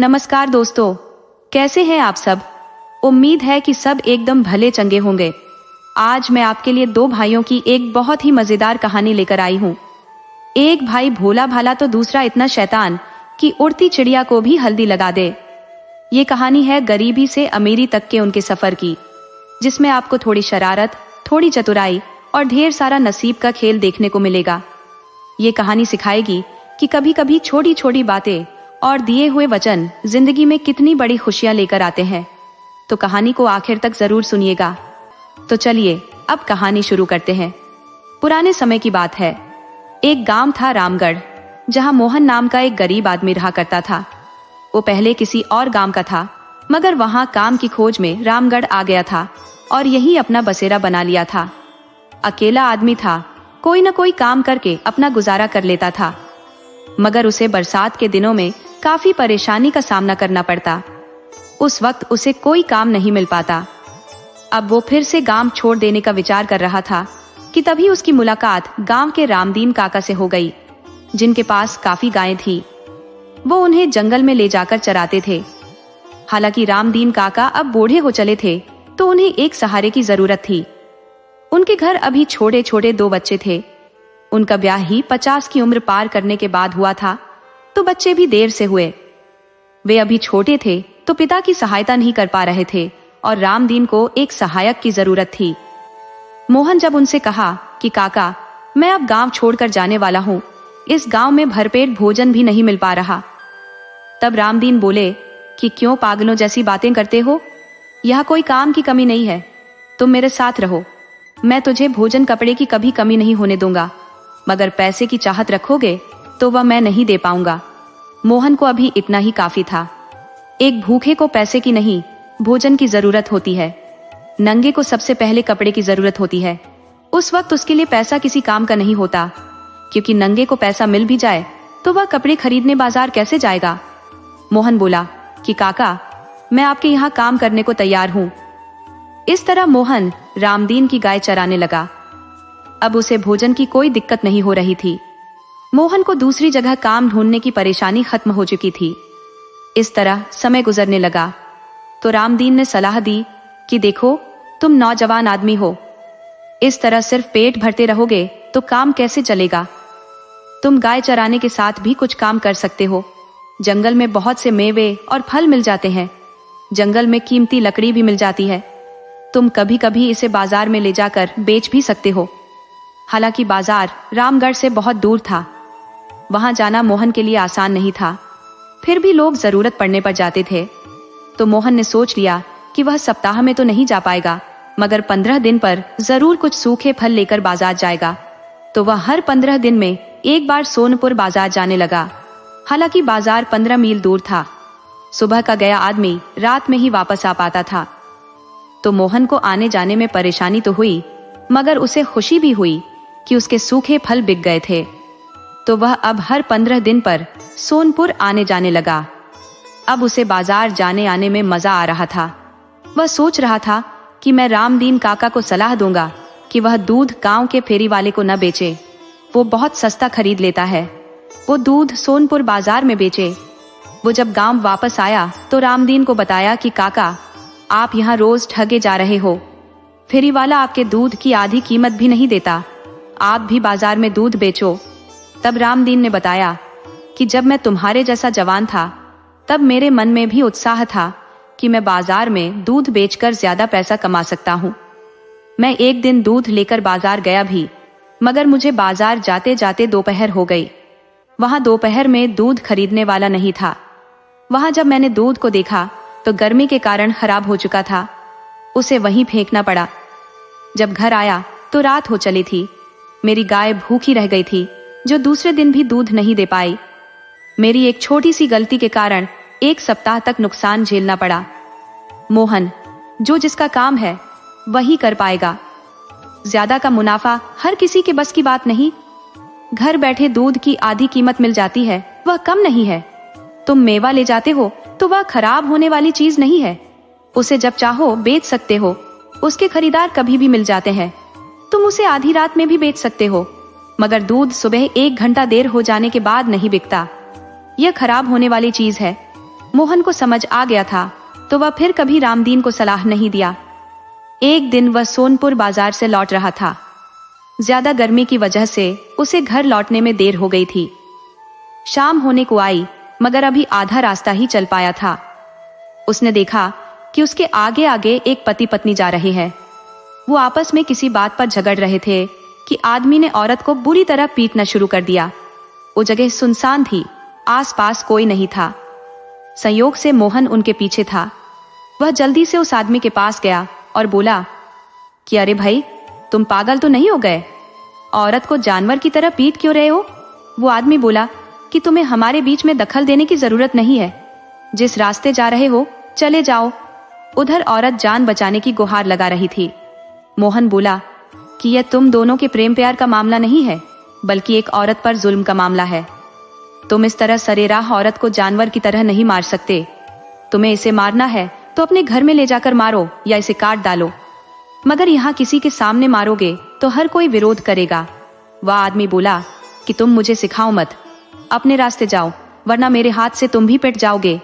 नमस्कार दोस्तों, कैसे हैं आप सब। उम्मीद है कि सब एकदम भले चंगे होंगे। आज मैं आपके लिए दो भाइयों की एक बहुत ही मजेदार कहानी लेकर आई हूँ। एक भाई भोला भाला तो दूसरा इतना शैतान कि उड़ती चिड़िया को भी हल्दी लगा दे। ये कहानी है गरीबी से अमीरी तक के उनके सफर की, जिसमें आपको थोड़ी शरारत, थोड़ी चतुराई और ढेर सारा नसीब का खेल देखने को मिलेगा। ये कहानी सिखाएगी कि कभी कभी छोटी छोटी बातें और दिए हुए वचन जिंदगी में कितनी बड़ी खुशियां लेकर आते हैं। तो कहानी को आखिर तक जरूर सुनिएगा। तो चलिए अब कहानी शुरू करते हैं। पुराने समय की बात है। एक गांव था रामगढ़, जहां मोहन नाम का एक गरीब आदमी रहा करता था। वो पहले किसी और गांव का था, मगर वहां काम की खोज में रामगढ़ आ गया था और यही अपना बसेरा बना लिया था। अकेला आदमी था, कोई न कोई काम करके अपना गुजारा कर लेता था, मगर उसे बरसात के दिनों में काफी परेशानी का सामना करना पड़ता। उस वक्त उसे कोई काम नहीं मिल पाता। अब वो फिर से गांव छोड़ देने का विचार कर रहा था कि तभी उसकी मुलाकात गांव के रामदीन काका से हो गई, जिनके पास काफी गायें थी। वो उन्हें जंगल में ले जाकर चराते थे। हालांकि रामदीन काका अब बूढ़े हो चले थे, तो उन्हें एक सहारे की जरूरत थी। उनके घर अभी छोटे छोटे दो बच्चे थे। उनका ब्याह ही 50 की उम्र पार करने के बाद हुआ था, तो बच्चे भी देर से हुए। वे अभी छोटे थे, तो पिता की सहायता नहीं कर पा रहे थे और रामदीन को एक सहायक की जरूरत थी। मोहन जब उनसे कहा कि काका, मैं अब गांव छोड़कर जाने वाला हूँ, इस गांव में भरपेट भोजन भी नहीं मिल पा रहा, तब रामदीन बोले कि क्यों पागलों जैसी बातें करते हो, यह कोई काम की कमी नहीं है, तुम मेरे साथ रहो, मैं तुझे भोजन कपड़े की कभी कमी नहीं होने दूंगा, मगर पैसे की चाहत रखोगे तो वह मैं नहीं दे पाऊंगा। मोहन को अभी इतना ही काफी था। एक भूखे को पैसे की नहीं, भोजन की जरूरत होती है। नंगे को सबसे पहले कपड़े की जरूरत होती है। उस वक्त उसके लिए पैसा किसी काम का नहीं होता, क्योंकि नंगे को पैसा मिल भी जाए तो वह कपड़े खरीदने बाजार कैसे जाएगा। मोहन बोला कि काका, मैं आपके यहाँ काम करने को तैयार हूँ। इस तरह मोहन रामदीन की गाय चराने लगा। अब उसे भोजन की कोई दिक्कत नहीं हो रही थी। मोहन को दूसरी जगह काम ढूंढने की परेशानी खत्म हो चुकी थी। इस तरह समय गुजरने लगा, तो रामदीन ने सलाह दी कि देखो, तुम नौजवान आदमी हो, इस तरह सिर्फ पेट भरते रहोगे तो काम कैसे चलेगा। तुम गाय चराने के साथ भी कुछ काम कर सकते हो। जंगल में बहुत से मेवे और फल मिल जाते हैं। जंगल में कीमती लकड़ी भी मिल जाती है। तुम कभी कभी इसे बाजार में ले जाकर बेच भी सकते हो। हालांकि बाजार रामगढ़ से बहुत दूर था। वहां जाना मोहन के लिए आसान नहीं था, फिर भी लोग जरूरत पड़ने पर जाते थे। तो मोहन ने सोच लिया कि वह सप्ताह में तो नहीं जा पाएगा, मगर 15 दिन पर जरूर कुछ सूखे फल लेकर बाजार जाएगा। तो वह हर 15 दिन में एक बार सोनपुर बाजार जाने लगा। हालांकि बाजार 15 मील दूर था। सुबह का गया आदमी रात में ही वापस आ पाता था। तो मोहन को आने जाने में परेशानी तो हुई, मगर उसे खुशी भी हुई कि उसके सूखे फल बिक गए थे। तो वह अब हर 15 दिन पर सोनपुर आने जाने लगा। अब उसे बाजार जाने आने में मजा आ रहा था। वह सोच रहा था कि मैं रामदीन काका को सलाह दूंगा कि वह दूध गांव के फेरी वाले को न बेचे, वो बहुत सस्ता खरीद लेता है। वो दूध सोनपुर बाजार में बेचे। वो जब गांव वापस आया तो रामदीन को बताया कि काका, आप यहाँ रोज ठगे जा रहे हो। फेरी वाला आपके दूध की आधी कीमत भी नहीं देता, आप भी बाजार में दूध बेचो। तब रामदीन ने बताया कि जब मैं तुम्हारे जैसा जवान था, तब मेरे मन में भी उत्साह था कि मैं बाजार में दूध बेचकर ज्यादा पैसा कमा सकता हूँ। मैं एक दिन दूध लेकर बाजार गया भी, मगर मुझे बाजार जाते जाते दोपहर हो गई। वहां दोपहर में दूध खरीदने वाला नहीं था। वहां जब मैंने दूध को देखा तो गर्मी के कारण खराब हो चुका था। उसे वहीं फेंकना पड़ा। जब घर आया तो रात हो चली थी। मेरी गाय भूखी रह गई थी, जो दूसरे दिन भी दूध नहीं दे पाई। मेरी एक छोटी सी गलती के कारण 1 सप्ताह तक नुकसान झेलना पड़ा। मोहन, जो जिसका काम है वही कर पाएगा। ज्यादा का मुनाफा हर किसी के बस की बात नहीं। घर बैठे दूध की आधी कीमत मिल जाती है, वह कम नहीं है। तुम मेवा ले जाते हो तो वह खराब होने वाली चीज नहीं है। उसे जब चाहो बेच सकते हो। उसके खरीदार कभी भी मिल जाते हैं। तुम उसे आधी रात में भी बेच सकते हो, मगर दूध सुबह 1 घंटा देर हो जाने के बाद नहीं बिकता। यह खराब होने वाली चीज है। मोहन को समझ आ गया था, तो वह फिर कभी रामदीन को सलाह नहीं दिया। एक दिन वह सोनपुर बाजार से लौट रहा था। ज्यादा गर्मी की वजह से उसे घर लौटने में देर हो गई थी। शाम होने को आई, मगर अभी आधा रास्ता ही चल पाया था। उसने देखा कि उसके आगे आगे एक पति पत्नी जा रहे हैं। वो आपस में किसी बात पर झगड़ रहे थे कि आदमी ने औरत को बुरी तरह पीटना शुरू कर दिया। वो जगह सुनसान थी, आसपास कोई नहीं था। संयोग से मोहन उनके पीछे था। वह जल्दी से उस आदमी के पास गया और बोला कि अरे भाई, तुम पागल तो नहीं हो गए? औरत को जानवर की तरह पीट क्यों रहे हो? वो आदमी बोला कि तुम्हें हमारे बीच में दखल देने की जरूरत नहीं है। जिस रास्ते जा रहे हो चले जाओ। उधर औरत जान बचाने की गुहार लगा रही थी। मोहन बोला कि यह तुम दोनों के प्रेम प्यार का मामला नहीं है, बल्कि एक औरत पर जुल्म का मामला है। तुम इस तरह सरेराह औरत को जानवर की तरह नहीं मार सकते। तुम्हें इसे मारना है तो अपने घर में ले जाकर मारो या इसे काट डालो, मगर यहाँ किसी के सामने मारोगे तो हर कोई विरोध करेगा। वह आदमी बोला कि तुम मुझे सिखाओ मत, अपने रास्ते जाओ, वरना मेरे हाथ से तुम भी पिट जाओगे।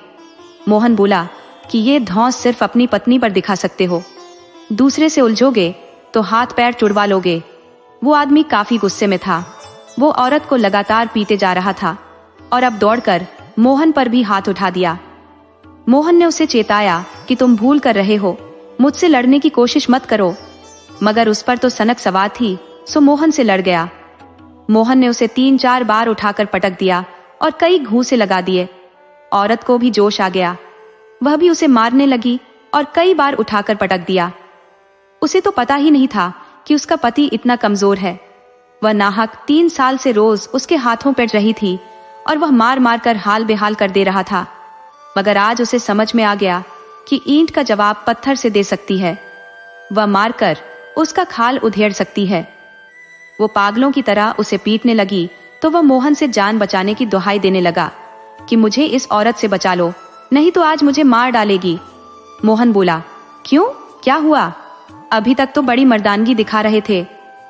मोहन बोला कि ये धौंस सिर्फ अपनी पत्नी पर दिखा सकते हो, दूसरे से उलझोगे तो हाथ पैर चुड़वा लोगे। वो आदमी काफी गुस्से में था। वो औरत को लगातार पीटे जा रहा था और अब दौड़कर मोहन पर भी हाथ उठा दिया। मोहन ने उसे चेताया कि तुम भूल कर रहे हो, मुझसे लड़ने की कोशिश मत करो, मगर उस पर तो सनक सवार थी, सो मोहन से लड़ गया। मोहन ने उसे 3-4 बार उठाकर पटक दिया और कई घूंसे लगा दिए। औरत को भी जोश आ गया, वह भी उसे मारने लगी और कई बार उठाकर पटक दिया। उसे तो पता ही नहीं था कि उसका पति इतना कमजोर है। वह नाहक 3 साल से रोज उसके हाथों पिट रही थी और वह मार मार कर हाल बेहाल कर दे रहा था, मगर आज उसे समझ में आ गया कि ईंट का जवाब पत्थर से दे सकती है। वह मारकर उसका खाल उधेड़ सकती है। वो पागलों की तरह उसे पीटने लगी तो वह मोहन से जान बचाने की दुहाई देने लगा कि मुझे इस औरत से बचा लो, नहीं तो आज मुझे मार डालेगी। मोहन बोला, क्यों, क्या हुआ? अभी तक तो बड़ी मर्दानगी दिखा रहे थे,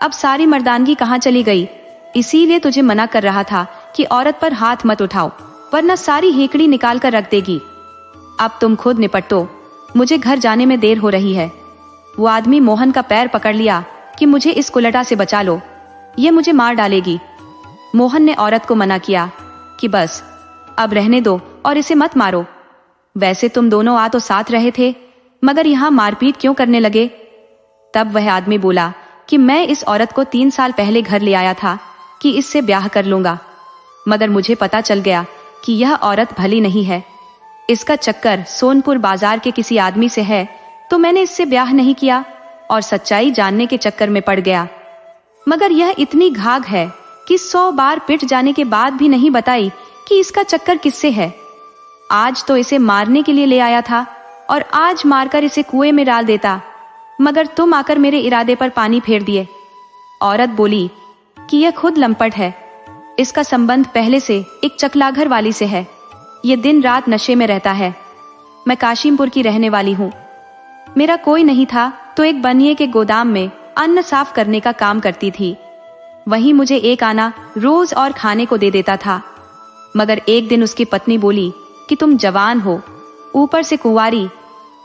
अब सारी मर्दानगी कहाँ चली गई? इसीलिए तुझे मना कर रहा था कि औरत पर हाथ मत उठाओ, वरना सारी हेकड़ी निकाल कर रख देगी। अब तुम खुद निपटो, मुझे घर जाने में देर हो रही है। वो आदमी मोहन का पैर पकड़ लिया कि मुझे इस कुलटा से बचा लो, ये मुझे मार डालेगी। मोहन ने औरत को मना किया कि बस अब रहने दो और इसे मत मारो। वैसे तुम दोनों आ तो साथ रहे थे, मगर यहाँ मारपीट क्यों करने लगे? तब वह आदमी बोला कि मैं इस औरत को 3 साल पहले घर ले आया था कि इससे ब्याह कर लूंगा, मगर मुझे पता चल गया कि यह औरत भली नहीं है। इसका चक्कर सोनपुर बाजार के किसी आदमी से है, तो मैंने इससे ब्याह नहीं किया और सच्चाई जानने के चक्कर में पड़ गया। मगर यह इतनी घाघ है कि 100 बार पिट जाने के बाद भी नहीं बताई कि इसका चक्कर किससे है। आज तो इसे मारने के लिए ले आया था और आज मारकर इसे कुएं में डाल देता, मगर तुम आकर मेरे इरादे पर पानी फेर दिए। औरत बोली कि यह खुद लंपट है, इसका संबंध पहले से एक चकलाघर वाली से है। ये दिन रात नशे में रहता है। मैं काशिमपुर की रहने वाली हूँ। मेरा कोई नहीं था तो एक बनिए के गोदाम में अन्न साफ करने का काम करती थी। वहीं मुझे एक आना रोज और खाने को दे देता था, मगर एक दिन उसकी पत्नी बोली कि तुम जवान हो, ऊपर से कुंवारी,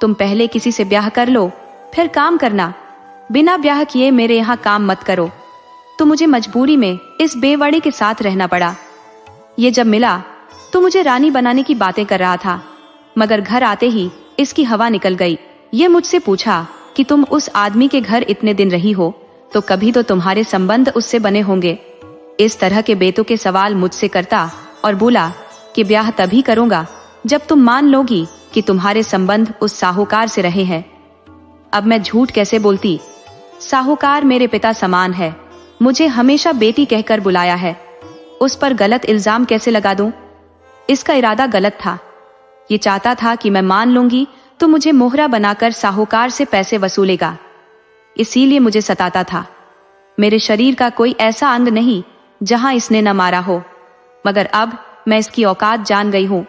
तुम पहले किसी से ब्याह कर लो फिर काम करना, बिना ब्याह किए मेरे यहाँ काम मत करो। तो मुझे मजबूरी में इस बेवड़े के साथ रहना पड़ा। ये जब मिला तो मुझे रानी बनाने की बातें कर रहा था, मगर घर आते ही इसकी हवा निकल गई। ये मुझसे पूछा कि तुम उस आदमी के घर इतने दिन रही हो, तो कभी तो तुम्हारे संबंध उससे बने होंगे। इस तरह के बेतुके सवाल मुझसे करता और बोला कि ब्याह तभी करूंगा जब तुम मान लोगी कि तुम्हारे संबंध उस साहूकार से रहे हैं। अब मैं झूठ कैसे बोलती? साहूकार मेरे पिता समान है, मुझे हमेशा बेटी कहकर बुलाया है। उस पर गलत इल्जाम कैसे लगा दूं? इसका इरादा गलत था। ये चाहता था कि मैं मान लूंगी तो मुझे मोहरा बनाकर साहूकार से पैसे वसूलेगा, इसीलिए मुझे सताता था। मेरे शरीर का कोई ऐसा अंग नहीं जहां इसने न मारा हो, मगर अब मैं इसकी औकात जान गई हूं।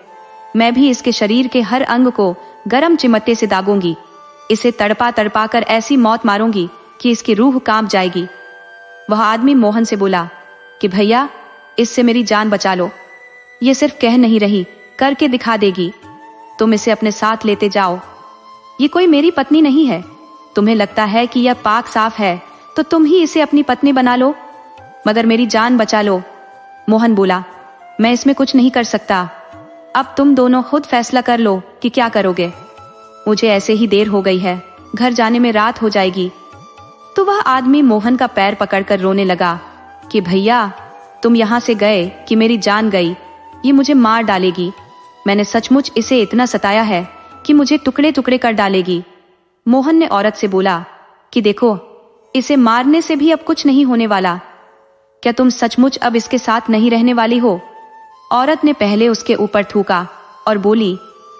मैं भी इसके शरीर के हर अंग को गरम चिमटे से दागूंगी, इसे तड़पा तड़पा कर ऐसी मौत मारूंगी कि इसकी रूह कांप जाएगी। वह आदमी मोहन से बोला कि भैया, इससे मेरी जान बचा लो। ये सिर्फ कह नहीं रही, करके दिखा देगी। तुम इसे अपने साथ लेते जाओ। ये कोई मेरी पत्नी नहीं है। तुम्हें लगता है कि यह पाक साफ है तो तुम ही इसे अपनी पत्नी बना लो, मगर मेरी जान बचा लो। मोहन बोला, मैं इसमें कुछ नहीं कर सकता। अब तुम दोनों खुद फैसला कर लो कि क्या करोगे। मुझे ऐसे ही देर हो गई है, घर जाने में रात हो जाएगी। तो वह आदमी मोहन का पैर पकड़कर रोने लगा कि भैया, तुम यहाँ से गए कि मेरी जान गई। ये मुझे मार डालेगी। मैंने सचमुच इसे इतना सताया है कि मुझे टुकड़े टुकड़े कर डालेगी। मोहन ने औरत से बोला कि देखो, इसे मारने से भी अब कुछ नहीं होने वाला। क्या तुम सचमुच अब इसके साथ नहीं रहने वाली हो? औरत ने पहले उसके ऊपर थूका और बोली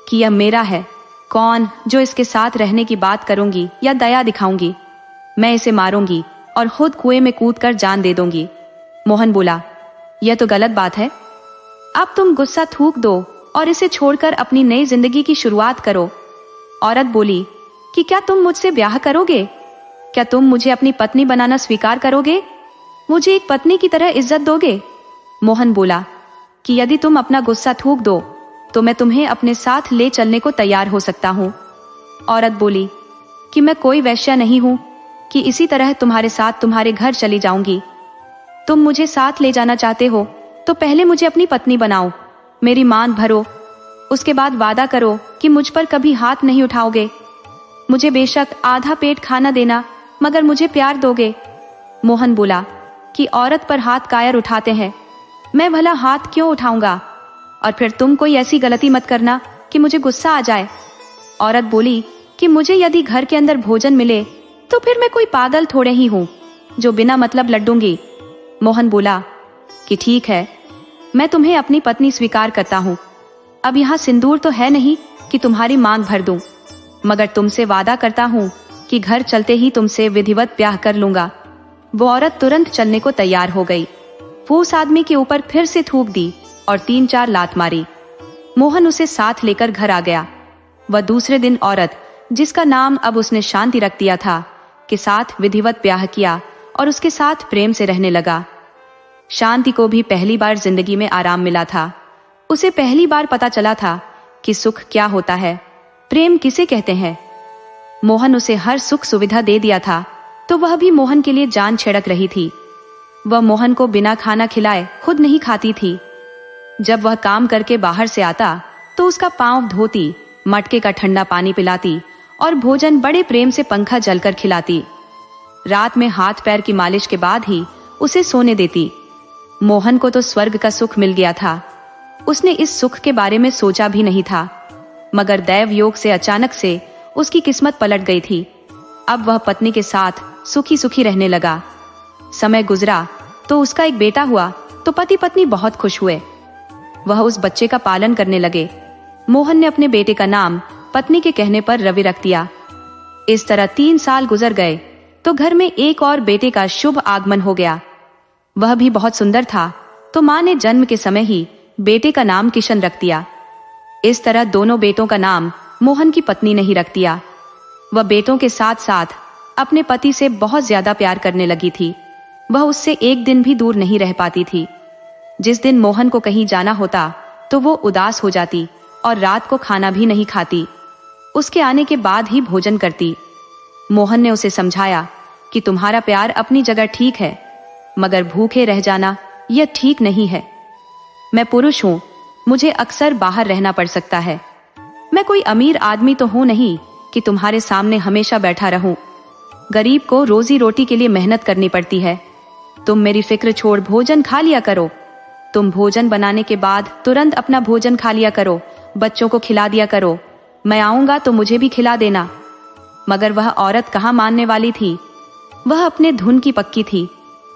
कि यह मेरा है। कौन जो इसके साथ रहने की बात करूंगी या दया दिखाऊंगी? मैं इसे मारूंगी और खुद कुएं में कूदकर जान दे दूंगी। मोहन बोला, यह तो गलत बात है। अब तुम गुस्सा थूक दो और इसे छोड़कर अपनी नई जिंदगी की शुरुआत करो। औरत बोली कि क्या तुम मुझसे ब्याह करोगे? क्या तुम मुझे अपनी पत्नी बनाना स्वीकार करोगे? मुझे एक पत्नी की तरह इज्जत दोगे? मोहन बोला कि यदि तुम अपना गुस्सा थूक दो तो मैं तुम्हें अपने साथ ले चलने को तैयार हो सकता हूँ। औरत बोली कि मैं कोई वैश्या नहीं हूँ कि इसी तरह तुम्हारे साथ तुम्हारे घर चली जाऊंगी। तुम मुझे साथ ले जाना चाहते हो तो पहले मुझे अपनी पत्नी बनाओ, मेरी मान भरो, उसके बाद वादा करो कि मुझ पर कभी हाथ नहीं उठाओगे। मुझे बेशक आधा पेट खाना देना, मगर मुझे प्यार दोगे। मोहन बोला कि औरत पर हाथ कायर उठाते हैं, मैं भला हाथ क्यों उठाऊंगा? और फिर तुम कोई ऐसी गलती मत करना कि मुझे गुस्सा आ जाए। औरत बोली कि मुझे यदि घर के अंदर भोजन मिले तो फिर मैं कोई पागल थोड़े ही हूँ जो बिना मतलब लड्डूंगी। मोहन बोला कि ठीक है, मैं तुम्हें अपनी पत्नी स्वीकार करता हूँ। अब यहाँ सिंदूर तो है नहीं कि तुम्हारी मांग भर दूं, मगर तुमसे वादा करता हूँ कि घर चलते ही तुमसे विधिवत ब्याह कर लूंगा। वो औरत तुरंत चलने को तैयार हो गई। वो उस आदमी के ऊपर फिर से थूक दी और 3-4 लात मारी। मोहन उसे साथ लेकर घर आ गया। वह दूसरे दिन औरत, जिसका नाम अब उसने शांति रख दिया था, के साथ विधिवत ब्याह किया और उसके साथ प्रेम से रहने लगा। शांति को भी पहली बार जिंदगी में आराम मिला था। उसे पहली बार पता चला था कि सुख क्या होता है, प्रेम किसे कहते हैं। मोहन उसे हर सुख सुविधा दे दिया था तो वह भी मोहन के लिए जान छिड़क रही थी। वह मोहन को बिना खाना खिलाए खुद नहीं खाती थी। जब वह काम करके बाहर से आता तो उसका पांव धोती, मटके का ठंडा पानी पिलाती और भोजन बड़े प्रेम से पंखा जलकर खिलाती। रात में हाथ पैर की मालिश के बाद ही उसे सोने देती। मोहन को तो स्वर्ग का सुख मिल गया था। उसने इस सुख के बारे में सोचा भी नहीं था, मगर दैव योग से अचानक से उसकी किस्मत पलट गई थी। अब वह पत्नी के साथ सुखी सुखी रहने लगा। समय गुजरा तो उसका एक बेटा हुआ तो पति पत्नी बहुत खुश हुए। वह उस बच्चे का पालन करने लगे। मोहन ने अपने बेटे का नाम पत्नी के कहने पर रवि रख दिया। इस तरह 3 साल गुजर गए तो घर में एक और बेटे का शुभ आगमन हो गया। वह भी बहुत सुंदर था तो मां ने जन्म के समय ही बेटे का नाम किशन रख दिया। इस तरह दोनों बेटों का नाम मोहन की पत्नी ने ही रख दिया। वह बेटों के साथ साथ अपने पति से बहुत ज्यादा प्यार करने लगी थी। वह उससे एक दिन भी दूर नहीं रह पाती थी। जिस दिन मोहन को कहीं जाना होता तो वो उदास हो जाती और रात को खाना भी नहीं खाती। उसके आने के बाद ही भोजन करती। मोहन ने उसे समझाया कि तुम्हारा प्यार अपनी जगह ठीक है, मगर भूखे रह जाना यह ठीक नहीं है। मैं पुरुष हूं, मुझे अक्सर बाहर रहना पड़ सकता है। मैं कोई अमीर आदमी तो हूं नहीं कि तुम्हारे सामने हमेशा बैठा रहूं। गरीब को रोजी रोटी के लिए मेहनत करनी पड़ती है। तुम मेरी फिक्र छोड़ भोजन खा लिया करो। तुम भोजन बनाने के बाद तुरंत अपना भोजन खा लिया करो, बच्चों को खिला दिया करो। मैं आऊंगा तो मुझे भी खिला देना। मगर वह औरत कहाँ मानने वाली थी। वह अपने धुन की पक्की थी।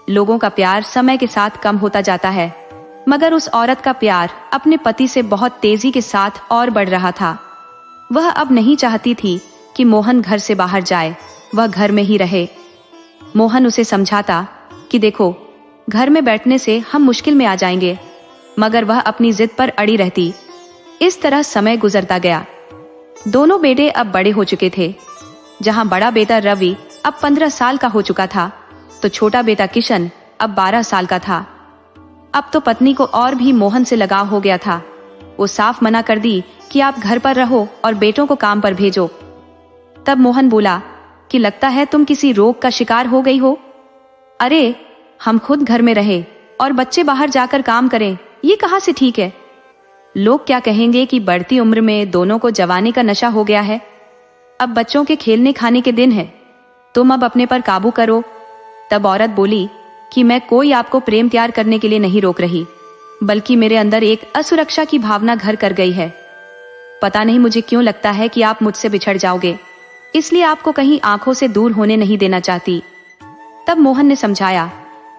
लोगों का प्यार समय के साथ कम होता जाता है, मगर उस औरत का प्यार अपने पति से बहुत तेजी के साथ और बढ़ रहा था। वह अब नहीं चाहती थी कि मोहन घर से बाहर जाए, वह घर में ही रहे। मोहन उसे समझाता कि देखो, घर में बैठने से हम मुश्किल में आ जाएंगे, मगर वह अपनी जिद पर अड़ी रहती। इस तरह समय गुजरता गया। दोनों बेटे अब बड़े हो चुके थे। जहां बड़ा बेटा रवि अब 15 साल का हो चुका था, तो छोटा बेटा किशन अब 12 साल का था। अब तो पत्नी को और भी मोहन से लगाव हो गया था। वो साफ मना कर दी कि आप घर पर रहो और बेटों को काम पर भेजो। तब मोहन बोला कि लगता है तुम किसी रोग का शिकार हो गई हो। अरे, हम खुद घर में रहे और बच्चे बाहर जाकर काम करें, ये कहाँ से ठीक है? लोग क्या कहेंगे कि बढ़ती उम्र में दोनों को जवानी का नशा हो गया है। अब बच्चों के खेलने खाने के दिन है, तुम अब अपने पर काबू करो। तब औरत बोली कि मैं कोई आपको प्रेम प्यार करने के लिए नहीं रोक रही, बल्कि मेरे अंदर एक असुरक्षा की भावना घर कर गई है। पता नहीं मुझे क्यों लगता है कि आप मुझसे बिछड़ जाओगे, इसलिए आपको कहीं आंखों से दूर होने नहीं देना चाहती। तब मोहन ने समझाया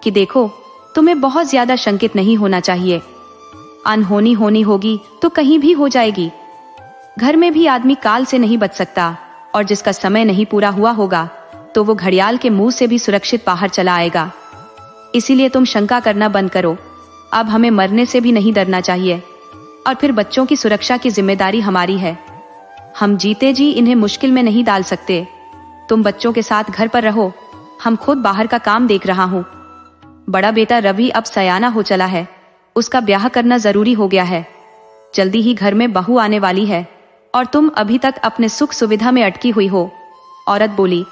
कि देखो, तुम्हें बहुत ज्यादा शंकित नहीं होना चाहिए। अनहोनी होनी होगी तो कहीं भी हो जाएगी। घर में भी आदमी काल से नहीं बच सकता, और जिसका समय नहीं पूरा हुआ होगा तो वो घड़ियाल के मुंह से भी सुरक्षित बाहर चला आएगा। इसीलिए तुम शंका करना बंद करो। अब हमें मरने से भी नहीं डरना चाहिए, और फिर बच्चों की सुरक्षा की जिम्मेदारी हमारी है। हम जीते जी इन्हें मुश्किल में नहीं डाल सकते। तुम बच्चों के साथ घर पर रहो, हम खुद बाहर का काम देख रहा हूँ। बड़ा बेटा रवि अब सयाना हो चला है, उसका ब्याह करना जरूरी हो गया है। जल्दी ही घर में बहू आने वाली है, और तुम अभी तक अपने सुख सुविधा में अटकी हुई हो। औरत बोली,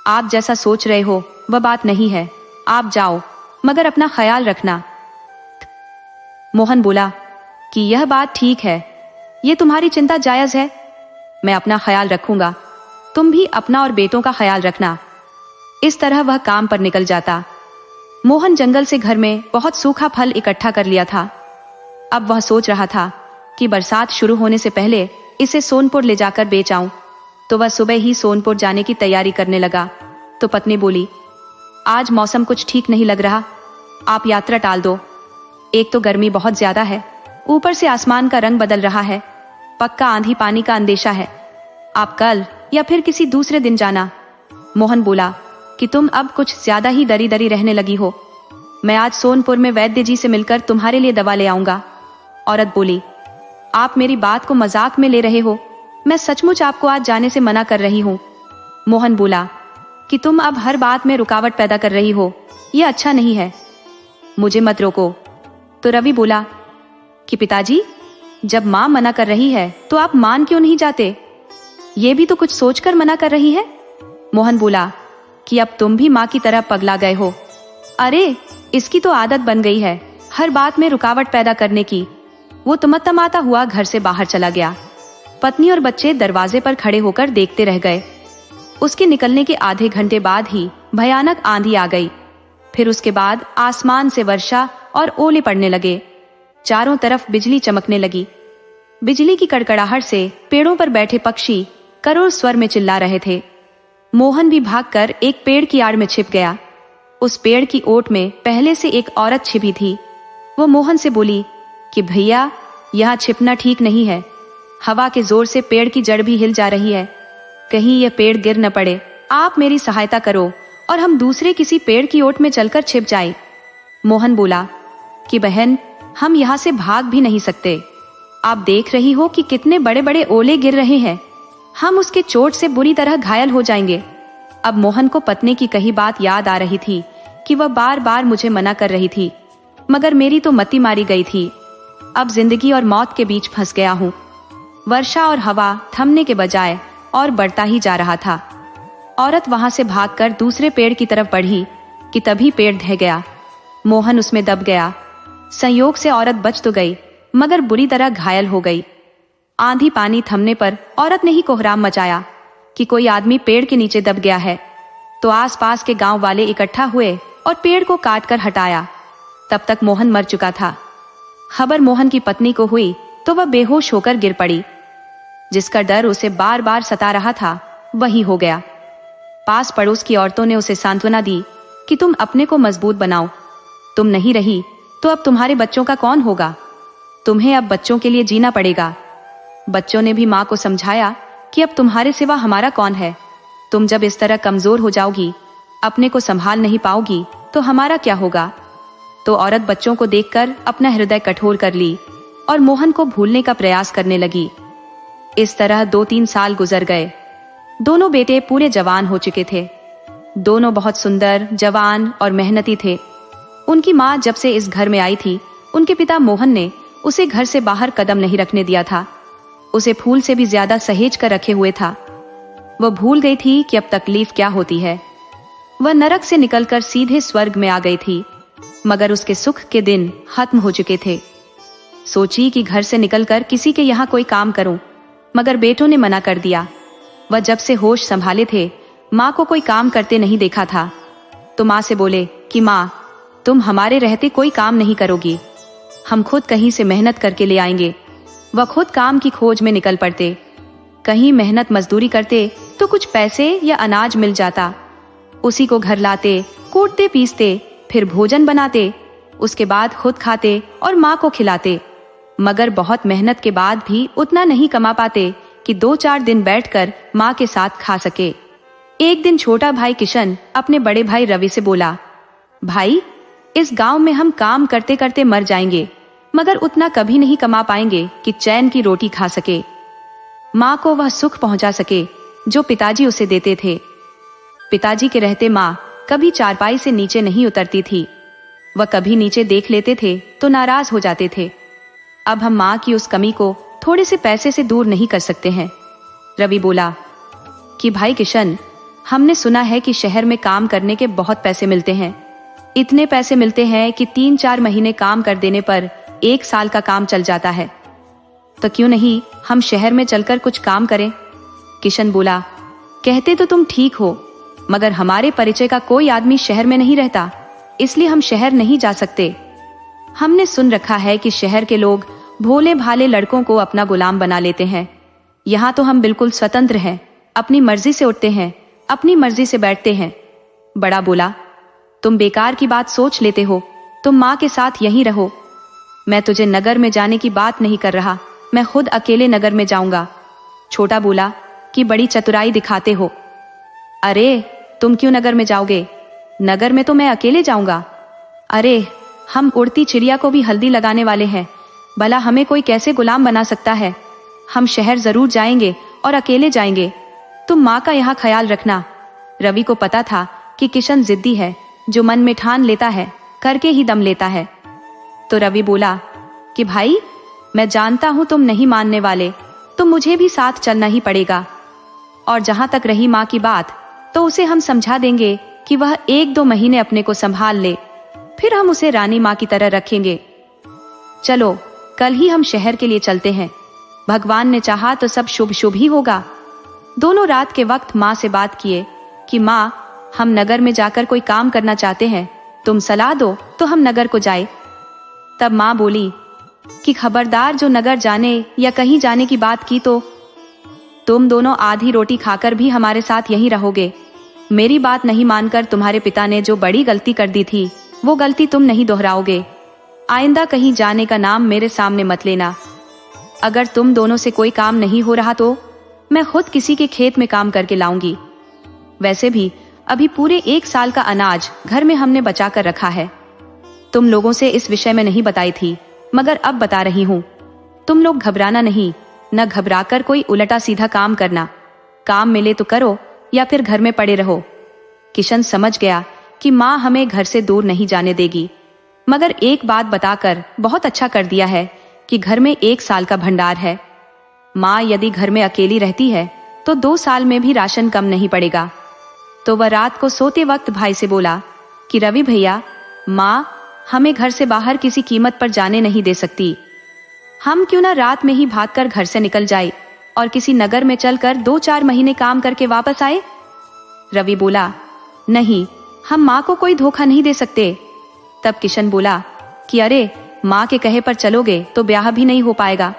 आप जैसा सोच रहे हो वह बात नहीं है। आप जाओ, मगर अपना ख्याल रखना। मोहन बोला कि यह बात ठीक है, ये तुम्हारी चिंता जायज है। मैं अपना ख्याल रखूंगा, तुम भी अपना और बेटों का ख्याल रखना। इस तरह वह काम पर निकल जाता। मोहन जंगल से घर में बहुत सूखा फल इकट्ठा कर लिया था। अब वह सोच रहा था कि बरसात शुरू होने से पहले इसे सोनपुर ले जाकर बेच आऊं। तो वह सुबह ही सोनपुर जाने की तैयारी करने लगा। तो पत्नी बोली, आज मौसम कुछ ठीक नहीं लग रहा, आप यात्रा टाल दो। एक तो गर्मी बहुत ज्यादा है, ऊपर से आसमान का रंग बदल रहा है, पक्का आंधी पानी का अंदेशा है। आप कल या फिर किसी दूसरे दिन जाना। मोहन बोला कि तुम अब कुछ ज्यादा ही डरी डरी रहने लगी हो। मैं आज सोनपुर में वैद्य जी से मिलकर तुम्हारे लिए दवा ले आऊंगा। औरत बोली, आप मेरी बात को मजाक में ले रहे हो, मैं सचमुच आपको आज जाने से मना कर रही हूँ। मोहन बोला कि तुम अब हर बात में रुकावट पैदा कर रही हो, यह अच्छा नहीं है, मुझे मत रोको। तो रवि बोला कि पिताजी, जब माँ मना कर रही है तो आप मान क्यों नहीं जाते? ये भी तो कुछ सोचकर मना कर रही है। मोहन बोला कि अब तुम भी माँ की तरह पगला गए हो। अरे, इसकी तो आदत बन गई है हर बात में रुकावट पैदा करने की। वो तमतमाता हुआ घर से बाहर चला गया। पत्नी और बच्चे दरवाजे पर खड़े होकर देखते रह गए। उसके निकलने के आधे घंटे बाद ही भयानक आंधी आ गई। फिर उसके बाद आसमान से वर्षा और ओले पड़ने लगे। चारों तरफ बिजली चमकने लगी। बिजली की कड़कड़ाहट से पेड़ों पर बैठे पक्षी करोड़ स्वर में चिल्ला रहे थे। मोहन भी भागकर एक पेड़ की आड़ में छिप गया। उस पेड़ की ओट में पहले से एक औरत छिपी थी। वो मोहन से बोली कि भैया, यहाँ छिपना ठीक नहीं है। हवा के जोर से पेड़ की जड़ भी हिल जा रही है, कहीं यह पेड़ गिर न पड़े। आप मेरी सहायता करो और हम दूसरे किसी पेड़ की ओट में चलकर छिप जाए। मोहन बोला कि बहन, हम यहाँ से भाग भी नहीं सकते। आप देख रही हो कि कितने बड़े बड़े ओले गिर रहे हैं, हम उसके चोट से बुरी तरह घायल हो जाएंगे। अब मोहन को पत्नी की कही बात याद आ रही थी कि वह बार बार मुझे मना कर रही थी, मगर मेरी तो मति मारी गई थी। अब जिंदगी और मौत के बीच फंस गया हूँ। वर्षा और हवा थमने के बजाय और बढ़ता ही जा रहा था। औरत वहां से भागकर दूसरे पेड़ की तरफ बढ़ी कि तभी पेड़ ढह गया। मोहन उसमें दब गया। संयोग से औरत बच तो गई, मगर बुरी तरह घायल हो गई। आंधी पानी थमने पर औरत ने ही कोहराम मचाया कि कोई आदमी पेड़ के नीचे दब गया है। तो आसपास के गांव वाले इकट्ठा हुए और पेड़ को काट कर हटाया। तब तक मोहन मर चुका था। खबर मोहन की पत्नी को हुई तो वह बेहोश होकर गिर पड़ी। जिसका डर उसे बार बार सता रहा था वही हो गया। पास पड़ोस की औरतों ने उसे सांत्वना दी कि तुम अपने को मजबूत बनाओ, तुम नहीं रही तो अब तुम्हारे बच्चों का कौन होगा? तुम्हें अब बच्चों के लिए जीना पड़ेगा। बच्चों ने भी माँ को समझाया कि अब तुम्हारे सिवा हमारा कौन है। तुम जब इस तरह कमजोर हो जाओगी, अपने को संभाल नहीं पाओगी, तो हमारा क्या होगा? तो औरत बच्चों को देखकर अपना हृदय कठोर कर ली और मोहन को भूलने का प्रयास करने लगी। इस तरह 2-3 साल गुजर गए। दोनों बेटे पूरे जवान हो चुके थे। दोनों बहुत सुंदर, जवान और मेहनती थे। उनकी माँ जब से इस घर में आई थी, उनके पिता मोहन ने उसे घर से बाहर कदम नहीं रखने दिया था। उसे फूल से भी ज्यादा सहेज कर रखे हुए था। वह भूल गई थी कि अब तकलीफ क्या होती है। वह नरक से निकलकर सीधे स्वर्ग में आ गई थी, मगर उसके सुख के दिन खत्म हो चुके थे। सोची कि घर से निकलकर किसी के यहाँ कोई काम करूं, मगर बेटों ने मना कर दिया। वह जब से होश संभाले थे माँ को कोई काम करते नहीं देखा था, तो माँ से बोले कि माँ, तुम हमारे रहते कोई काम नहीं करोगी, हम खुद कहीं से मेहनत करके ले आएंगे। वह खुद काम की खोज में निकल पड़ते। कहीं मेहनत मजदूरी करते तो कुछ पैसे या अनाज मिल जाता, उसी को घर लाते, कूटते पीसते, फिर भोजन बनाते, उसके बाद खुद खाते और माँ को खिलाते। मगर बहुत मेहनत के बाद भी उतना नहीं कमा पाते कि 2-4 दिन बैठकर माँ के साथ खा सके। एक दिन छोटा भाई किशन अपने बड़े भाई रवि से बोला, भाई, इस गांव में हम काम करते करते मर जाएंगे, मगर उतना कभी नहीं कमा पाएंगे कि चैन की रोटी खा सके, माँ को वह सुख पहुंचा सके जो पिताजी उसे देते थे। पिताजी के रहते माँ कभी चारपाई से नीचे नहीं उतरती थी। वह कभी नीचे देख लेते थे तो नाराज हो जाते थे। अब हम माँ की उस कमी को थोड़े से पैसे से दूर नहीं कर सकते हैं। रवि बोला कि भाई किशन, हमने सुना है कि शहर में काम करने के बहुत पैसे मिलते हैं। इतने पैसे मिलते हैं कि 3-4 महीने काम कर देने पर 1 साल का काम चल जाता है। तो क्यों नहीं हम शहर में चलकर कुछ काम करें? किशन बोला, कहते तो तुम ठीक हो, मगर हमारे परिचय का कोई आदमी शहर में नहीं रहता, इसलिए हम शहर नहीं जा सकते। हमने सुन रखा है कि शहर के लोग भोले भाले लड़कों को अपना गुलाम बना लेते हैं। यहाँ तो हम बिल्कुल स्वतंत्र हैं, अपनी मर्जी से उठते हैं, अपनी मर्जी से बैठते हैं। बड़ा बोला, तुम बेकार की बात सोच लेते हो, तुम माँ के साथ यहीं रहो। मैं तुझे नगर में जाने की बात नहीं कर रहा, मैं खुद अकेले नगर में जाऊंगा। छोटा बोला कि बड़ी चतुराई दिखाते हो। अरे, तुम क्यों नगर में जाओगे? नगर में तो मैं अकेले जाऊंगा। अरे, हम उड़ती चिड़िया को भी हल्दी लगाने वाले हैं, भला हमें कोई कैसे गुलाम बना सकता है? हम शहर जरूर जाएंगे और अकेले जाएंगे। तुम माँ का यहाँ ख्याल रखना। रवि को पता था कि किशन जिद्दी है, जो मन में ठान लेता है करके ही दम लेता है। तो रवि बोला कि भाई, मैं जानता हूं तुम नहीं मानने वाले, तो मुझे भी साथ चलना ही पड़ेगा। और जहां तक रही माँ की बात, तो उसे हम समझा देंगे कि वह 1-2 महीने अपने को संभाल ले, फिर हम उसे रानी माँ की तरह रखेंगे। चलो, कल ही हम शहर के लिए चलते हैं। भगवान ने चाहा तो सब शुभ शुभ ही होगा। दोनों रात के वक्त माँ से बात किए कि माँ, हम नगर में जाकर कोई काम करना चाहते हैं, तुम सलाह दो तो हम नगर को जाए। तब माँ बोली कि खबरदार, जो नगर जाने या कहीं जाने की बात की तो तुम दोनों आधी रोटी खाकर भी हमारे साथ यहीं रहोगे। मेरी बात नहीं मानकर तुम्हारे पिता ने जो बड़ी गलती कर दी थी, वो गलती तुम नहीं दोहराओगे। आइंदा कहीं जाने का नाम मेरे सामने मत लेना। अगर तुम दोनों से कोई काम नहीं हो रहा तो मैं खुद किसी के खेत में काम करके लाऊंगी। वैसे भी अभी पूरे 1 साल का अनाज घर में हमने बचा कर रखा है। तुम लोगों से इस विषय में नहीं बताई थी, मगर अब बता रही हूँ। तुम लोग घबराना नहीं, न घबराकर कोई उल्टा सीधा काम करना। काम मिले तो करो या फिर घर में पड़े रहो। किशन समझ गया कि माँ हमें घर से दूर नहीं जाने देगी, मगर एक बात बताकर बहुत अच्छा कर दिया है कि घर में 1 साल का भंडार है। माँ यदि घर में अकेली रहती है तो 2 साल में भी राशन कम नहीं पड़ेगा। तो वह रात को सोते वक्त भाई से बोला कि रवि भैया, माँ हमें घर से बाहर किसी कीमत पर जाने नहीं दे सकती। हम क्यों ना रात में ही भागकर घर से निकल जाए और किसी नगर में चलकर 2-4 महीने काम करके वापस आए। रवि बोला, नहीं, हम माँ को कोई धोखा नहीं दे सकते। तब किशन बोला कि अरे, माँ के कहे पर चलोगे तो ब्याह भी नहीं हो पाएगा,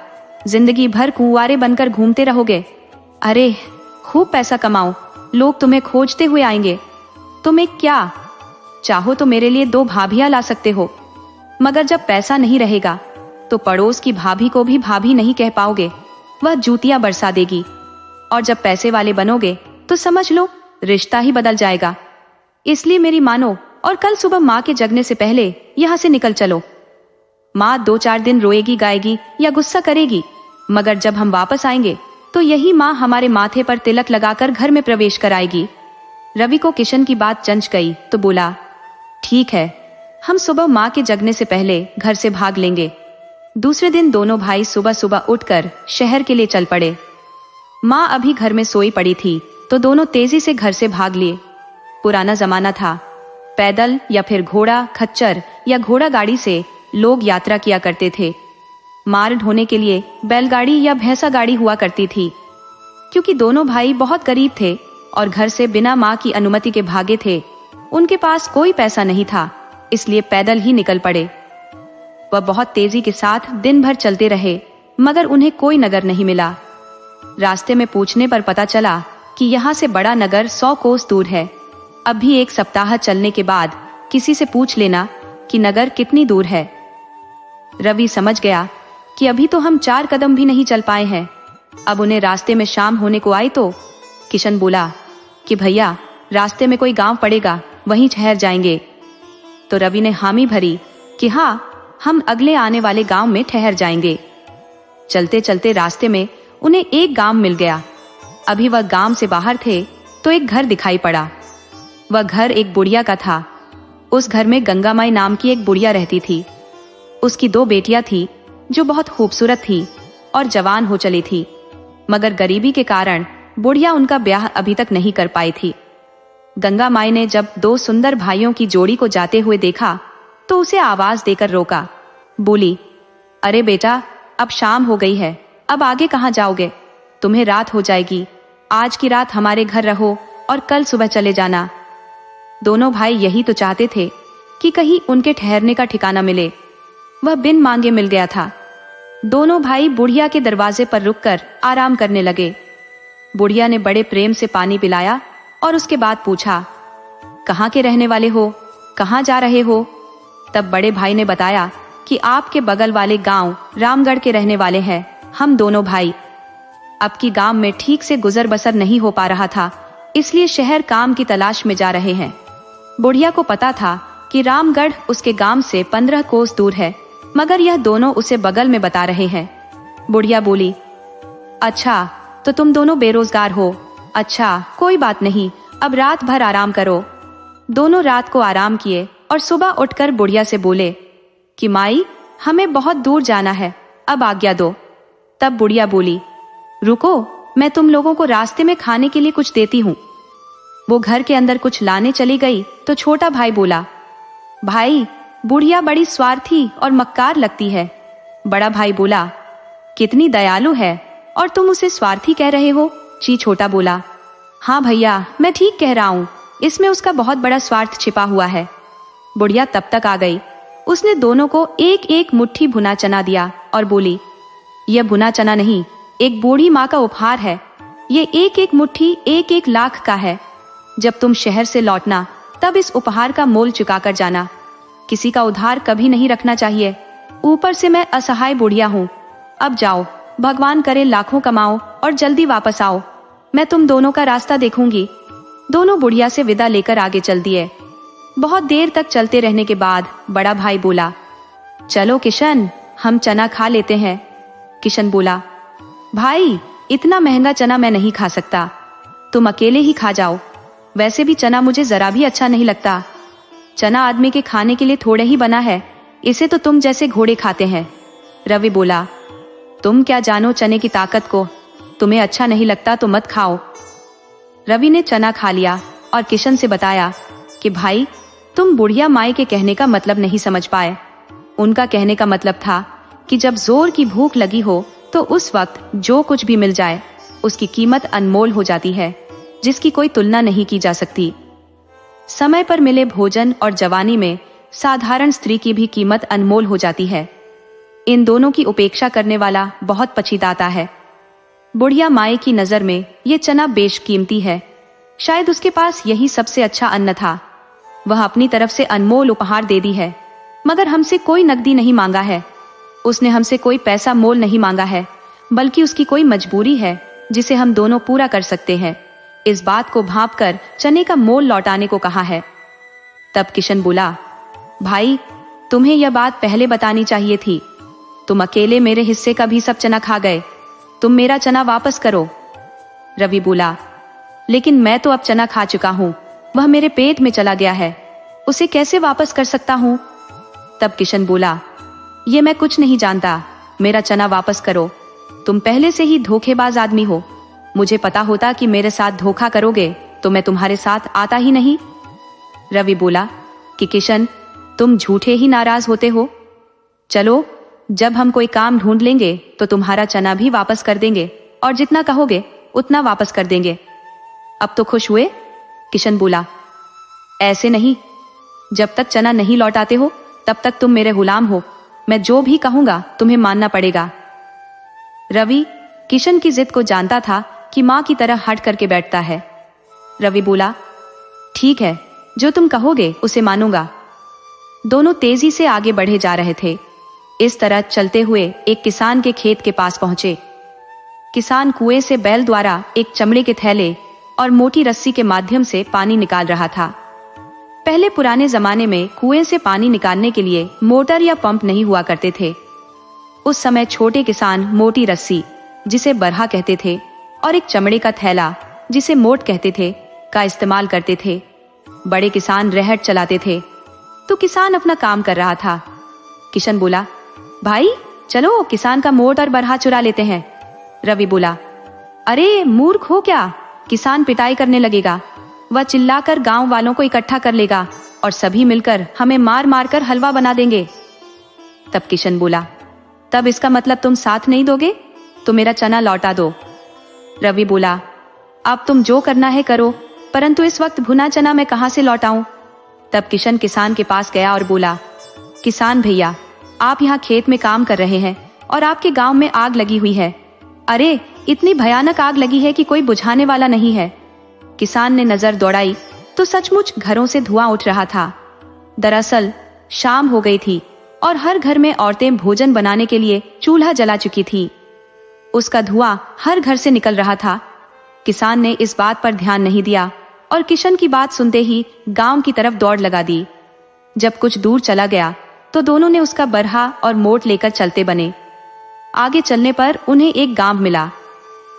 जिंदगी भर कुंवारे बनकर घूमते रहोगे। अरे, खूब पैसा कमाओ, लोग तुम्हें खोजते हुए आएंगे। तुम एक क्या चाहो तो मेरे लिए 2 भाभियां ला सकते हो, मगर जब पैसा नहीं रहेगा तो पड़ोस की भाभी को भी भाभी नहीं कह पाओगे, वह जूतियां बरसा देगी। और जब पैसे वाले बनोगे तो समझ लो रिश्ता ही बदल जाएगा। इसलिए मेरी मानो और कल सुबह माँ के जगने से पहले यहाँ से निकल चलो। माँ 2-4 दिन रोएगी, गाएगी या गुस्सा करेगी, मगर जब हम वापस आएंगे तो यही माँ हमारे माथे पर तिलक लगाकर घर में प्रवेश कराएगी। रवि को किशन की बात जंच गई तो बोला, ठीक है, हम सुबह माँ के जगने से पहले घर से भाग लेंगे। दूसरे दिन दोनों भाई सुबह सुबह उठकर शहर के लिए चल पड़े। माँ अभी घर में सोई पड़ी थी तो दोनों तेजी से घर से भाग लिए। पुराना जमाना था, पैदल या फिर घोड़ा, खच्चर या घोड़ा गाड़ी से लोग यात्रा किया करते थे। माल ढोने के लिए बैलगाड़ी या भैंसा गाड़ी हुआ करती थी। क्योंकि दोनों भाई बहुत गरीब थे और घर से बिना माँ की अनुमति के भागे थे, उनके पास कोई पैसा नहीं था, इसलिए पैदल ही निकल पड़े। वह बहुत तेजी के साथ दिन भर चलते रहे मगर उन्हें कोई नगर नहीं मिला। रास्ते में पूछने पर पता चला कि यहाँ से बड़ा नगर 100 कोस दूर है। अब भी 1 सप्ताह चलने के बाद किसी से पूछ लेना कि नगर कितनी दूर है। रवि समझ गया कि अभी तो हम 4 कदम भी नहीं चल पाए हैं। अब उन्हें रास्ते में शाम होने को आई तो किशन बोला कि भैया, रास्ते में कोई गांव पड़ेगा, वहीं ठहर जाएंगे। तो रवि ने हामी भरी कि हाँ, हम अगले आने वाले गांव में ठहर जाएंगे। चलते चलते रास्ते में उन्हें एक गांव मिल गया। अभी वह गांव से बाहर थे तो एक घर दिखाई पड़ा। वह घर एक बुढ़िया का था। उस घर में गंगा माई नाम की एक बुढ़िया रहती थी। उसकी 2 बेटियां थी जो बहुत खूबसूरत थी और जवान हो चली थी, मगर गरीबी के कारण बुढ़िया उनका ब्याह अभी तक नहीं कर पाई थी। गंगा माई ने जब 2 सुंदर भाइयों की जोड़ी को जाते हुए देखा तो उसे आवाज देकर रोका। बोली, अरे बेटा, अब शाम हो गई है, अब आगे कहाँ जाओगे? तुम्हें रात हो जाएगी। आज की रात हमारे घर रहो और कल सुबह चले जाना। दोनों भाई यही तो चाहते थे कि कहीं उनके ठहरने का ठिकाना मिले। वह बिन मांगे मिल गया था। दोनों भाई बुढ़िया के दरवाजे पर रुककर आराम करने लगे। बुढ़िया ने बड़े प्रेम से पानी पिलाया और उसके बाद पूछा, कहाँ के रहने वाले हो? कहाँ जा रहे हो? तब बड़े भाई ने बताया कि आपके बगल वाले गांव रामगढ़ के रहने वाले हैं हम दोनों भाई। अब की गांव में ठीक से गुजर बसर नहीं हो पा रहा था, इसलिए शहर काम की तलाश में जा रहे हैं। बुढ़िया को पता था कि रामगढ़ उसके गांव से 15 कोस दूर है, मगर यह दोनों उसे बगल में बता रहे हैं। बुढ़िया बोली, अच्छा, तो तुम दोनों बेरोजगार हो? अच्छा, कोई बात नहीं, अब रात भर आराम करो। दोनों रात को आराम किए और सुबह उठकर बुढ़िया से बोले कि माई, हमें बहुत दूर जाना है, अब आज्ञा दो। तब बुढ़िया बोली, रुको, मैं तुम लोगों को रास्ते में खाने के लिए कुछ देती हूँ। वो घर के अंदर कुछ लाने चली गई तो छोटा भाई बोला, भाई, बुढ़िया बड़ी स्वार्थी और मक्कार लगती है। बड़ा भाई बोला, कितनी दयालु है और तुम उसे स्वार्थी कह रहे हो? जी छोटा बोला, हाँ भैया, मैं ठीक कह रहा हूँ, इसमें उसका बहुत बड़ा स्वार्थ छिपा हुआ है। बुढ़िया तब तक आ गई। उसने दोनों को एक एक मुट्ठी भुना चना दिया और बोली, यह भुना चना नहीं, एक बूढ़ी माँ का उपहार है। ये एक एक मुट्ठी 1-1 लाख का है। जब तुम शहर से लौटना तब इस उपहार का मोल चुका कर जाना। किसी का उधार कभी नहीं रखना चाहिए। ऊपर से मैं असहाय बुढ़िया हूँ। अब जाओ, भगवान करे लाखों कमाओ और जल्दी वापस आओ। मैं तुम दोनों का रास्ता देखूंगी। दोनों बुढ़िया से विदा लेकर आगे चल दिए। बहुत देर तक चलते रहने के बाद बड़ा भाई बोला, चलो किशन, हम चना खा लेते हैं। किशन बोला, भाई, इतना महंगा चना मैं नहीं खा सकता, तुम अकेले ही खा जाओ। वैसे भी चना मुझे जरा भी अच्छा नहीं लगता। चना आदमी के खाने के लिए थोड़े ही बना है, इसे तो तुम जैसे घोड़े खाते हैं। रवि बोला, तुम क्या जानो चने की ताकत को, तुम्हें अच्छा नहीं लगता तो मत खाओ। रवि ने चना खा लिया और किशन से बताया कि भाई, तुम बुढ़िया माई के कहने का मतलब नहीं समझ पाए। उनका कहने का मतलब था कि जब जोर की भूख लगी हो तो उस वक्त जो कुछ भी मिल जाए उसकी कीमत अनमोल हो जाती है, जिसकी कोई तुलना नहीं की जा सकती। समय पर मिले भोजन और जवानी में साधारण स्त्री की भी कीमत अनमोल हो जाती है। इन दोनों की उपेक्षा करने वाला बहुत पछताता है। बुढ़िया माई की नजर में ये चना बेशकीमती है। शायद उसके पास यही सबसे अच्छा अन्न था। वह अपनी तरफ से अनमोल उपहार दे दी है, मगर हमसे कोई नकदी नहीं मांगा है। उसने हमसे कोई पैसा मोल नहीं मांगा है, बल्कि उसकी कोई मजबूरी है जिसे हम दोनों पूरा कर सकते हैं। इस बात को भांप कर चने का मोल लौटाने को कहा है। तब किशन बोला, भाई, तुम्हें यह बात पहले बतानी चाहिए थी। तुम अकेले मेरे हिस्से का भी सब चना खा गए। तुम मेरा चना वापस करो। रवि बोला, लेकिन मैं तो अब चना खा चुका हूँ, वह मेरे पेट में चला गया है, उसे कैसे वापस कर सकता हूँ? तब किशन बोला, ये मैं कुछ नहीं जानता, मेरा चना वापस करो। तुम पहले से ही धोखेबाज आदमी हो। मुझे पता होता कि मेरे साथ धोखा करोगे तो मैं तुम्हारे साथ आता ही नहीं। रवि बोला कि किशन, तुम झूठे ही नाराज होते हो। चलो, जब हम कोई काम ढूंढ लेंगे तो तुम्हारा चना भी वापस कर देंगे और जितना कहोगे उतना वापस कर देंगे। अब तो खुश हुए? किशन बोला, ऐसे नहीं, जब तक चना नहीं लौटाते हो तब तक तुम मेरे गुलाम हो। मैं जो भी कहूंगा तुम्हें मानना पड़ेगा। रवि किशन की जिद को जानता था कि मां की तरह हट करके बैठता है। रवि बोला, ठीक है, जो तुम कहोगे उसे मानूंगा। दोनों तेजी से आगे बढ़े जा रहे थे। इस तरह चलते हुए एक किसान के खेत के पास पहुंचे। किसान कुएं से बैल द्वारा एक चमड़े के थैले और मोटी रस्सी के माध्यम से पानी निकाल रहा था। पहले पुराने जमाने में कुएं से पानी निकालने के लिए मोटर या पंप नहीं हुआ करते थे। उस समय छोटे किसान मोटी रस्सी, जिसे बरहा कहते थे, और एक चमड़े का थैला, जिसे मोट कहते थे, का इस्तेमाल करते थे। बड़े किसान रहट चलाते थे, तो किसान अपना काम कर रहा था। किशन बोला, भाई चलो किसान का मोट और बरहा चुरा लेते हैं। रवि बोला, अरे मूर्ख हो क्या, किसान पिटाई करने लगेगा। वह चिल्लाकर गांव वालों को इकट्ठा कर लेगा और सभी मिलकर हमें मार मार कर हलवा बना देंगे। तब किशन बोला, तब इसका मतलब तुम साथ नहीं दोगे? तो मेरा चना लौटा दो। रवि बोला, अब तुम जो करना है करो, परंतु इस वक्त भुना चना मैं कहां से लौटाऊं? तब किशन किसान के पास गया और बोला, किसान भैया, आप यहाँ खेत में काम कर रहे हैं और आपके गांव में आग लगी हुई है। अरे इतनी भयानक आग लगी है कि कोई बुझाने वाला नहीं है। किसान ने नजर दौड़ाई तो सचमुच घरों से धुआं उठ रहा था। दरअसल शाम हो गई थी और हर घर में औरतें भोजन बनाने के लिए चूल्हा जला चुकी थी। उसका धुआं हर घर से निकल रहा था। किसान ने इस बात पर ध्यान नहीं दिया और किशन की बात सुनते ही गांव की तरफ दौड़ लगा दी। जब कुछ दूर चला गया तो दोनों ने उसका बरहा और मोट लेकर चलते बने। आगे चलने पर उन्हें एक गांव मिला।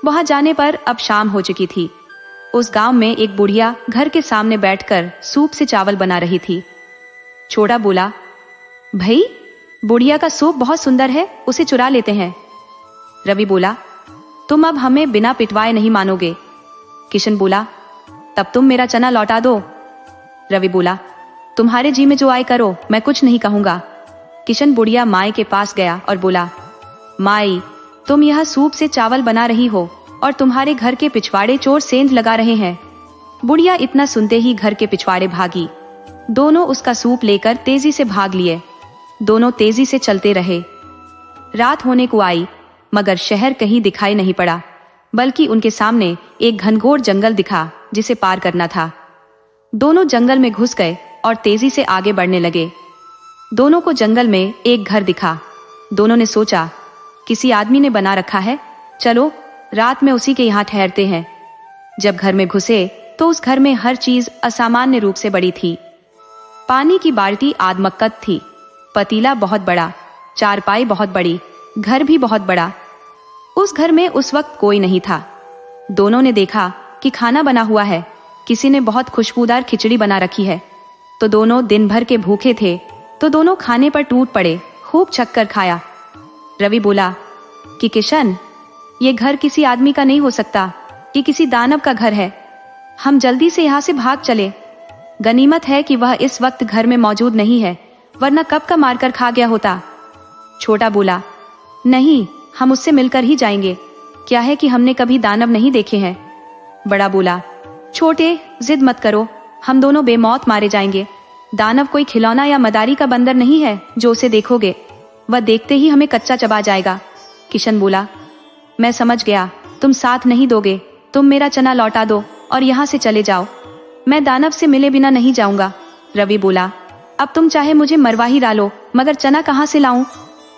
वहां जाने पर अब शाम हो चुकी थी। उस गांव में एक बुढ़िया घर के सामने बैठकर सूप से चावल बना रही थी। छोटा बोला, भाई बुढ़िया का सूप बहुत सुंदर है, उसे चुरा लेते हैं। रवि बोला, तुम अब हमें बिना पिटवाए नहीं मानोगे। किशन बोला, तब तुम मेरा चना लौटा दो। रवि बोला, तुम्हारे जी में जो आए करो, मैं कुछ नहीं कहूंगा। किशन बुढ़िया माए के पास गया और बोला, माई, तुम यह सूप से चावल बना रही हो और तुम्हारे घर के पिछवाड़े चोर सेंध लगा रहे हैं। बुढ़िया इतना सुनते ही घर के पिछवाड़े भागी। दोनों उसका सूप लेकर तेजी से भाग लिए। दोनों तेजी से चलते रहे। रात होने को आई, मगर शहर कहीं दिखाई नहीं पड़ा, बल्कि उनके सामने एक घनघोर जंगल दिखा जिसे पार करना था। दोनों जंगल में घुस गए और तेजी से आगे बढ़ने लगे। दोनों को जंगल में एक घर दिखा। दोनों ने सोचा, किसी आदमी ने बना रखा है, चलो रात में उसी के यहाँ ठहरते हैं। जब घर में घुसे तो उस घर में हर चीज असामान्य रूप से बड़ी थी। पानी की बाल्टी आदमक्कत थी, पतीला बहुत बड़ा, चारपाई बहुत बड़ी, घर भी बहुत बड़ा। उस घर में उस वक्त कोई नहीं था। दोनों ने देखा कि खाना बना हुआ है, किसी ने बहुत खुशबूदार खिचड़ी बना रखी है। तो दोनों दिन भर के भूखे थे, तो दोनों खाने पर टूट पड़े, खूब छक्कर खाया। रवि बोला कि किशन, ये घर किसी आदमी का नहीं हो सकता, ये किसी दानव का घर है। हम जल्दी से यहाँ से भाग चले। गनीमत है कि वह इस वक्त घर में मौजूद नहीं है, वरना कब का मारकर खा गया होता। छोटा बोला, नहीं, हम उससे मिलकर ही जाएंगे। क्या है कि हमने कभी दानव नहीं देखे हैं। बड़ा बोला, छोटे जिद मत करो, हम दोनों बेमौत मारे जाएंगे। दानव कोई खिलौना या मदारी का बंदर नहीं है जो उसे देखोगे, वह देखते ही हमें कच्चा चबा जाएगा। किशन बोला, मैं समझ गया, तुम साथ नहीं दोगे। तुम मेरा चना लौटा दो और यहाँ से चले जाओ। मैं दानव से मिले बिना नहीं जाऊंगा। रवि बोला, अब तुम चाहे मुझे मरवा ही डालो, मगर चना कहाँ से लाऊं?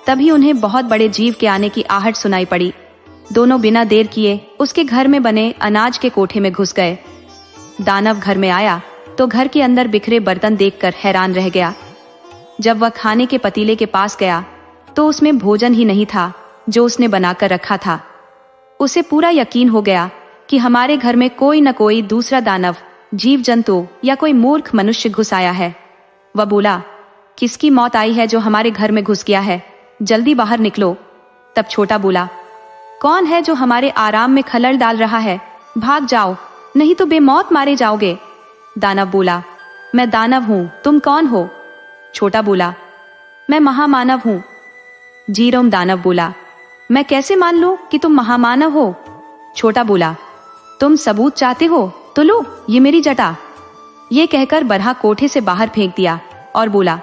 तभी उन्हें बहुत बड़े जीव के आने की आहट सुनाई पड़ी। दोनों बिना देर किए उसके घर में बने अनाज के कोठे में घुस गए। दानव घर में आया तो घर के अंदर बिखरे बर्तन देखकर हैरान रह गया। जब वह खाने के पतीले के पास गया तो उसमें भोजन ही नहीं था जो उसने बनाकर रखा था। उसे पूरा यकीन हो गया कि हमारे घर में कोई न कोई दूसरा दानव, जीव जंतु या कोई मूर्ख मनुष्य घुस आया है। वह बोला, किसकी मौत आई है जो हमारे घर में घुस गया है? जल्दी बाहर निकलो। तब छोटा बोला, कौन है जो हमारे आराम में खलल डाल रहा है? भाग जाओ, नहीं तो बेमौत मारे जाओगे। दानव बोला, मैं दानव हूं, तुम कौन हो? छोटा बोला, मैं महामानव हूं। जीरोम दानव बोला, मैं कैसे मान लूं कि तुम महामानव हो? छोटा बोला, तुम सबूत चाहते हो तो लो, ये मेरी जटा। ये कहकर बरहा कोठे से बाहर फेंक दिया और बोला,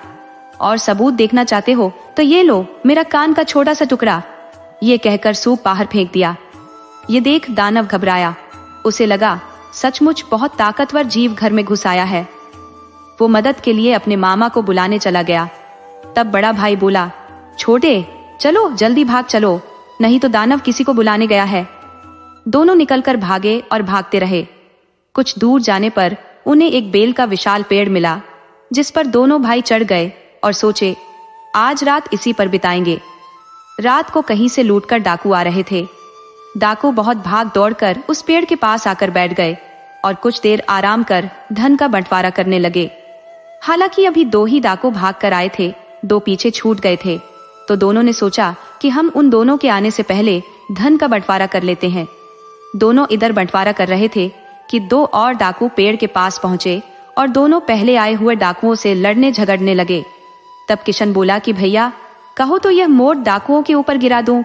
और सबूत देखना चाहते हो तो ये लो, मेरा कान का छोटा सा टुकड़ा। ये कहकर सूप बाहर फेंक दिया। ये देख दानव घबराया। उसे लगा सचमुच बहुत ताकतवर जीव घर में घुस आया है। वो मदद के लिए अपने मामा को बुलाने चला गया। तब बड़ा भाई बोला, छोटे चलो, जल्दी भाग चलो, नहीं तो दानव किसी को बुलाने गया है। दोनों निकलकर भागे और भागते रहे। कुछ दूर जाने पर उन्हें एक बेल का विशाल पेड़ मिला, जिस पर दोनों भाई चढ़ गए और सोचे, आज रात इसी पर बिताएंगे। रात को कहीं से लूटकर डाकू आ रहे थे। डाकू बहुत भाग दौड़कर उस पेड़ के पास आकर बैठ गए और कुछ देर आराम कर धन का बंटवारा करने लगे। हालांकि अभी 2 ही डाकू भाग कर आए थे, 2 पीछे छूट गए थे, तो दोनों ने सोचा कि हम उन दोनों के आने से पहले धन का बंटवारा कर लेते हैं। दोनों इधर बंटवारा कर रहे थे कि 2 और डाकू पेड़ के पास पहुंचे और दोनों पहले आए हुए डाकुओं से लड़ने झगड़ने लगे। तब किशन बोला कि भैया कहो तो यह मोट डाकुओं के ऊपर गिरा दूं।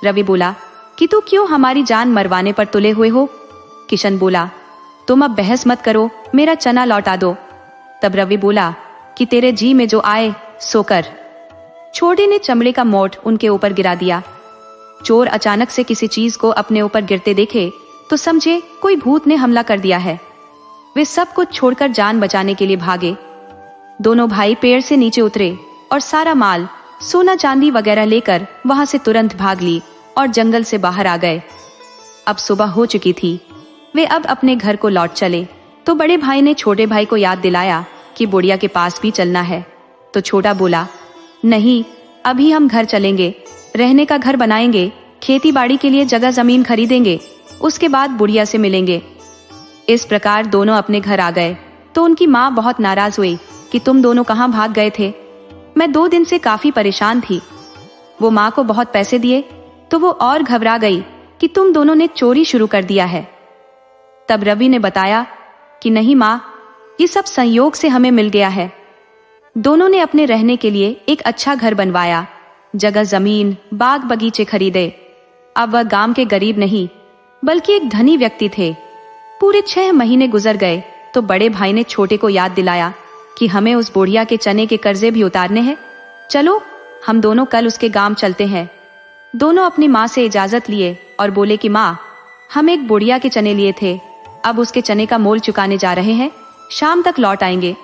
रवि बोला कि तू क्यों हमारी जान मरवाने पर तुले हुए हो? किशन बोला, तुम अब बहस मत करो, मेरा चना लौटा दो। तब रवि बोला कि तेरे जी में जो आए सो कर। छोटे ने चमड़े का मोट उनके ऊपर गिरा दिया। चोर अचानक से किसी चीज को अपने ऊपर गिरते देखे तो समझे कोई भूत ने हमला कर दिया है। वे सब कुछ छोड़कर जान बचाने के लिए भागे। दोनों भाई पेड़ से नीचे उतरे और सारा माल, सोना चांदी वगैरह लेकर वहां से तुरंत भाग ली और जंगल से बाहर आ गए। अब सुबह हो चुकी थी। वे अब अपने घर को लौट चले तो बड़े भाई ने छोटे भाई को याद दिलाया कि बुढ़िया के पास भी चलना है। तो छोटा बोला, नहीं, अभी हम घर चलेंगे, रहने का घर बनाएंगे, खेती बाड़ी के लिए जगह जमीन खरीदेंगे, उसके बाद बुढ़िया से मिलेंगे। इस प्रकार दोनों अपने घर आ गए तो उनकी माँ बहुत नाराज हुई कि तुम दोनों कहाँ भाग गए थे? मैं 2 दिन से काफी परेशान थी। वो माँ को बहुत पैसे दिए तो वो और घबरा गई कि तुम दोनों ने चोरी शुरू कर दिया है। तब रवि ने बताया कि नहीं माँ, ये सब संयोग से हमें मिल गया है। दोनों ने अपने रहने के लिए एक अच्छा घर बनवाया, जगह जमीन बाग बगीचे खरीदे। अब वह गांव के गरीब नहीं बल्कि एक धनी व्यक्ति थे। पूरे 6 महीने गुजर गए तो बड़े भाई ने छोटे को याद दिलाया कि हमें उस बुढ़िया के चने के कर्जे भी उतारने हैं। चलो हम दोनों कल उसके गांव चलते हैं। दोनों अपनी माँ से इजाजत लिए और बोले कि माँ, हम एक बुढ़िया के चने लिए थे, अब उसके चने का मोल चुकाने जा रहे हैं, शाम तक लौट आएंगे।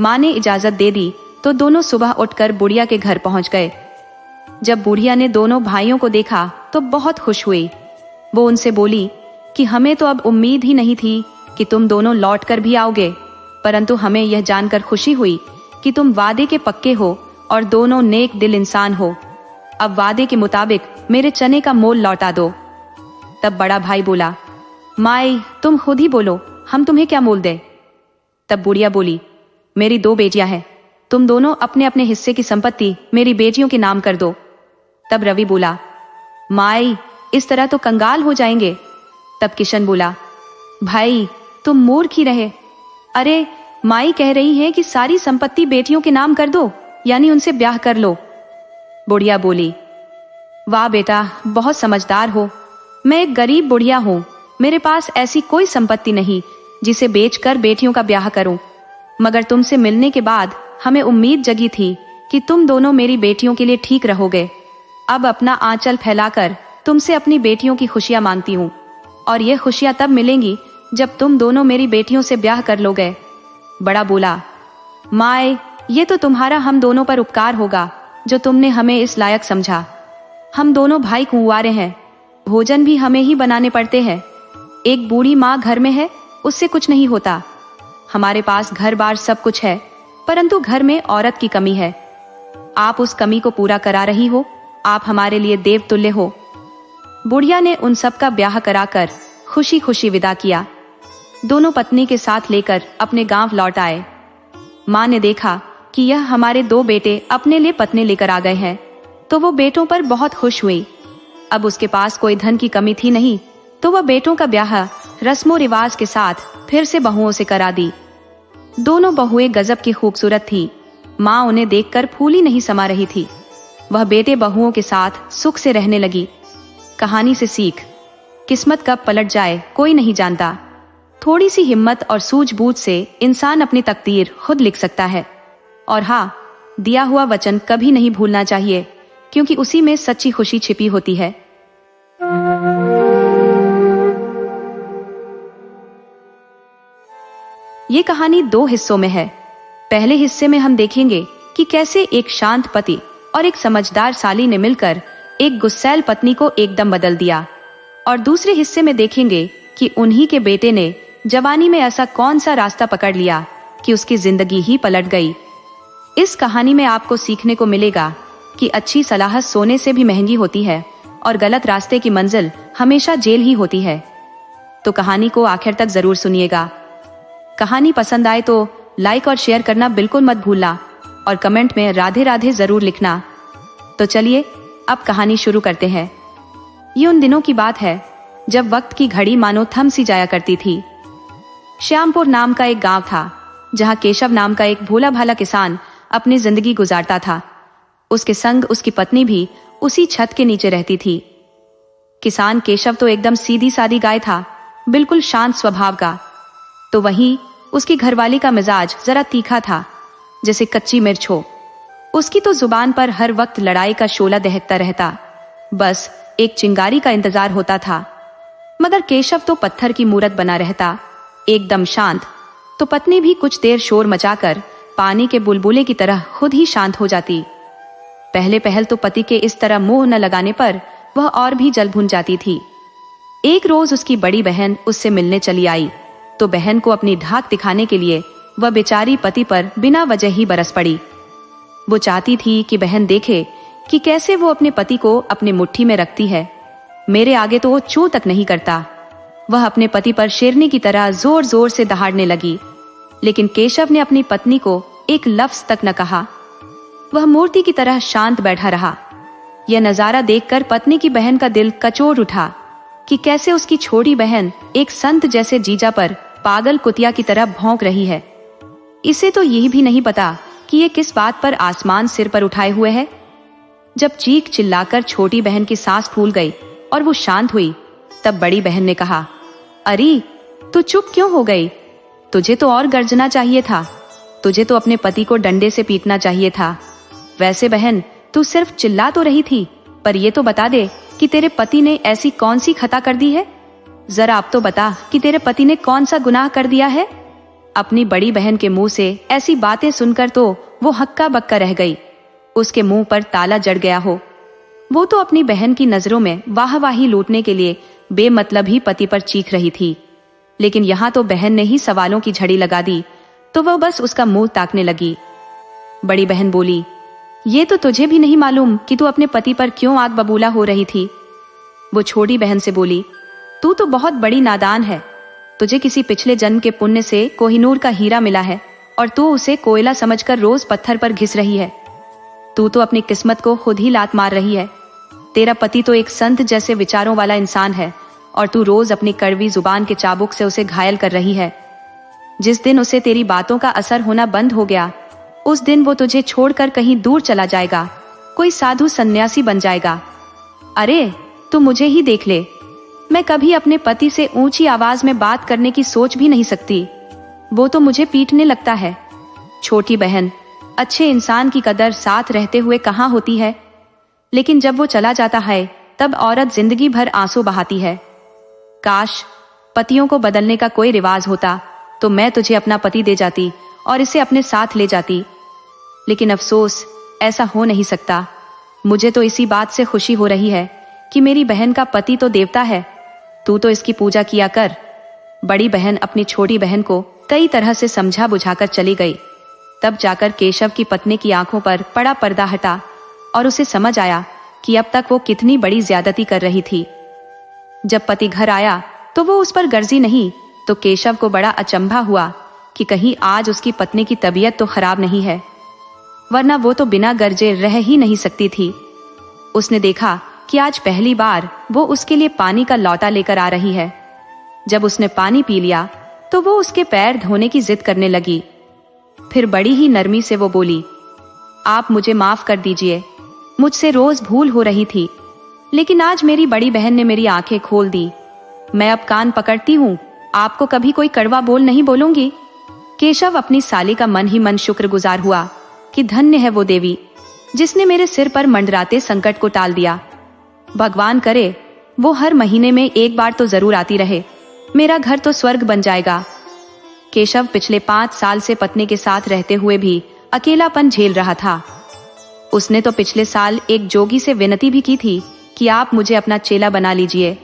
माँ ने इजाजत दे दी तो दोनों सुबह उठकर बुढ़िया के घर पहुंच गए। जब बुढ़िया ने दोनों भाइयों को देखा तो बहुत खुश हुई। वो उनसे बोली कि हमें तो अब उम्मीद ही नहीं थी कि तुम दोनों लौट कर भी आओगे, परंतु हमें यह जानकर खुशी हुई कि तुम वादे के पक्के हो और दोनों नेक दिल इंसान हो। अब वादे के मुताबिक मेरे चने का मोल लौटा दो। तब बड़ा भाई बोला, माई तुम खुद ही बोलो, हम तुम्हें क्या मोल दें? तब बुढ़िया बोली, मेरी 2 बेटियां हैं, तुम दोनों अपने अपने हिस्से की संपत्ति मेरी बेटियों के नाम कर दो। तब रवि बोला, माई इस तरह तो कंगाल हो जाएंगे। तब किशन बोला, भाई तुम मूर्ख ही रहे, अरे माई कह रही है कि सारी संपत्ति बेटियों के नाम कर दो, यानी उनसे ब्याह कर लो। बुढ़िया बोली, वाह बेटा, बहुत समझदार हो। मैं एक गरीब बुढ़िया हूँ, मेरे पास ऐसी कोई संपत्ति नहीं जिसे बेचकर बेटियों का ब्याह करूं, मगर तुमसे मिलने के बाद हमें उम्मीद जगी थी कि तुम दोनों मेरी बेटियों के लिए ठीक रहोगे। अब अपना आंचल फैलाकर तुमसे अपनी बेटियों की खुशियां मांगती हूँ, और ये खुशियां तब मिलेंगी जब तुम दोनों मेरी बेटियों से ब्याह कर लोगे। बड़ा बोला, माए ये तो तुम्हारा हम दोनों पर उपकार होगा जो तुमने हमें इस लायक समझा। हम दोनों भाई कुंवारे हैं, भोजन भी हमें ही बनाने पड़ते हैं। एक बूढ़ी माँ घर में है, उससे कुछ नहीं होता। हमारे पास घर बार सब कुछ है, परंतु घर में औरत की कमी है। आप उस कमी को पूरा करा रही हो, आप हमारे लिए देव तुल्य हो। बुढ़िया ने उन सब का ब्याह कराकर खुशी खुशी विदा किया। दोनों पत्नी के साथ लेकर अपने गांव लौट आए। माँ ने देखा कि यह हमारे 2 बेटे अपने लिए पत्नी लेकर आ गए हैं। तो वो बेटों पर बहुत खुश हुई। अब उसके पास कोई धन की कमी थी नहीं, तो वह बेटों का ब्याह रस्मो रिवाज के साथ फिर से बहुओं से करा दी। दोनों बहुएं गजब की खूबसूरत थी। माँ उन्हें देखकर फूली नहीं समा रही थी। वह बेटे बहुओं के साथ सुख से रहने लगी। कहानी से सीख, किस्मत कब पलट जाए कोई नहीं जानता। थोड़ी सी हिम्मत और सूझबूझ से इंसान अपनी तकदीर खुद लिख सकता है। और हाँ, दिया हुआ वचन कभी नहीं भूलना चाहिए, क्योंकि उसी में सच्ची खुशी छिपी होती है। ये कहानी 2 हिस्सों में है। पहले हिस्से में हम देखेंगे कि कैसे एक शांत पति और एक समझदार साली ने मिलकर एक गुस्सैल पत्नी को एकदम बदल दिया। और दूसरे हिस्से में देखेंगे कि उन्हीं के बेटे ने जवानी में ऐसा कौन सा रास्ता पकड़ लिया कि उसकी जिंदगी ही पलट गई। इस कहानी में आपको सीखने को मिलेगा कि अच्छी सलाह सोने से भी महंगी होती है और गलत रास्ते की मंजिल हमेशा जेल ही होती है। तो कहानी को आखिर तक जरूर सुनिएगा। कहानी पसंद आए तो लाइक और शेयर करना बिल्कुल मत भूलना और कमेंट में राधे राधे जरूर लिखना। तो चलिए अब कहानी शुरू करते हैं। ये उन दिनों की बात है जब वक्त की घड़ी मानो थम सी जाया करती थी। श्यामपुर नाम का एक गांव था, जहां केशव नाम का एक भोला भाला किसान अपनी जिंदगी गुजारता था। उसके संग उसकी पत्नी भी उसी छत के नीचे रहती थी। किसान केशव तो एकदम सीधी सादी गाय था, बिल्कुल शांत स्वभाव का। तो वहीं उसकी घरवाली का मिजाज जरा तीखा था, जैसे कच्ची मिर्च हो। उसकी तो जुबान पर हर वक्त लड़ाई का शोला दहकता रहता, बस एक चिंगारी का इंतजार होता था। मगर केशव तो पत्थर की मूरत बना रहता, एकदम शांत। तो पत्नी भी कुछ देर शोर मचाकर पानी के बुलबुले की तरह खुद ही शांत हो जाती। पहले पहल तो पति के इस तरह मुंह न लगाने पर वह और भी जल भुन जाती थी। एक रोज उसकी बड़ी बहन उससे मिलने चली आई, तो बहन को अपनी धाक दिखाने के लिए वह बेचारी पति पर बिना वजह ही बरस पड़ी। वो चाहती थी कि बहन देखे कि कैसे वो अपने पति को अपनी मुट्ठी में रखती है। मेरे आगे तो वो चू तक नहीं करता। वह अपने पति पर शेरनी की तरह जोर जोर से दहाड़ने लगी, लेकिन केशव ने अपनी पत्नी को एक लफ्ज तक न कहा। वह मूर्ति की तरह शांत बैठा रहा। यह नजारा देखकर पत्नी की बहन का दिल कचोर उठा कि कैसे उसकी छोटी बहन एक संत जैसे जीजा पर पागल कुतिया की तरह भौंक रही है। इसे तो यही भी नहीं पता कि ये किस बात पर आसमान सिर पर उठाए हुए है। जब चीख चिल्लाकर छोटी बहन की सांस फूल गई और वो शांत हुई, तब बड़ी बहन ने कहा, अरे तू चुप क्यों हो गई? तुझे तो और गर्जना चाहिए था। तुझे तो अपने पति को डंडे से पीटना चाहिए था। वैसे बहन, तू सिर्फ चिल्ला तो रही थी, पर ये तो बता दे कि तेरे पति ने ऐसी कौन सी खता कर दी है। जरा आप तो बता कि तेरे पति ने कौन सा गुनाह कर दिया है। अपनी बड़ी बहन के मुंह से ऐसी बातें सुनकर तो वो हक्का बक्का रह गई। उसके मुंह पर ताला जड़ गया हो। वो तो अपनी बहन की नजरों में वाहवाही लूटने के लिए बेमतलब ही पति पर चीख रही थी, लेकिन यहाँ तो बहन ने ही सवालों की झड़ी लगा दी, तो वह बस उसका मुंह ताकने लगी। बड़ी बहन बोली, ये तो तुझे भी नहीं मालूम कि तू अपने पति पर क्यों आग बबूला हो रही थी। वो छोटी बहन से बोली, तू तो बहुत बड़ी नादान है। तुझे किसी पिछले जन्म के पुण्य से कोहिनूर का हीरा मिला है और तू उसे कोयला समझकर रोज पत्थर पर घिस रही है। तू तो अपनी किस्मत को खुद ही लात मार रही है। तेरा पति तो एक संत जैसे विचारों वाला इंसान है और तू रोज अपनी कड़वी जुबान के चाबुक से उसे घायल कर रही है। जिस दिन उसे तेरी बातों का असर होना बंद हो गया, उस दिन वो तुझे छोड़कर कहीं दूर चला जाएगा, कोई साधु सन्यासी बन जाएगा। अरे तू मुझे ही देख ले, मैं कभी अपने पति से ऊंची आवाज में बात करने की सोच भी नहीं सकती। वो तो मुझे पीटने लगता है। छोटी बहन, अच्छे इंसान की कदर साथ रहते हुए कहाँ होती है, लेकिन जब वो चला जाता है तब औरत जिंदगी भर आंसू बहाती है। काश पतियों को बदलने का कोई रिवाज होता तो मैं तुझे अपना पति दे जाती और इसे अपने साथ ले जाती, लेकिन अफसोस ऐसा हो नहीं सकता। मुझे तो इसी बात से खुशी हो रही है कि मेरी बहन का पति तो देवता है। तू तो इसकी पूजा किया कर। बड़ी बहन अपनी छोटी बहन को कई तरह से समझा बुझाकर चली गई। तब जाकर केशव की पत्नी की आंखों पर पड़ा पर्दा हटा और उसे समझ आया कि अब तक वो कितनी बड़ी ज्यादती कर रही थी। जब पति घर आया तो वो उस पर गर्जी नहीं, तो केशव को बड़ा अचंभा हुआ कि कहीं आज उसकी पत्नी की तबीयत तो खराब नहीं है, वरना वो तो बिना गर्जे रह ही नहीं सकती थी। उसने देखा कि आज पहली बार वो उसके लिए पानी का लौटा लेकर आ रही है। जब उसने पानी पी लिया तो वो उसके पैर धोने की जिद करने लगी। फिर बड़ी ही नरमी से वो बोली, आप मुझे माफ कर दीजिए, मुझसे रोज भूल हो रही थी, लेकिन आज मेरी बड़ी बहन ने मेरी आंखें खोल दी। मैं अब कान पकड़ती हूँ, आपको कभी कोई कड़वा बोल नहीं बोलूंगी। केशव अपनी साली का मन ही मन शुक्रगुजार हुआ कि धन्य है वो देवी जिसने मेरे सिर पर मंडराते संकट को टाल दिया। भगवान करे वो हर महीने में एक बार तो जरूर आती रहे, मेरा घर तो स्वर्ग बन जाएगा। केशव पिछले 5 साल से पत्नी के साथ रहते हुए भी अकेलापन झेल रहा था। उसने तो पिछले साल एक जोगी से विनती भी की थी कि आप मुझे अपना चेला बना लीजिए।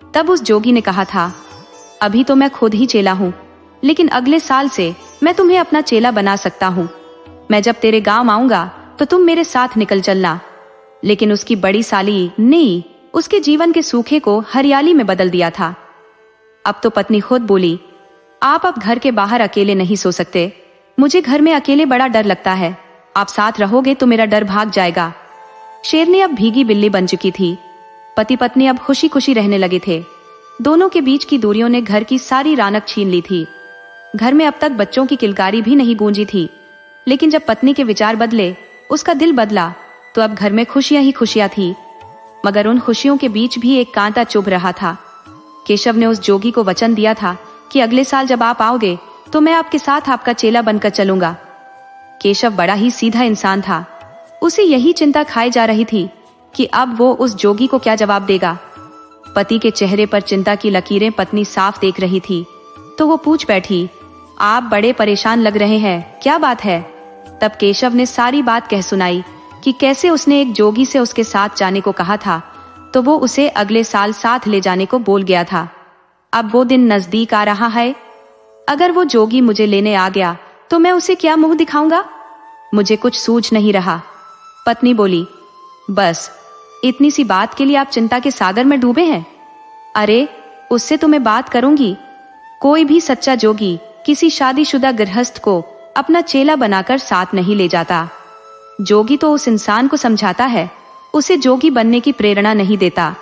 तब उस जोगी ने कहा था, अभी तो मैं खुद ही चेला हूँ, लेकिन अगले साल से मैं तुम्हें अपना चेला बना सकता हूँ। मैं जब तेरे गांव आऊंगा तो तुम मेरे साथ निकल चलना। लेकिन उसकी बड़ी साली ने उसके जीवन के सूखे को हरियाली में बदल दिया था। अब तो पत्नी खुद बोली, आप अब घर के बाहर अकेले नहीं सो सकते, मुझे घर में अकेले बड़ा डर लगता है, आप साथ रहोगे तो मेरा डर भाग जाएगा। शेरनी अब भीगी बिल्ली बन चुकी थी। पति पत्नी अब खुशी खुशी रहने लगे थे। दोनों के बीच की दूरियों ने घर की सारी रौनक छीन ली थी। घर में अब तक बच्चों की किलकारी भी नहीं गूंजी थी, लेकिन जब पत्नी के विचार बदले, उसका दिल बदला, तो अब घर में खुशियां ही खुशियां थी। मगर उन खुशियों के बीच भी एक कांटा चुभ रहा था। केशव ने उस जोगी को वचन दिया था कि अगले साल जब आप आओगे तो मैं आपके साथ आपका चेला बनकर चलूंगा। केशव बड़ा ही सीधा इंसान था। उसे यही चिंता खाई जा रही थी कि अब वो उस जोगी को क्या जवाब देगा। पति के चेहरे पर चिंता की लकीरें पत्नी साफ देख रही थी, तो वो पूछ बैठी, आप बड़े परेशान लग रहे हैं, क्या बात है? तब केशव ने सारी बात कह सुनाई कि कैसे उसने एक जोगी से उसके साथ जाने को कहा था, तो वो उसे अगले साल साथ ले जाने को बोल गया था। अब वो दिन नजदीक आ रहा है। अगर वो जोगी मुझे लेने आ गया तो मैं उसे क्या मुंह दिखाऊंगा? मुझे कुछ सूझ नहीं रहा। पत्नी बोली, बस इतनी सी बात के लिए आप चिंता के सागर में डूबे हैं? अरे उससे तो मैं बात करूंगी। कोई भी सच्चा जोगी किसी शादीशुदा गृहस्थ को अपना चेला बनाकर साथ नहीं ले जाता। जोगी तो उस इंसान को समझाता है, उसे जोगी बनने की प्रेरणा नहीं देता।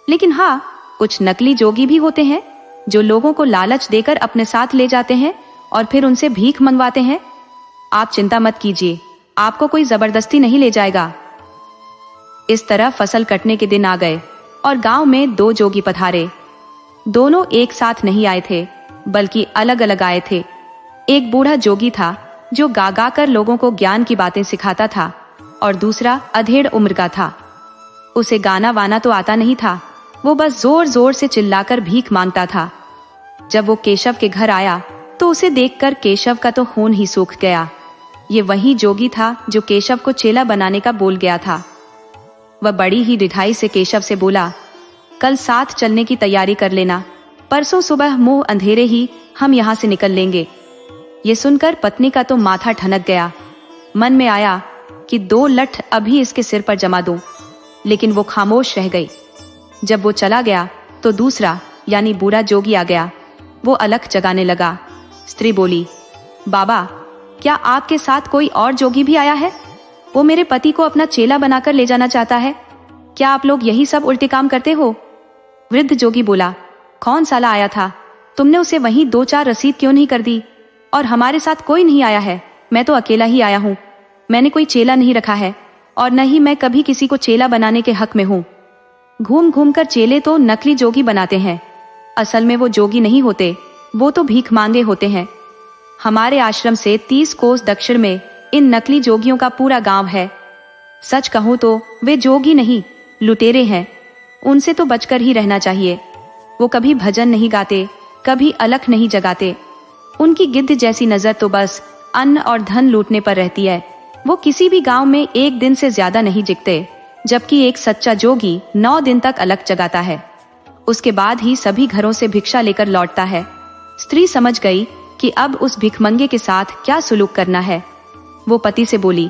लेकिन हाँ, कुछ नकली जोगी भी होते हैं जो लोगों को लालच देकर अपने साथ ले जाते हैं और फिर उनसे भीख मंगवाते हैं। आप चिंता मत कीजिए, आपको कोई जबरदस्ती नहीं ले जाएगा। इस तरह फसल कटने के दिन आ गए और गांव में 2 जोगी पधारे। दोनों एक साथ नहीं आए थे, बल्कि अलग अलग आए थे। एक बूढ़ा जोगी था जो गा गा कर लोगों को ज्ञान की बातें सिखाता था, और दूसरा अधेड़ उम्र का था। उसे गाना वाना तो आता नहीं था, वो बस जोर जोर से चिल्लाकर भीख मांगता था। जब वो केशव के घर आया तो उसे देखकर केशव का तो खून ही सूख गया। ये वही जोगी था जो केशव को चेला बनाने का बोल गया था। वह बड़ी ही रिठाई से केशव से बोला, कल साथ चलने की तैयारी कर लेना, परसों सुबह मुंह अंधेरे ही हम यहाँ से निकल लेंगे। ये सुनकर पत्नी का तो माथा ठनक गया। मन में आया कि 2 लठ अभी इसके सिर पर जमा दूं, लेकिन वो खामोश रह गई। जब वो चला गया तो दूसरा यानी बूढ़ा जोगी आ गया। वो अलख जगाने लगा। स्त्री बोली, बाबा क्या आपके साथ कोई और जोगी भी आया है? वो मेरे पति को अपना चेला बनाकर ले जाना चाहता है। क्या आप लोग यही सब उल्टे काम करते हो? वृद्ध जोगी बोला, कौन साला आया था? तुमने उसे वहीं 2-4 रसीद क्यों नहीं कर दी? और हमारे साथ कोई नहीं आया है, मैं तो अकेला ही आया हूँ। मैंने कोई चेला नहीं रखा है और न ही मैं कभी किसी को चेला बनाने के हक में हूँ। घूम घूम कर चेले तो नकली जोगी बनाते हैं, असल में वो जोगी नहीं होते, वो तो भीख मांगे होते हैं। हमारे आश्रम से 30 कोस दक्षिण में इन नकली जोगियों का पूरा गांव है। सच कहूं तो वे जोगी नहीं, लुटेरे हैं। उनसे तो बचकर ही रहना चाहिए। वो कभी भजन नहीं गाते, कभी अलख नहीं जगाते। उनकी गिद्ध जैसी नजर तो बस अन्न और धन लूटने पर रहती है। वो किसी भी गांव में 1 दिन से ज्यादा नहीं जिकते, जबकि एक सच्चा जोगी 9 दिन तक अलख जगाता है। उसके बाद ही सभी घरों से भिक्षा लेकर लौटता है। स्त्री समझ गई कि अब उस भिखमंगे के साथ क्या सुलूक करना है। वो पति से बोली,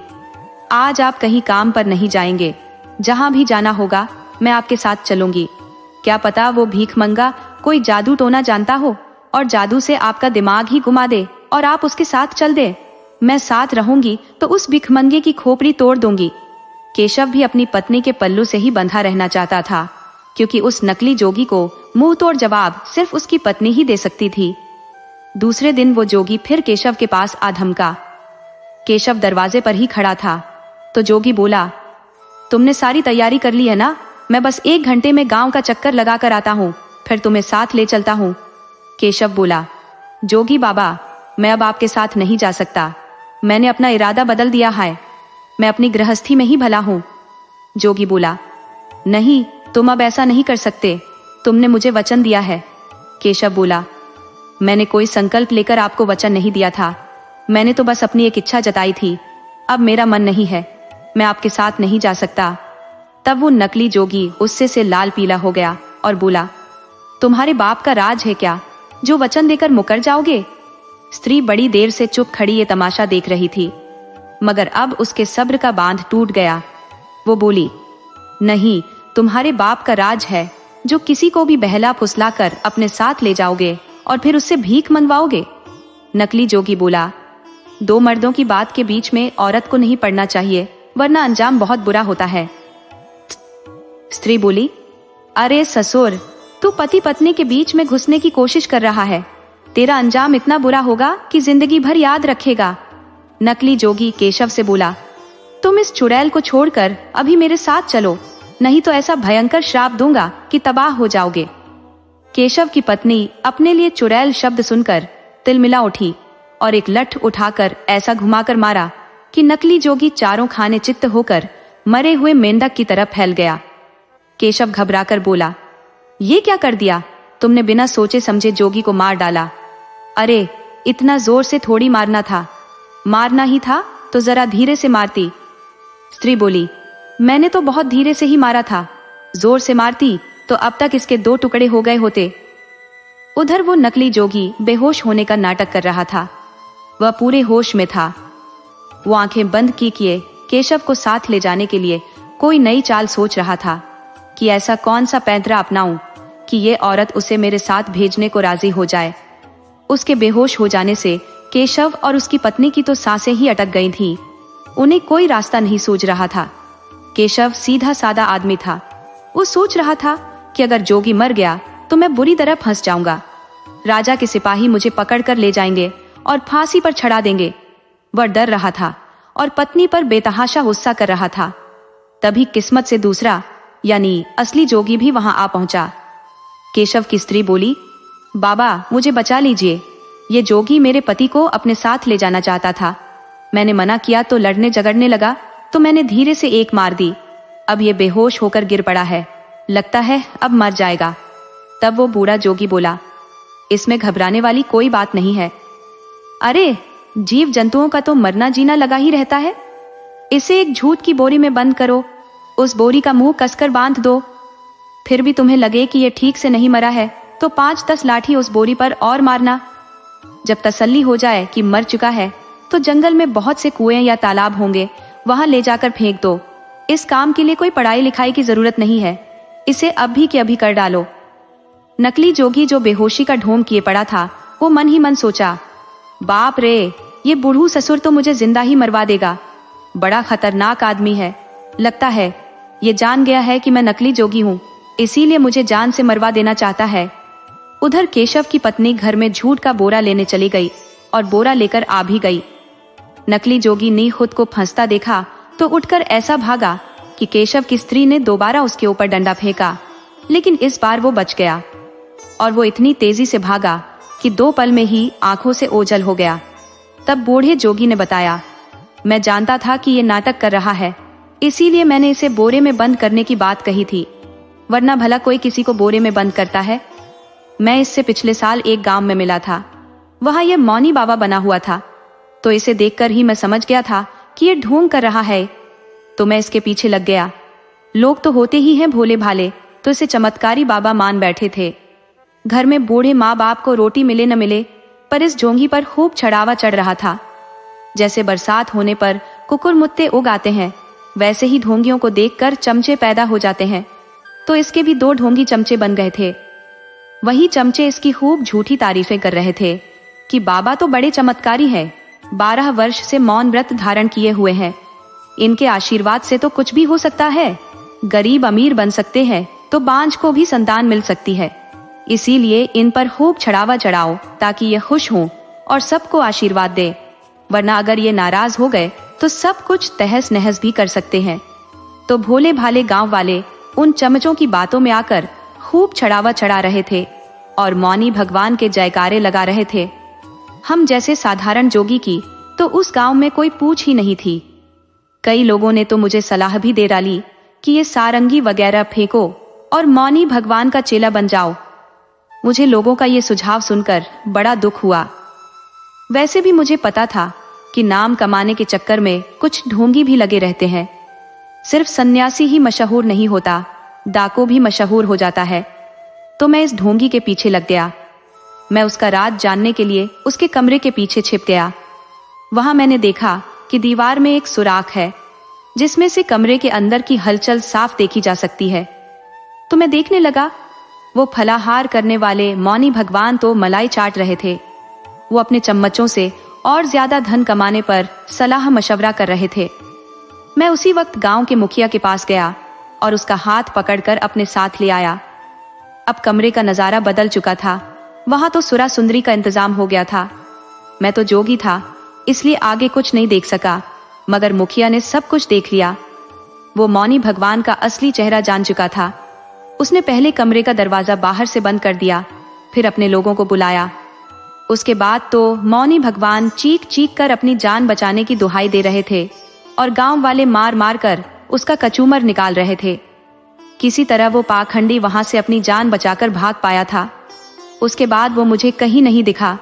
आज आप कहीं काम पर नहीं जाएंगे, जहां भी जाना होगा मैं आपके साथ चलूंगी। क्या पता वो भीखमंगा कोई जादू टोना जानता हो और जादू से आपका दिमाग ही घुमा दे और आप उसके साथ चल दे। मैं साथ रहूंगी तो उस भिखमंगे की खोपड़ी तोड़ दूंगी। केशव भी अपनी पत्नी के पल्लू से ही बंधा रहना चाहता था, क्योंकि उस नकली जोगी को मुंह तोड़ जवाब सिर्फ उसकी पत्नी ही दे सकती थी। दूसरे दिन वो जोगी फिर केशव के पास आ धमका। केशव दरवाजे पर ही खड़ा था तो जोगी बोला, तुमने सारी तैयारी कर ली है ना? मैं बस 1 घंटे में गांव का चक्कर लगा कर आता हूँ, फिर तुम्हें साथ ले चलता हूँ। केशव बोला, जोगी बाबा, मैं अब आपके साथ नहीं जा सकता। मैंने अपना इरादा बदल दिया है। मैं अपनी गृहस्थी में ही भला हूँ। जोगी बोला, नहीं, तुम अब ऐसा नहीं कर सकते। तुमने मुझे वचन दिया है। केशव बोला, मैंने कोई संकल्प लेकर आपको वचन नहीं दिया था। मैंने तो बस अपनी एक इच्छा जताई थी। अब मेरा मन नहीं है, मैं आपके साथ नहीं जा सकता। तब वो नकली जोगी गुस्से से लाल पीला हो गया और बोला, तुम्हारे बाप का राज है क्या, जो वचन देकर मुकर जाओगे? स्त्री बड़ी देर से चुप खड़ी ये तमाशा देख रही थी, मगर अब उसके सब्र का बांध टूट गया। वो बोली, नहीं, तुम्हारे बाप का राज है, जो किसी को भी बहला फुसला कर अपने साथ ले जाओगे और फिर उससे भीख मंगवाओगे। नकली जोगी बोला, 2 मर्दों की बात के बीच में औरत को नहीं पड़ना चाहिए, वरना अंजाम बहुत बुरा होता है। स्त्री बोली, अरे ससुर, तू पति पत्नी के बीच में घुसने की कोशिश कर रहा है। तेरा अंजाम इतना बुरा होगा कि जिंदगी भर याद रखेगा। नकली जोगी केशव से बोला, तुम इस चुड़ैल को छोड़कर अभी मेरे साथ चलो, नहीं तो ऐसा भयंकर श्राप दूंगा कि तबाह हो जाओगे। केशव की पत्नी अपने लिए चुड़ैल शब्द सुनकर तिलमिला उठी और एक लठ उठाकर ऐसा घुमाकर मारा कि नकली जोगी चारों खाने चित्त होकर मरे हुए मेंढक की तरफ फैल गया। केशव घबराकर बोला, ये क्या कर दिया? तुमने बिना सोचे समझे जोगी को मार डाला। अरे, इतना जोर से थोड़ी मारना था। मारना ही था तो जरा धीरे से मारती। स्त्री बोली, मैंने तो बहुत धीरे से ही मारा था। जोर से मारती तो अब तक इसके 2 टुकड़े हो गए होते। उधर वो नकली जोगी बेहोश होने का नाटक कर रहा था। वह पूरे होश में था। वो आंखें बंद किए केशव को साथ ले जाने के लिए कोई नई चाल सोच रहा था कि ऐसा कौन सा पैंतरा अपनाऊं कि ये औरत उसे मेरे साथ भेजने को राजी हो जाए। उसके बेहोश हो जाने से केशव और उसकी पत्नी की तो सांसें ही अटक गई थीं। उन्हें कोई रास्ता नहीं सूझ रहा था। केशव सीधा सादा आदमी था। वो सोच रहा था कि अगर जोगी मर गया तो मैं बुरी तरह फंस जाऊंगा। राजा के सिपाही मुझे पकड़कर ले जाएंगे और फांसी पर चढ़ा देंगे। वह डर रहा था और पत्नी पर बेतहाशा गुस्सा कर रहा था। तभी किस्मत से दूसरा यानी असली जोगी भी वहां आ पहुंचा। केशव की स्त्री बोली, बाबा, मुझे बचा लीजिए। ये जोगी मेरे पति को अपने साथ ले जाना चाहता था। मैंने मना किया तो लड़ने झगड़ने लगा, तो मैंने धीरे से एक मार दी। अब ये बेहोश होकर गिर पड़ा है, लगता है अब मर जाएगा। तब वो बूढ़ा जोगी बोला, इसमें घबराने वाली कोई बात नहीं है। अरे, जीव जंतुओं का तो मरना जीना लगा ही रहता है। इसे एक झूठ की बोरी में बंद करो, उस बोरी का मुंह कसकर बांध दो। फिर भी तुम्हें लगे कि ये ठीक से नहीं मरा है तो 5-10 लाठी उस बोरी पर और मारना। जब तसल्ली हो जाए कि मर चुका है तो जंगल में बहुत से कुएं या तालाब होंगे, वहां ले जाकर फेंक दो। इस काम के लिए कोई पढ़ाई लिखाई की जरूरत नहीं है। इसे अभी के अभी कर डालो। नकली जोगी जो बेहोशी का ढोंग किए पड़ा था, वो मन ही मन सोचा, बाप रे, ये बूढ़ू ससुर तो मुझे जिंदा ही मरवा देगा। बड़ा खतरनाक आदमी है। लगता है ये जान गया है कि मैं नकली जोगी हूँ, इसीलिए मुझे जान से मरवा देना चाहता है। उधर केशव की पत्नी घर में झूठ का बोरा लेने चली गई और बोरा लेकर आ भी गई। नकली जोगी ने खुद को फंसता देखा तो उठकर ऐसा भागा कि केशव की स्त्री ने दोबारा उसके ऊपर डंडा फेंका, लेकिन इस बार वो बच गया और वो इतनी तेजी से भागा कि 2 पल में ही आंखों से ओझल हो गया। तब बूढ़े जोगी ने बताया, मैं जानता था कि ये नाटक कर रहा है, इसीलिए मैंने इसे बोरे में बंद करने की बात कही थी, वरना भला कोई किसी को बोरे में बंद करता है। मैं इससे पिछले साल एक गांव में मिला था। वहां यह मौनी बाबा बना हुआ था, तो इसे देखकर ही मैं समझ गया था कि ये ढोंग कर रहा है, तो मैं इसके पीछे लग गया। लोग तो होते ही हैं भोले भाले, तो इसे चमत्कारी बाबा मान बैठे थे। घर में बूढ़े माँ बाप को रोटी मिले न मिले, पर इस ढोंगी पर खूब चढ़ावा चढ़ रहा था। जैसे बरसात होने पर कुकुरमुत्ते उग आते हैं, वैसे ही ढोंगियों को देखकर चमचे पैदा हो जाते हैं। तो इसके भी 2 ढोंगी चमचे बन गए थे। वही चमचे इसकी खूब झूठी तारीफें कर रहे थे कि बाबा तो बड़े चमत्कारी हैं, 12 वर्ष से मौन व्रत धारण किए हुए हैं। इनके आशीर्वाद से तो कुछ भी हो सकता है। गरीब अमीर बन सकते हैं तो बांझ को भी संतान मिल सकती है। इसीलिए इन पर खूब चढ़ावा चढ़ाओ ताकि ये खुश हों और सबको आशीर्वाद दे, वरना अगर ये नाराज हो गए तो सब कुछ तहस नहस भी कर सकते हैं। तो भोले भाले गांव वाले उन चमचों की बातों में आकर खूब चढ़ावा चढ़ा रहे थे और मौनी भगवान के जयकारे लगा रहे थे। हम जैसे साधारण जोगी की तो उस गांव में कोई पूछ ही नहीं थी। कई लोगों ने तो मुझे सलाह भी दे डाली कि ये सारंगी वगैरह फेंको और मौनी भगवान का चेला बन जाओ। मुझे लोगों का ये सुझाव सुनकर बड़ा दुख हुआ। वैसे भी मुझे पता था कि नाम कमाने के चक्कर में कुछ ढोंगी भी लगे रहते हैं। सिर्फ सन्यासी ही मशहूर नहीं होता, डाकू भी मशहूर हो जाता है। तो मैं इस ढोंगी के पीछे लग गया। मैं उसका राज जानने के लिए उसके कमरे के पीछे छिप गया। वहां मैंने देखा कि दीवार में एक सुराख है जिसमें से कमरे के अंदर की हलचल साफ देखी जा सकती है। तो मैं देखने लगा। वो फलाहार करने वाले मौनी भगवान तो मलाई चाट रहे थे। वो अपने चम्मचों से और ज्यादा धन कमाने पर सलाह मशवरा कर रहे थे। मैं उसी वक्त गांव के मुखिया के पास गया और उसका हाथ पकड़कर अपने साथ ले आया। अब कमरे का नजारा बदल चुका था। वहां तो सुरा सुंदरी का इंतजाम हो गया था। मैं तो जोगी था, इसलिए आगे कुछ नहीं देख सका, मगर मुखिया ने सब कुछ देख लिया। वो मौनी भगवान का असली चेहरा जान चुका था। उसने पहले कमरे का दरवाजा बाहर से बंद कर दिया, फिर अपने लोगों को बुलाया। उसके बाद तो मौनी भगवान चीख चीख कर अपनी जान बचाने की दुहाई दे रहे थे और गांव वाले मार मार कर उसका कचूमर निकाल रहे थे। किसी तरह वो पाखंडी वहां से अपनी जान बचाकर भाग पाया था। उसके बाद वो मुझे कहीं नहीं दिखा,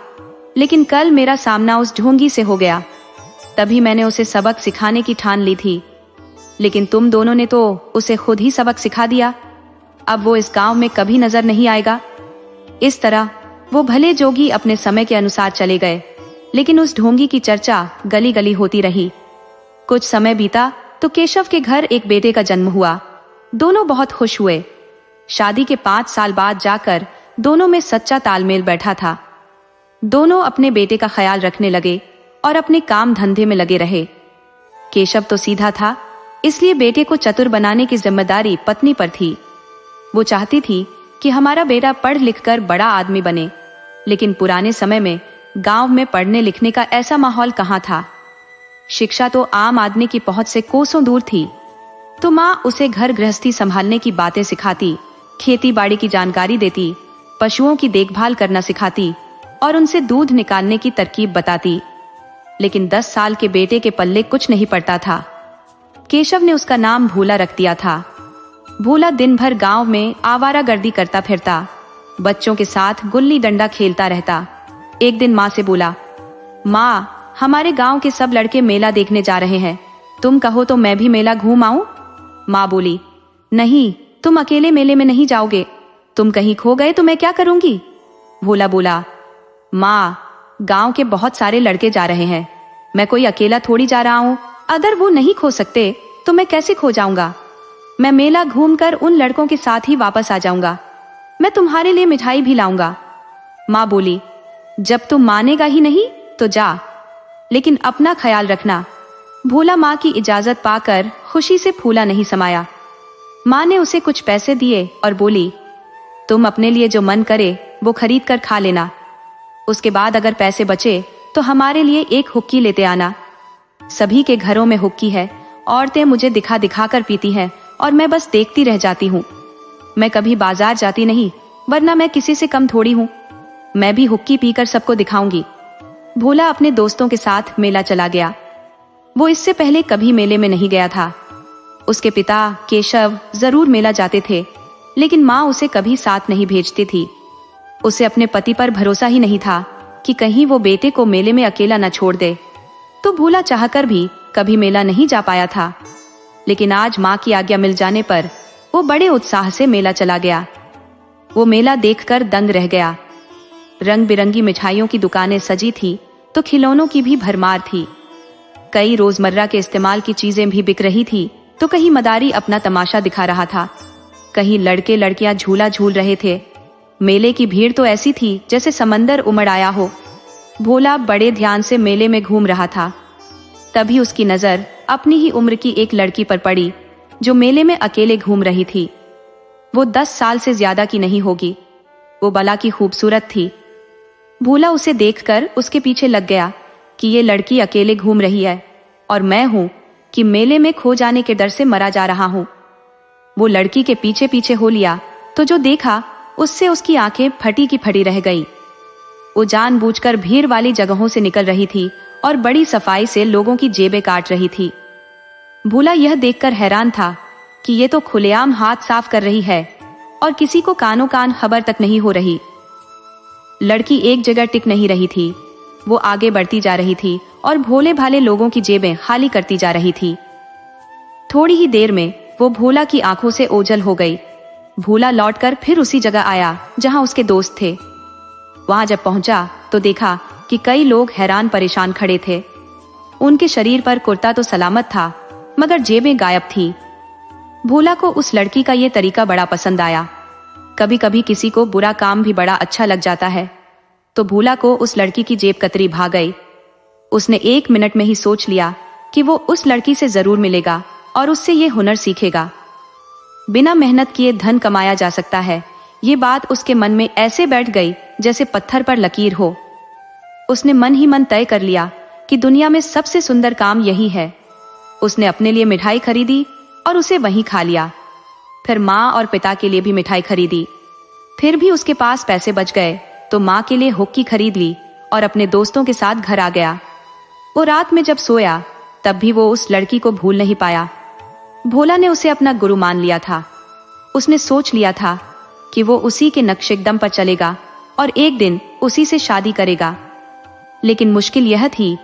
लेकिन कल मेरा सामना उस ढोंगी से हो गया। तभी मैंने उसे सबक सिखाने की ठान ली थी, लेकिन तुम दोनों ने तो उसे खुद ही सबक सिखा दिया। अब वो इस गांव में कभी नजर नहीं आएगा। इस तरह वो भले जोगी अपने समय के अनुसार चले गए, लेकिन उस ढोंगी की चर्चा गली गली होती रही। कुछ समय बीता तो केशव के घर एक बेटे का जन्म हुआ। दोनों बहुत खुश हुए। शादी के 5 साल बाद जाकर दोनों में सच्चा तालमेल बैठा था। दोनों अपने बेटे का ख्याल रखने लगे और अपने काम धंधे में लगे रहे। केशव तो सीधा था, इसलिए बेटे को चतुर बनाने की जिम्मेदारी पत्नी पर थी। वो चाहती थी कि हमारा बेटा पढ़ लिख कर बड़ा आदमी बने, लेकिन पुराने समय में गांव में पढ़ने लिखने का ऐसा माहौल कहाँ था। शिक्षा तो आम आदमी की पहुंच से कोसों दूर थी। तो माँ उसे घर गृहस्थी संभालने की बातें सिखाती, खेती बाड़ी की जानकारी देती, पशुओं की देखभाल करना सिखाती और उनसे दूध निकालने की तरकीब बताती। लेकिन 10 साल के बेटे के पल्ले कुछ नहीं पड़ता था। केशव ने उसका नाम भोला रख दिया था। भोला दिन भर गांव में आवारागर्दी करता फिरता, बच्चों के साथ गुल्ली डंडा खेलता रहता। एक दिन माँ से बोला, माँ, हमारे गांव के सब लड़के मेला देखने जा रहे हैं, तुम कहो तो मैं भी मेला घूम आऊं? माँ बोली, नहीं, तुम अकेले मेले में नहीं जाओगे। तुम कहीं खो गए तो मैं क्या करूंगी? भोला बोला, माँ, गांव के बहुत सारे लड़के जा रहे हैं, मैं कोई अकेला थोड़ी जा रहा हूँ। अगर वो नहीं खो सकते तो मैं कैसे खो जाऊंगा? मैं मेला घूमकर उन लड़कों के साथ ही वापस आ जाऊंगा। मैं तुम्हारे लिए मिठाई भी लाऊंगा। माँ बोली, जब तुम मानेगा ही नहीं तो जा, लेकिन अपना ख्याल रखना। भोला माँ की इजाजत पाकर खुशी से फूला नहीं समाया। माँ ने उसे कुछ पैसे दिए और बोली, तुम अपने लिए जो मन करे वो खरीद कर खा लेना। उसके बाद अगर पैसे बचे तो हमारे लिए एक हुक्की लेते आना। सभी के घरों में हुक्की है, औरतें मुझे दिखा दिखा कर पीती हैं और मैं बस देखती रह जाती हूँ। मैं कभी बाजार जाती नहीं, वरना मैं किसी से कम थोड़ी हूँ। मैं भी हुक्की पीकर सबको दिखाऊंगी। भोला अपने दोस्तों के साथ मेला चला गया। वो इससे पहले कभी मेले में नहीं गया था। उसके पिता केशव जरूर मेला जाते थे, लेकिन माँ उसे कभी साथ नहीं भेजती थी। उसे अपने पति पर भरोसा ही नहीं था कि कहीं वो बेटे को मेले में अकेला न छोड़ दे। तो भोला चाहकर भी कभी मेला नहीं जा पाया था। लेकिन आज माँ की आज्ञा मिल जाने पर वो बड़े उत्साह से मेला चला गया। वो मेला देखकर दंग रह गया। रंग बिरंगी मिठाइयों की दुकानें सजी थी तो खिलौनों की भी भरमार थी। कई रोजमर्रा के इस्तेमाल की चीजें भी बिक रही थी तो कहीं मदारी अपना तमाशा दिखा रहा था, कहीं लड़के लड़कियां झूला झूल रहे थे। मेले की भीड़ तो ऐसी थी जैसे समंदर उमड़ आया हो। भोला बड़े ध्यान से मेले में घूम रहा था। तभी उसकी नजर अपनी ही उम्र की एक लड़की पर पड़ी जो मेले में अकेले घूम रही थी। वो 10 साल से ज्यादा की नहीं होगी। वो बला की खूबसूरत थी। भोला उसे देखकर उसके पीछे लग गया कि ये लड़की अकेले घूम रही है और मैं हूं कि मेले में खो जाने के डर से मरा जा रहा हूं। वो लड़की के पीछे पीछे हो लिया तो जो देखा उससे उसकी आंखें फटी की फटी रह गई। वो जानबूझकर भीड़ वाली जगहों से निकल रही थी और बड़ी सफाई से लोगों की जेबें काट रही थी। भोला यह देखकर हैरान था कि ये तो खुलेआम हाथ साफ कर रही है और किसी को कानों कान खबर तक नहीं हो रही। लड़की एक जगह टिक नहीं रही थी। वो आगे बढ़ती जा रही थी और भोले भाले लोगों की जेबें खाली करती जा रही थी। थोड़ी ही देर में वो भोला की आंखों से ओझल हो गई। भोला लौटकर फिर उसी जगह आया जहां उसके दोस्त थे। वहां जब पहुंचा तो देखा कि कई लोग हैरान परेशान खड़े थे। उनके शरीर पर कुर्ता तो सलामत था मगर जेबें गायब थी। भोला को उस लड़की का ये तरीका बड़ा पसंद आया। कभी कभी किसी को बुरा काम भी बड़ा अच्छा लग जाता है। तो भोला को उस लड़की की जेब कतरी भा गई। उसने 1 मिनट में ही सोच लिया कि वो उस लड़की से जरूर मिलेगा और उससे ये हुनर सीखेगा। बिना मेहनत किए धन कमाया जा सकता है, ये बात उसके मन में ऐसे बैठ गई जैसे पत्थर पर लकीर हो। उसने मन ही मन तय कर लिया कि दुनिया में सबसे सुंदर काम यही है। उसने अपने लिए मिठाई खरीदी और उसे वहीं खा लिया। फिर माँ और पिता के लिए भी मिठाई खरीदी। फिर भी उसके पास पैसे बच गए तो माँ के लिए हुक्की खरीद ली और अपने दोस्तों के साथ घर आ गया। वो रात में जब सोया तब भी वो उस लड़की को भूल नहीं पाया। भोला ने उसे अपना गुरु मान लिया था। उसने सोच लिया था कि वो उसी के नक्शेकदम पर चलेगा और एक दिन उसी से शादी करेगा। लेकिन मुश्किल यह थी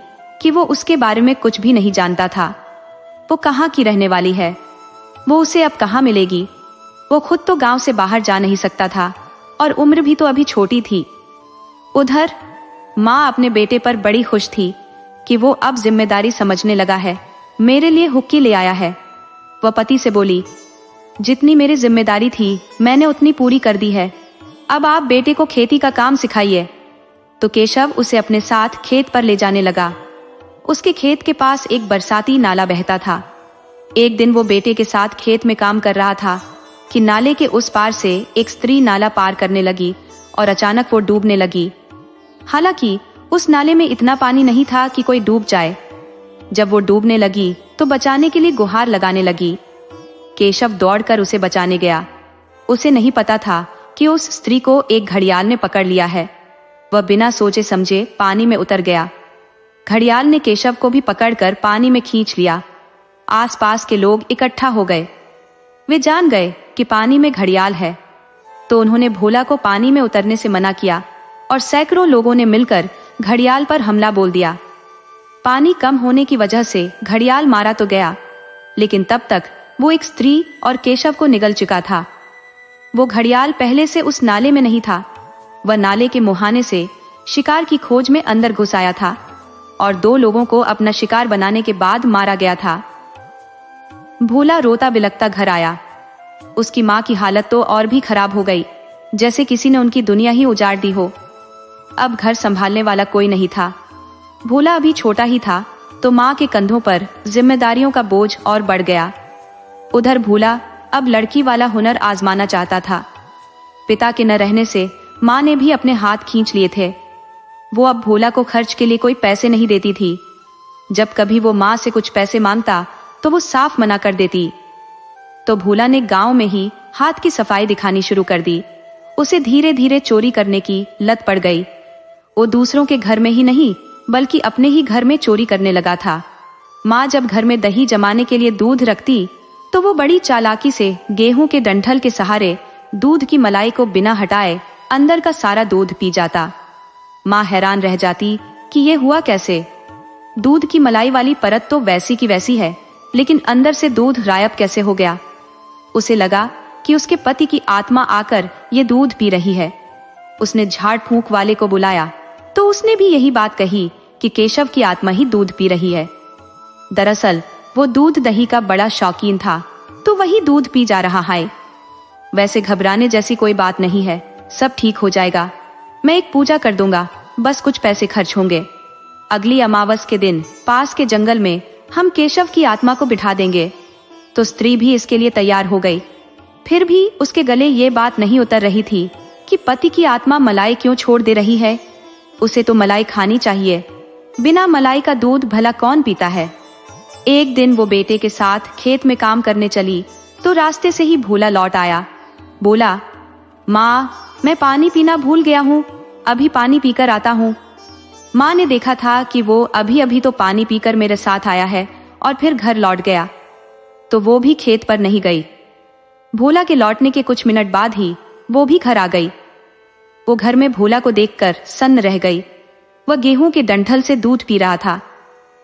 कि वो उसके बारे में कुछ भी नहीं जानता था। वो कहाँ की रहने वाली है, वो उसे अब कहाँ मिलेगी। वो खुद तो गांव से बाहर जा नहीं सकता था और उम्र भी तो अभी छोटी थी। उधर माँ अपने बेटे पर बड़ी खुश थी कि वो अब जिम्मेदारी समझने लगा है। मेरे लिए हुक्की ले आया है। वह पति से बोली, जितनी मेरी जिम्मेदारी थी मैंने उतनी पूरी कर दी है। अब आप बेटे को खेती का काम सिखाइए। तो केशव उसे अपने साथ खेत पर ले जाने लगा। उसके खेत के पास एक बरसाती नाला बहता था। एक दिन वो बेटे के साथ खेत में काम कर रहा था कि नाले के उस पार से एक स्त्री नाला पार करने लगी और अचानक वो डूबने लगी। हालांकि उस नाले में इतना पानी नहीं था कि कोई डूब जाए। जब वो डूबने लगी तो बचाने के लिए गुहार लगाने लगी। केशव दौड़कर उसे बचाने गया। उसे नहीं पता था कि उस स्त्री को एक घड़ियाल ने पकड़ लिया है। वह बिना सोचे समझे पानी में उतर गया। घड़ियाल ने केशव को भी पकड़कर पानी में खींच लिया। आसपास के लोग इकट्ठा हो गए। वे जान गए कि पानी में घड़ियाल है, तो उन्होंने भोला को पानी में उतरने से मना किया और सैकड़ों लोगों ने मिलकर घड़ियाल पर हमला बोल दिया। पानी कम होने की वजह से घड़ियाल मारा तो गया, लेकिन तब तक वो एक स्त्री और केशव को निगल चुका था। वो घड़ियाल पहले से उस नाले में नहीं था। वह नाले के मुहाने से शिकार की खोज में अंदर घुस आया था और 2 लोगों को अपना शिकार बनाने के बाद मारा गया था। भोला रोता बिलखता घर आया। उसकी माँ की हालत तो और भी खराब हो गई, जैसे किसी ने उनकी दुनिया ही उजाड़ दी हो। अब घर संभालने वाला कोई नहीं था। भोला अभी छोटा ही था, तो माँ के कंधों पर जिम्मेदारियों का बोझ और बढ़ गया। उधर भोला अब लड़की वाला हुनर आजमाना चाहता था। पिता के न रहने से माँ ने भी अपने हाथ खींच लिए थे। वो अब भोला को खर्च के लिए कोई पैसे नहीं देती थी। जब कभी वो माँ से कुछ पैसे मांगता तो वो साफ मना कर देती। तो भोला ने गांव में ही हाथ की सफाई दिखानी शुरू कर दी। उसे धीरे धीरे चोरी करने की लत पड़ गई। वो दूसरों के घर में ही नहीं बल्कि अपने ही घर में चोरी करने लगा था। माँ जब घर में दही जमाने के लिए दूध रखती तो वो बड़ी चालाकी से गेहूं के डंठल के सहारे दूध की मलाई को बिना हटाए अंदर का सारा दूध पी जाता। माँ हैरान रह जाती कि ये हुआ कैसे। दूध की मलाई वाली परत तो वैसी की वैसी है, लेकिन अंदर से दूध गायब कैसे हो गया। उसे लगा कि उसके पति की आत्मा आकर ये दूध पी रही है। उसने झाड़ फूंक वाले को बुलाया तो उसने भी यही बात कही कि केशव की आत्मा ही दूध पी रही है। दरअसल वो दूध दही का बड़ा शौकीन था, तो वही दूध पी जा रहा है। वैसे घबराने जैसी कोई बात नहीं है, सब ठीक हो जाएगा। मैं एक पूजा कर दूंगा, बस कुछ पैसे खर्च होंगे। अगली अमावस के दिन पास के जंगल में हम केशव की आत्मा को बिठा देंगे। तो स्त्री भी इसके लिए तैयार हो गई। फिर भी उसके गले ये बात नहीं उतर रही थी कि पति की आत्मा मलाई क्यों छोड़ दे रही है। उसे तो मलाई खानी चाहिए, बिना मलाई का दूध भला कौन पीता है। एक दिन वो बेटे के साथ खेत में काम करने चली तो रास्ते से ही भोला लौट आया। बोला, माँ, मैं पानी पीना भूल गया हूँ, अभी पानी पीकर आता हूँ। माँ ने देखा था कि वो अभी अभी तो पानी पीकर मेरे साथ आया है और फिर घर लौट गया, तो वो भी खेत पर नहीं गई। भोला के लौटने के कुछ मिनट बाद ही वो भी घर आ गई। वो घर में भोला को देखकर सन्न रह गई। वह गेहूं के डंठल से दूध पी रहा था।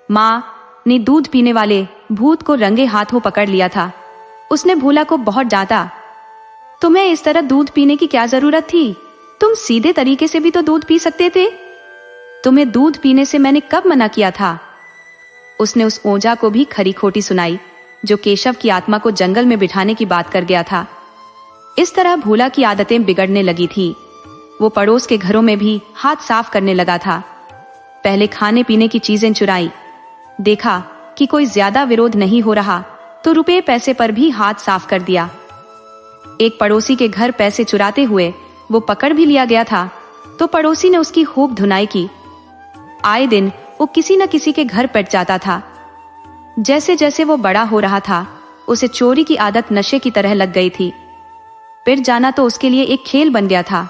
माँ ने दूध पीने वाले भूत को रंगे हाथों पकड़ लिया था। उसने भोला को बहुत डांटा। तुम्हें इस तरह दूध पीने की क्या जरूरत थी? तुम सीधे तरीके से भी तो दूध पी सकते थे। तुम्हें दूध पीने से मैंने कब मना किया था? उसने उस ओझा को भी खरी खोटी सुनाई जो केशव की आत्मा को जंगल में बिठाने की बात कर गया था। इस तरह भोला की आदतें बिगड़ने लगी थी। वो पड़ोस के घरों में भी हाथ साफ करने लगा था। पहले खाने पीने की चीजें चुराई। देखा कि कोई ज्यादा विरोध नहीं हो रहा तो रुपए पैसे पर भी हाथ साफ कर दिया। एक पड़ोसी के घर पैसे चुराते हुए वो पकड़ भी लिया गया था तो पड़ोसी ने उसकी खूब धुनाई की। आए दिन वो किसी न किसी के घर पिट जाता था। जैसे जैसे वो बड़ा हो रहा था उसे चोरी की आदत नशे की तरह लग गई थी। पिट जाना तो उसके लिए एक खेल बन गया था।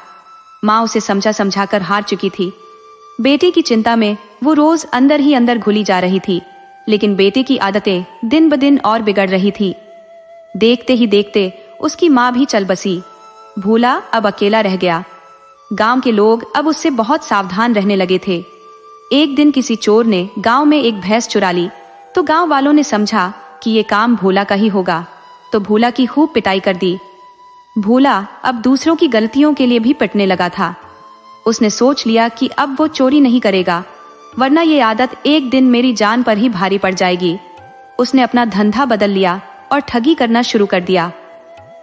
माँ उसे समझा समझाकर हार चुकी थी। बेटे की चिंता में वो रोज अंदर ही अंदर घुली जा रही थी, लेकिन बेटे की आदतें दिन ब दिन और बिगड़ रही थी। देखते ही देखते उसकी माँ भी चल बसी। भोला अब अकेला रह गया। गांव के लोग अब उससे बहुत सावधान रहने लगे थे। एक दिन किसी चोर ने गांव में एक भैंस चुरा ली तो गांव वालों ने समझा कि ये काम भोला का ही होगा, तो भोला की खूब पिटाई कर दी। भोला अब दूसरों की गलतियों के लिए भी पिटने लगा था। उसने सोच लिया कि अब वो चोरी नहीं करेगा, वरना ये आदत एक दिन मेरी जान पर ही भारी पड़ जाएगी। उसने अपना धंधा बदल लिया और ठगी करना शुरू कर दिया।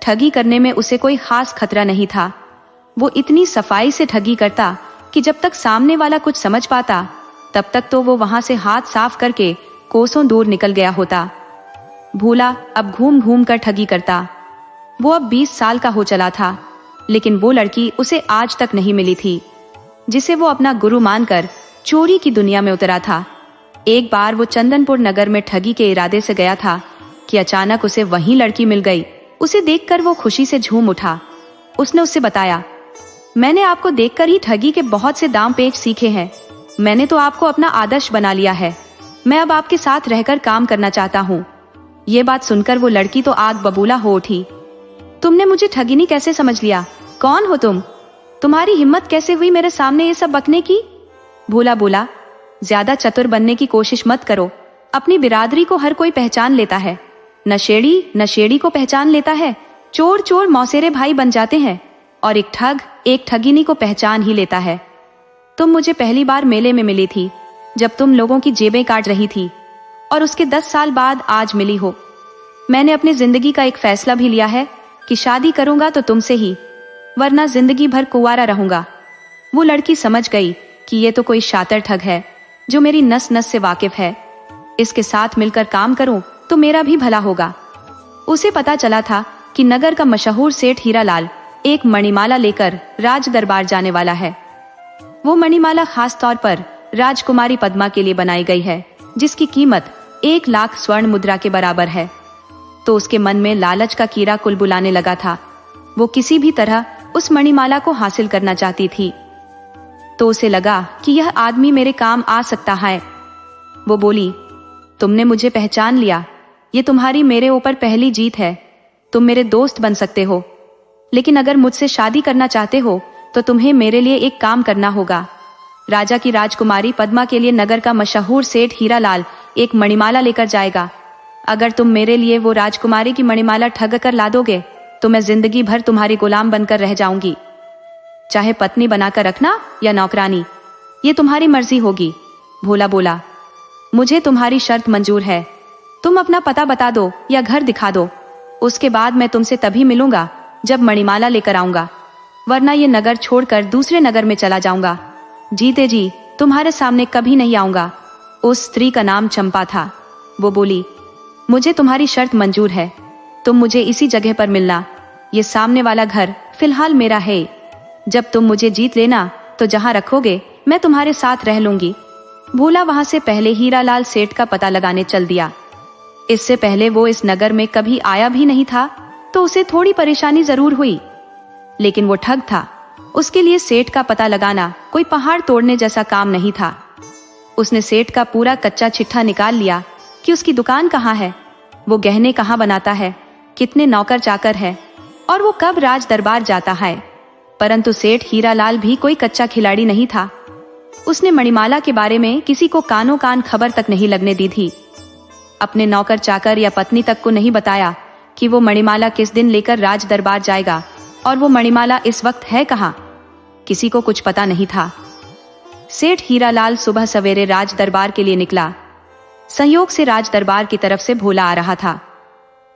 ठगी करने में उसे कोई खास खतरा नहीं था। वो इतनी सफाई से ठगी करता कि जब तक सामने वाला कुछ समझ पाता तब तक तो वो वहां से हाथ साफ करके कोसों दूर निकल गया होता। भोला अब घूम घूम कर ठगी करता। वो अब 20 साल का हो चला था, लेकिन वो लड़की उसे आज तक नहीं मिली थी जिसे वो अपना गुरु मानकर चोरी की दुनिया में उतरा था। एक बार वो चंदनपुर नगर में ठगी के इरादे से गया था कि अचानक उसे वही लड़की मिल गई। उसे देखकर वो खुशी से झूम उठा। उसने उससे बताया, मैंने आपको देखकर ही ठगी के बहुत से दांव पेच सीखे हैं। मैंने तो आपको अपना आदर्श बना लिया है। मैं अब आपके साथ रहकर काम करना चाहता हूँ। ये बात सुनकर वो लड़की तो आग बबूला हो उठी। तुमने मुझे ठगिनी कैसे समझ लिया? कौन हो तुम? तुम्हारी हिम्मत कैसे हुई मेरे सामने ये सब बकने की? भोला बोला, ज्यादा चतुर बनने की कोशिश मत करो। अपनी बिरादरी को हर कोई पहचान लेता है। नशेड़ी नशेड़ी को पहचान लेता है। चोर चोर मौसेरे भाई बन जाते हैं और एक ठग एक ठगिनी को पहचान ही लेता है। तुम मुझे पहली बार मेले में मिली थी जब तुम लोगों की जेबें काट रही थी, और उसके 10 साल बाद आज मिली हो। मैंने अपनी जिंदगी का एक फैसला भी लिया है कि शादी करूंगा तो तुमसे ही, वरना जिंदगी भर कुंवारा रहूंगा। वो लड़की समझ गई कि ये तो कोई शातिर ठग है जो मेरी नस नस से वाकिफ है। इसके साथ मिलकर काम करूं तो मेरा भी भला होगा। उसे पता चला था कि नगर का मशहूर सेठ हीरालाल एक मणिमाला लेकर राज दरबार जाने वाला है। वो मणिमाला खास तौर पर राजकुमारी पद्मा के लिए बनाई गई है, जिसकी कीमत 1 लाख स्वर्ण मुद्रा के बराबर है। तो उसके मन में लालच का कीड़ा कुलबुलाने लगा था। वो किसी भी तरह उस मणिमाला को हासिल करना चाहती थी। तो उसे लगा कि यह आदमी मेरे काम आ सकता है। वो बोली, तुमने मुझे पहचान लिया। ये तुम्हारी मेरे ऊपर पहली जीत है। तुम मेरे दोस्त बन सकते हो, लेकिन अगर मुझसे शादी करना चाहते हो तो तुम्हें मेरे लिए एक काम करना होगा। राजा की राजकुमारी पद्मा के लिए नगर का मशहूर सेठ हीरालाल एक मणिमाला लेकर जाएगा। अगर तुम मेरे लिए वो राजकुमारी की मणिमाला ठग कर ला दोगे तो मैं जिंदगी भर तुम्हारी गुलाम बनकर रह जाऊंगी। चाहे पत्नी बनाकर रखना या नौकरानी, ये तुम्हारी मर्जी होगी। भोला बोला, मुझे तुम्हारी शर्त मंजूर है। तुम अपना पता बता दो या घर दिखा दो। उसके बाद मैं तुमसे तभी मिलूंगा जब मणिमाला लेकर आऊंगा, वरना ये नगर छोड़कर दूसरे नगर में चला जाऊंगा। जीते जी तुम्हारे सामने कभी नहीं आऊंगा। उस स्त्री का नाम चंपा था। वो बोली, मुझे तुम्हारी शर्त मंजूर है, तुम मुझे इसी जगह पर मिलना। ये सामने वाला घर फिलहाल मेरा है। जब तुम मुझे जीत लेना तो जहाँ रखोगे मैं तुम्हारे साथ रह लूंगी। भोला वहां से पहले हीरालाल सेठ का पता लगाने चल दिया। इससे पहले वो इस नगर में कभी आया भी नहीं था, तो उसे थोड़ी परेशानी जरूर हुई, लेकिन वो ठग था। उसके लिए सेठ का पता लगाना कोई पहाड़ तोड़ने जैसा काम नहीं था। उसने सेठ का पूरा कच्चा चिट्ठा निकाल लिया कि उसकी दुकान कहाँ है, वो गहने कहाँ बनाता है, कितने नौकर चाकर है और वो कब राज दरबार जाता है। परंतु सेठ हीरालाल भी कोई कच्चा खिलाड़ी नहीं था। उसने मणिमाला के बारे में किसी को कानों कान खबर तक नहीं लगने दी थी। अपने नौकर चाकर या पत्नी तक को नहीं बताया कि वो मणिमाला किस दिन लेकर राज दरबार जाएगा और वो मणिमाला इस वक्त है कहाँ। किसी को कुछ पता नहीं था। सेठ हीरालाल सुबह सवेरे राज दरबार के लिए निकला। संयोग से राज दरबार की तरफ से भोला आ रहा था।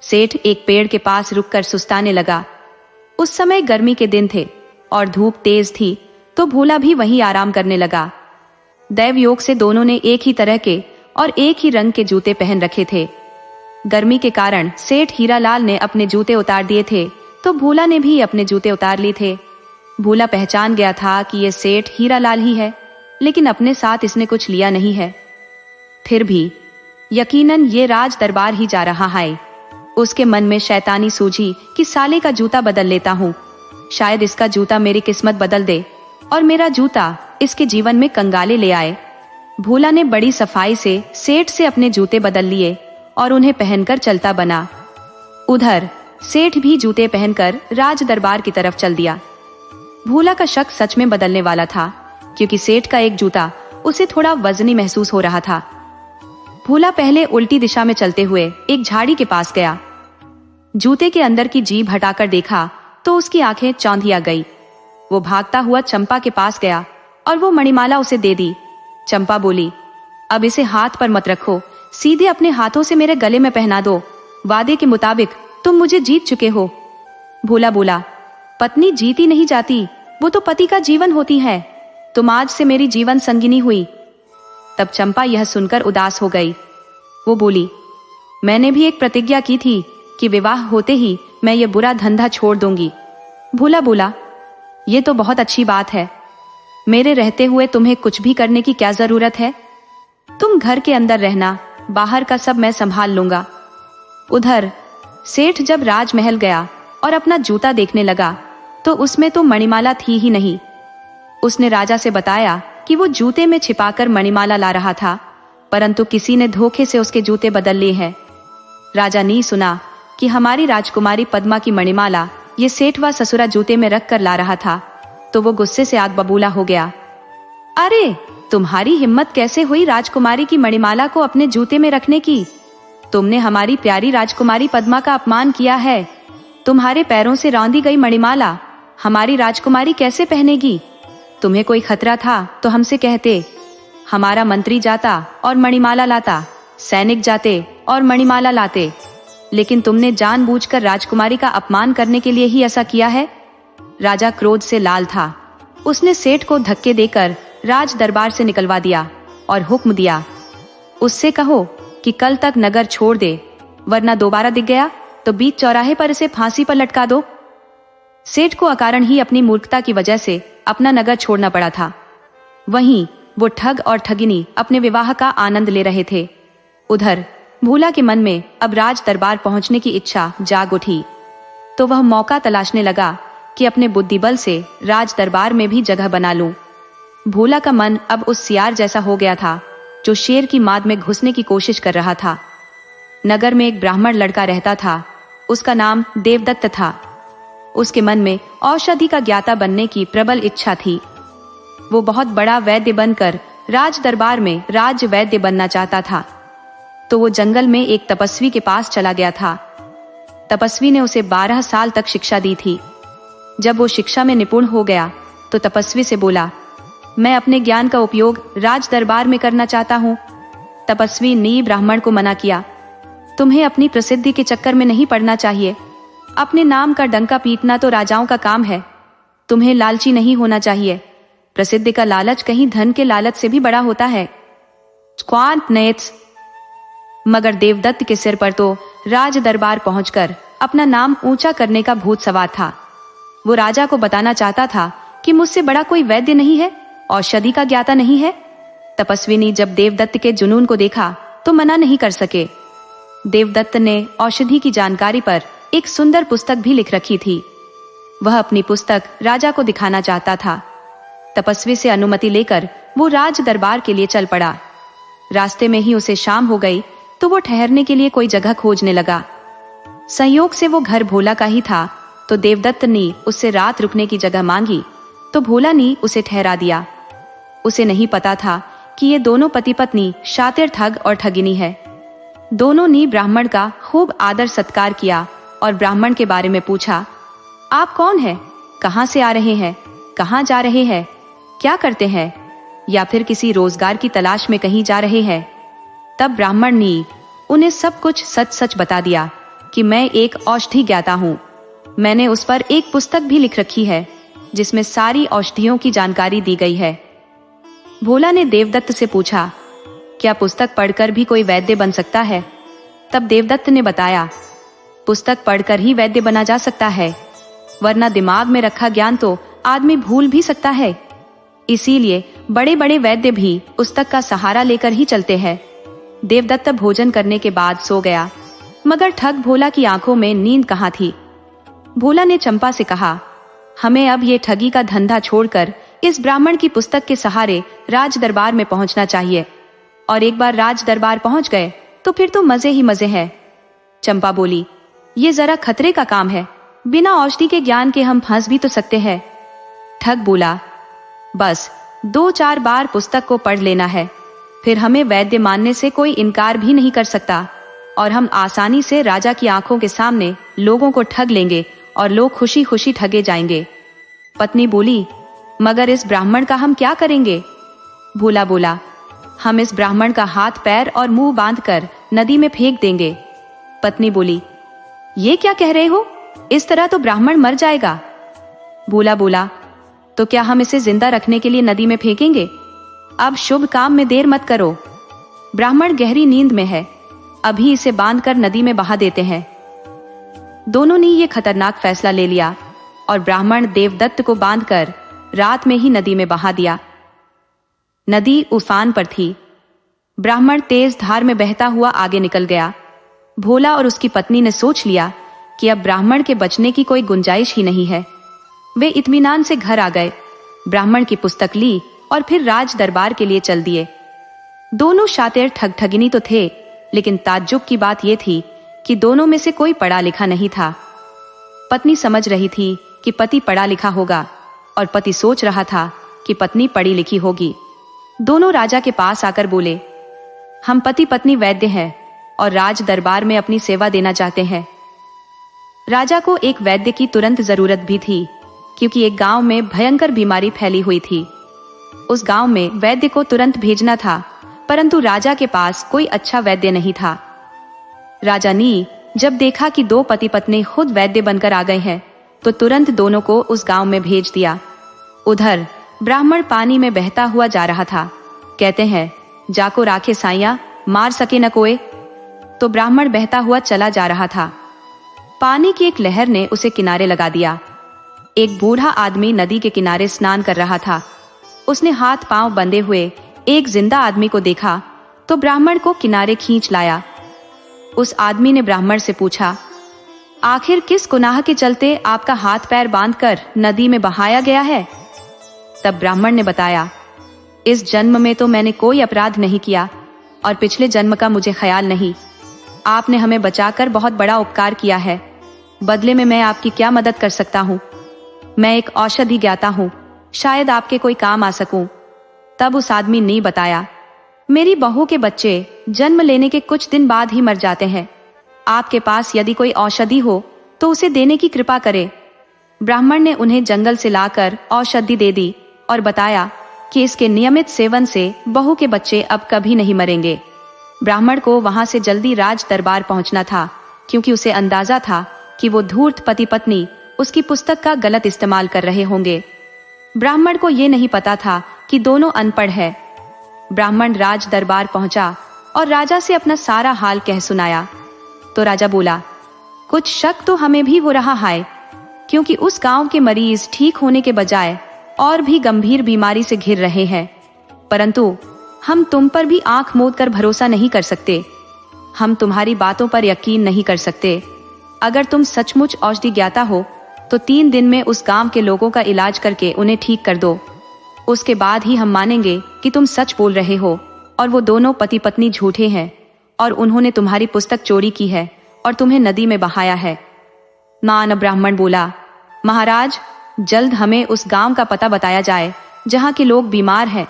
सेठ एक पेड़ के पास रुककर सुस्ताने लगा। उस समय गर्मी के दिन थे और धूप तेज थी, तो भोला भी वहीं आराम करने लगा। दैव योग से दोनों ने एक ही तरह के और एक ही रंग के जूते पहन रखे थे। गर्मी के कारण सेठ हीरालाल ने अपने जूते उतार दिए थे, तो भोला ने भी अपने जूते उतार लिए थे। भोला पहचान गया था कि ये सेठ हीरालाल ही है, लेकिन अपने साथ इसने कुछ लिया नहीं है। फिर भी यकीनन ये राज दरबार ही जा रहा है। उसके मन में शैतानी सूझी कि साले का जूता बदल लेता हूँ, शायद इसका जूता मेरी किस्मत बदल दे और मेरा जूता इसके जीवन में कंगाले ले आए। भोला ने बड़ी सफाई से सेठ से अपने जूते बदल लिए और उन्हें पहनकर चलता बना। उधर सेठ भी जूते पहनकर राज दरबार की तरफ चल दिया। भोला का शक सच में बदलने वाला था, क्योंकि सेठ का एक जूता उसे थोड़ा वजनी महसूस हो रहा था। भोला पहले उल्टी दिशा में चलते हुए एक झाड़ी के पास गया। जूते के अंदर की जीभ हटाकर देखा तो उसकी आंखें चौंधिया गई। वो भागता हुआ चंपा के पास गया और वो मणिमाला उसे दे दी। चंपा बोली, अब इसे हाथ पर मत रखो, सीधे अपने हाथों से मेरे गले में पहना दो। वादे के मुताबिक तुम मुझे जीत चुके हो। भोला बोला, पत्नी जीती नहीं जाती, वो तो पति का जीवन होती है। तुम आज से मेरी जीवन संगिनी हुई। तब चंपा यह सुनकर उदास हो गई। वो बोली, मैंने भी एक प्रतिज्ञा की थी कि विवाह होते ही मैं ये बुरा धंधा छोड़ दूंगी। भोला बोला, ये तो बहुत अच्छी बात है। मेरे रहते हुए तुम्हें कुछ भी करने की क्या जरूरत है? तुम घर के अंदर रहना, बाहर का सब मैं संभाल लूंगा। उधर सेठ जब राजमहल गया और अपना जूता देखने लगा तो उसमें तो मणिमाला थी ही नहीं। उसने राजा से बताया कि वो जूते में छिपाकर मणिमाला ला रहा था, परंतु किसी ने धोखे से उसके जूते बदल लिए हैं। राजा ने सुना कि हमारी राजकुमारी पद्मा की मणिमाला ये सेठ व ससुरा जूते में रख कर ला रहा था, तो वो गुस्से से आग बबूला हो गया। अरे, तुम्हारी हिम्मत कैसे हुई राजकुमारी की मणिमाला को अपने जूते में रखने की? तुमने हमारी प्यारी राजकुमारी पद्मा का अपमान किया है। तुम्हारे पैरों से रौंदी गई मणिमाला हमारी राजकुमारी कैसे पहनेगी? तुम्हें कोई खतरा था तो हमसे कहते, हमारा मंत्री जाता और मणिमाला लाता, सैनिक जाते और मणिमाला लाते, लेकिन तुमने जानबूझकर राजकुमारी का अपमान करने के लिए ही ऐसा किया है। राजा क्रोध से लाल था। उसने सेठ को धक्के देकर राज दरबार से निकलवा दिया और हुक्म दिया, उससे कहो कि कल तक नगर छोड़ दे, वरना दोबारा दिख गया तो बीच चौराहे पर इसे फांसी पर लटका दो। सेठ को अकारण ही अपनी मूर्खता की वजह से अपना नगर छोड़ना पड़ा था। वहीं वो ठग और ठगिनी अपने विवाह का आनंद ले रहे थे। उधर भोला के मन में अब राज दरबार पहुंचने की इच्छा जाग उठी, तो वह मौका तलाशने लगा कि अपने बुद्धिबल से राज दरबार में भी जगह बना लूं। भोला का मन अब उस सियार जैसा हो गया था जो शेर की माद में घुसने की कोशिश कर रहा था। नगर में एक ब्राह्मण लड़का रहता था, उसका नाम देवदत्त था। उसके मन में औषधि का ज्ञाता बनने की प्रबल इच्छा थी। वो बहुत बड़ा वैद्य बनकर राज दरबार में राज वैद्य बनना चाहता था। तो वो जंगल में एक तपस्वी के पास चला गया था। तपस्वी ने उसे 12 साल तक शिक्षा दी थी। जब वो शिक्षा में निपुण हो गया तो तपस्वी से बोला, मैं अपने ज्ञान का उपयोग राज दरबार में करना चाहता हूँ। तपस्वी ने ब्राह्मण को मना किया, तुम्हें अपनी प्रसिद्धि के चक्कर में नहीं पड़ना चाहिए। अपने नाम का डंका पीटना तो राजाओं का काम है। तुम्हें लालची नहीं होना चाहिए। प्रसिद्धि का लालच कहीं धन के लालच से भी बड़ा होता है। मगर देवदत्त के सिर पर तो राज दरबार पहुंचकर अपना नाम ऊंचा करने का भूत सवार था। वो राजा को बताना चाहता था कि मुझसे बड़ा कोई वैद्य नहीं है, औषधि का ज्ञाता नहीं है। तपस्विनी जब देवदत्त के जुनून को देखा तो मना नहीं कर सके। देवदत्त ने औषधि की जानकारी पर एक सुंदर पुस्तक भी लिख रखी थी। वह अपनी पुस्तक राजा को दिखाना चाहता था। तपस्वी से अनुमति लेकर वो राज दरबार के लिए चल पड़ा। रास्ते में ही उसे शाम हो गई तो वो ठहरने के लिए कोई जगह खोजने लगा। संयोग से वो घर भोला का ही था, तो देवदत्त ने उससे रात रुकने की जगह मांगी तो भोला ने उसे ठहरा दिया। उसे नहीं पता था कि ये दोनों पति पत्नी शातिर ठग और ठगिनी है। दोनों ने ब्राह्मण का खूब आदर सत्कार किया और ब्राह्मण के बारे में पूछा, आप कौन हैं? कहाँ से आ रहे हैं? कहाँ जा रहे हैं? क्या करते हैं? या फिर किसी रोजगार की तलाश में कहीं जा रहे हैं? तब ब्राह्मण ने उन्हें सब कुछ सच सच बता दिया कि मैं एक औषधि ज्ञाता हूँ। मैंने उस पर एक पुस्तक भी लिख रखी है जिसमें सारी औषधियों की जानकारी दी गई है। भोला ने देवदत्त से पूछा, क्या पुस्तक पढ़कर भी कोई वैद्य बन सकता है? तब देवदत्त ने बताया, पुस्तक पढ़कर ही वैद्य बना जा सकता है, वरना दिमाग में रखा ज्ञान तो आदमी भूल भी सकता है। इसीलिए बड़े बड़े वैद्य भी पुस्तक का सहारा लेकर ही चलते हैं। देवदत्त भोजन करने के बाद सो गया, मगर ठग भोला की आंखों में नींद कहाँ थी। भोला ने चंपा से कहा, हमें अब ये ठगी का धंधा छोड़कर इस ब्राह्मण की पुस्तक के सहारे राज दरबार में पहुंचना चाहिए, और एक बार राज दरबार पहुंच गए तो फिर तो मजे ही मजे हैं। चंपा बोली, ये जरा खतरे का काम है, बिना औषधि के ज्ञान के हम फंस भी तो सकते हैं। ठग बोला, बस 2-4 बार पुस्तक को पढ़ लेना है, फिर हमें वैद्य मानने से कोई इनकार भी नहीं कर सकता, और हम आसानी से राजा की आंखों के सामने लोगों को ठग लेंगे और लोग खुशी खुशी ठगे जाएंगे। पत्नी बोली, मगर इस ब्राह्मण का हम क्या करेंगे? भोला बोला, हम इस ब्राह्मण का हाथ पैर और मुंह बांधकर नदी में फेंक देंगे। पत्नी बोली, ये क्या कह रहे हो? इस तरह तो ब्राह्मण मर जाएगा। भोला बोला, तो क्या हम इसे जिंदा रखने के लिए नदी में फेंकेंगे? अब शुभ काम में देर मत करो, ब्राह्मण गहरी नींद में है, अभी इसे बांधकर नदी में बहा देते हैं। दोनों ने ये खतरनाक फैसला ले लिया और ब्राह्मण देवदत्त को बांधकर रात में ही नदी में बहा दिया। नदी उफान पर थी। ब्राह्मण तेज धार में बहता हुआ आगे निकल गया। भोला और उसकी पत्नी ने सोच लिया कि अब ब्राह्मण के बचने की कोई गुंजाइश ही नहीं है। वे इत्मीनान से घर आ गए, ब्राह्मण की पुस्तक ली और फिर राज दरबार के लिए चल दिए। दोनों शातिर ठग ठगिनी तो थे, लेकिन ताज्जुब की बात यह थी कि दोनों में से कोई पढ़ा लिखा नहीं था। पत्नी समझ रही थी कि पति पढ़ा लिखा होगा और पति सोच रहा था कि पत्नी पढ़ी लिखी होगी। दोनों राजा के पास आकर बोले, हम पति पत्नी वैद्य हैं और राज दरबार में अपनी सेवा देना चाहते हैं। राजा को एक वैद्य की तुरंत जरूरत भी थी, क्योंकि एक गांव में भयंकर बीमारी फैली हुई थी। उस गांव में वैद्य को तुरंत भेजना था, परंतु राजा के पास कोई अच्छा वैद्य नहीं था। राजा ने जब देखा कि 2 पति पत्नी खुद वैद्य बनकर आ गए हैं, तो तुरंत दोनों को उस गांव में भेज दिया। उधर ब्राह्मण पानी में बहता हुआ जा रहा था। कहते हैं, जाको राखे साइया, मार सके न कोई। तो ब्राह्मण बहता हुआ चला जा रहा था। पानी की एक लहर ने उसे किनारे लगा दिया। एक बूढ़ा आदमी नदी के किनारे स्नान कर रहा था। उसने हाथ पांव बंधे हुए एक जिंदा आदमी को देखा तो ब्राह्मण को किनारे खींच लाया। उस आदमी ने ब्राह्मण से पूछा, आखिर किस गुनाह के चलते आपका हाथ पैर बांधकर नदी में बहाया गया है? तब ब्राह्मण ने बताया, इस जन्म में तो मैंने कोई अपराध नहीं किया और पिछले जन्म का मुझे ख्याल नहीं। आपने हमें बचाकर बहुत बड़ा उपकार किया है, बदले में मैं आपकी क्या मदद कर सकता हूँ? मैं एक औषधि ज्ञाता हूँ, शायद आपके कोई काम आ सकूं। तब उस आदमी ने बताया, मेरी बहू के बच्चे जन्म लेने के कुछ दिन बाद ही मर जाते हैं। आपके पास यदि कोई औषधि हो तो उसे देने की कृपा करें। ब्राह्मण ने उन्हें जंगल से लाकर औषधि दे दी और बताया कि इसके नियमित सेवन से बहू के बच्चे अब कभी नहीं मरेंगे। ब्राह्मण को वहां से जल्दी राज दरबार पहुंचना था, क्योंकि उसे अंदाजा था कि वो धूर्त पति पत्नी उसकी पुस्तक का गलत इस्तेमाल कर रहे होंगे। ब्राह्मण को ये नहीं पता था कि दोनों अनपढ़ है। ब्राह्मण राज दरबार पहुंचा और राजा से अपना सारा हाल कह सुनाया। तो राजा बोला, कुछ शक तो हमें भी हो रहा है, क्योंकि उस गांव के मरीज ठीक होने के बजाय और भी गंभीर बीमारी से घिर रहे हैं। परंतु हम तुम पर भी आंख मूंद कर भरोसा नहीं कर सकते। हम तुम्हारी बातों पर यकीन नहीं कर सकते। अगर तुम सचमुच औषधि ज्ञाता हो तो 3 दिन में उस गांव के लोगों का इलाज करके उन्हें ठीक कर दो। उसके बाद ही हम मानेंगे कि तुम सच बोल रहे हो और वो दोनों पति पत्नी झूठे हैं और उन्होंने तुम्हारी पुस्तक चोरी की है और तुम्हें नदी में बहाया है। नान ब्राह्मण बोला, महाराज, जल्द हमें उस गांव का पता बताया जाए जहां के लोग बीमार हैं।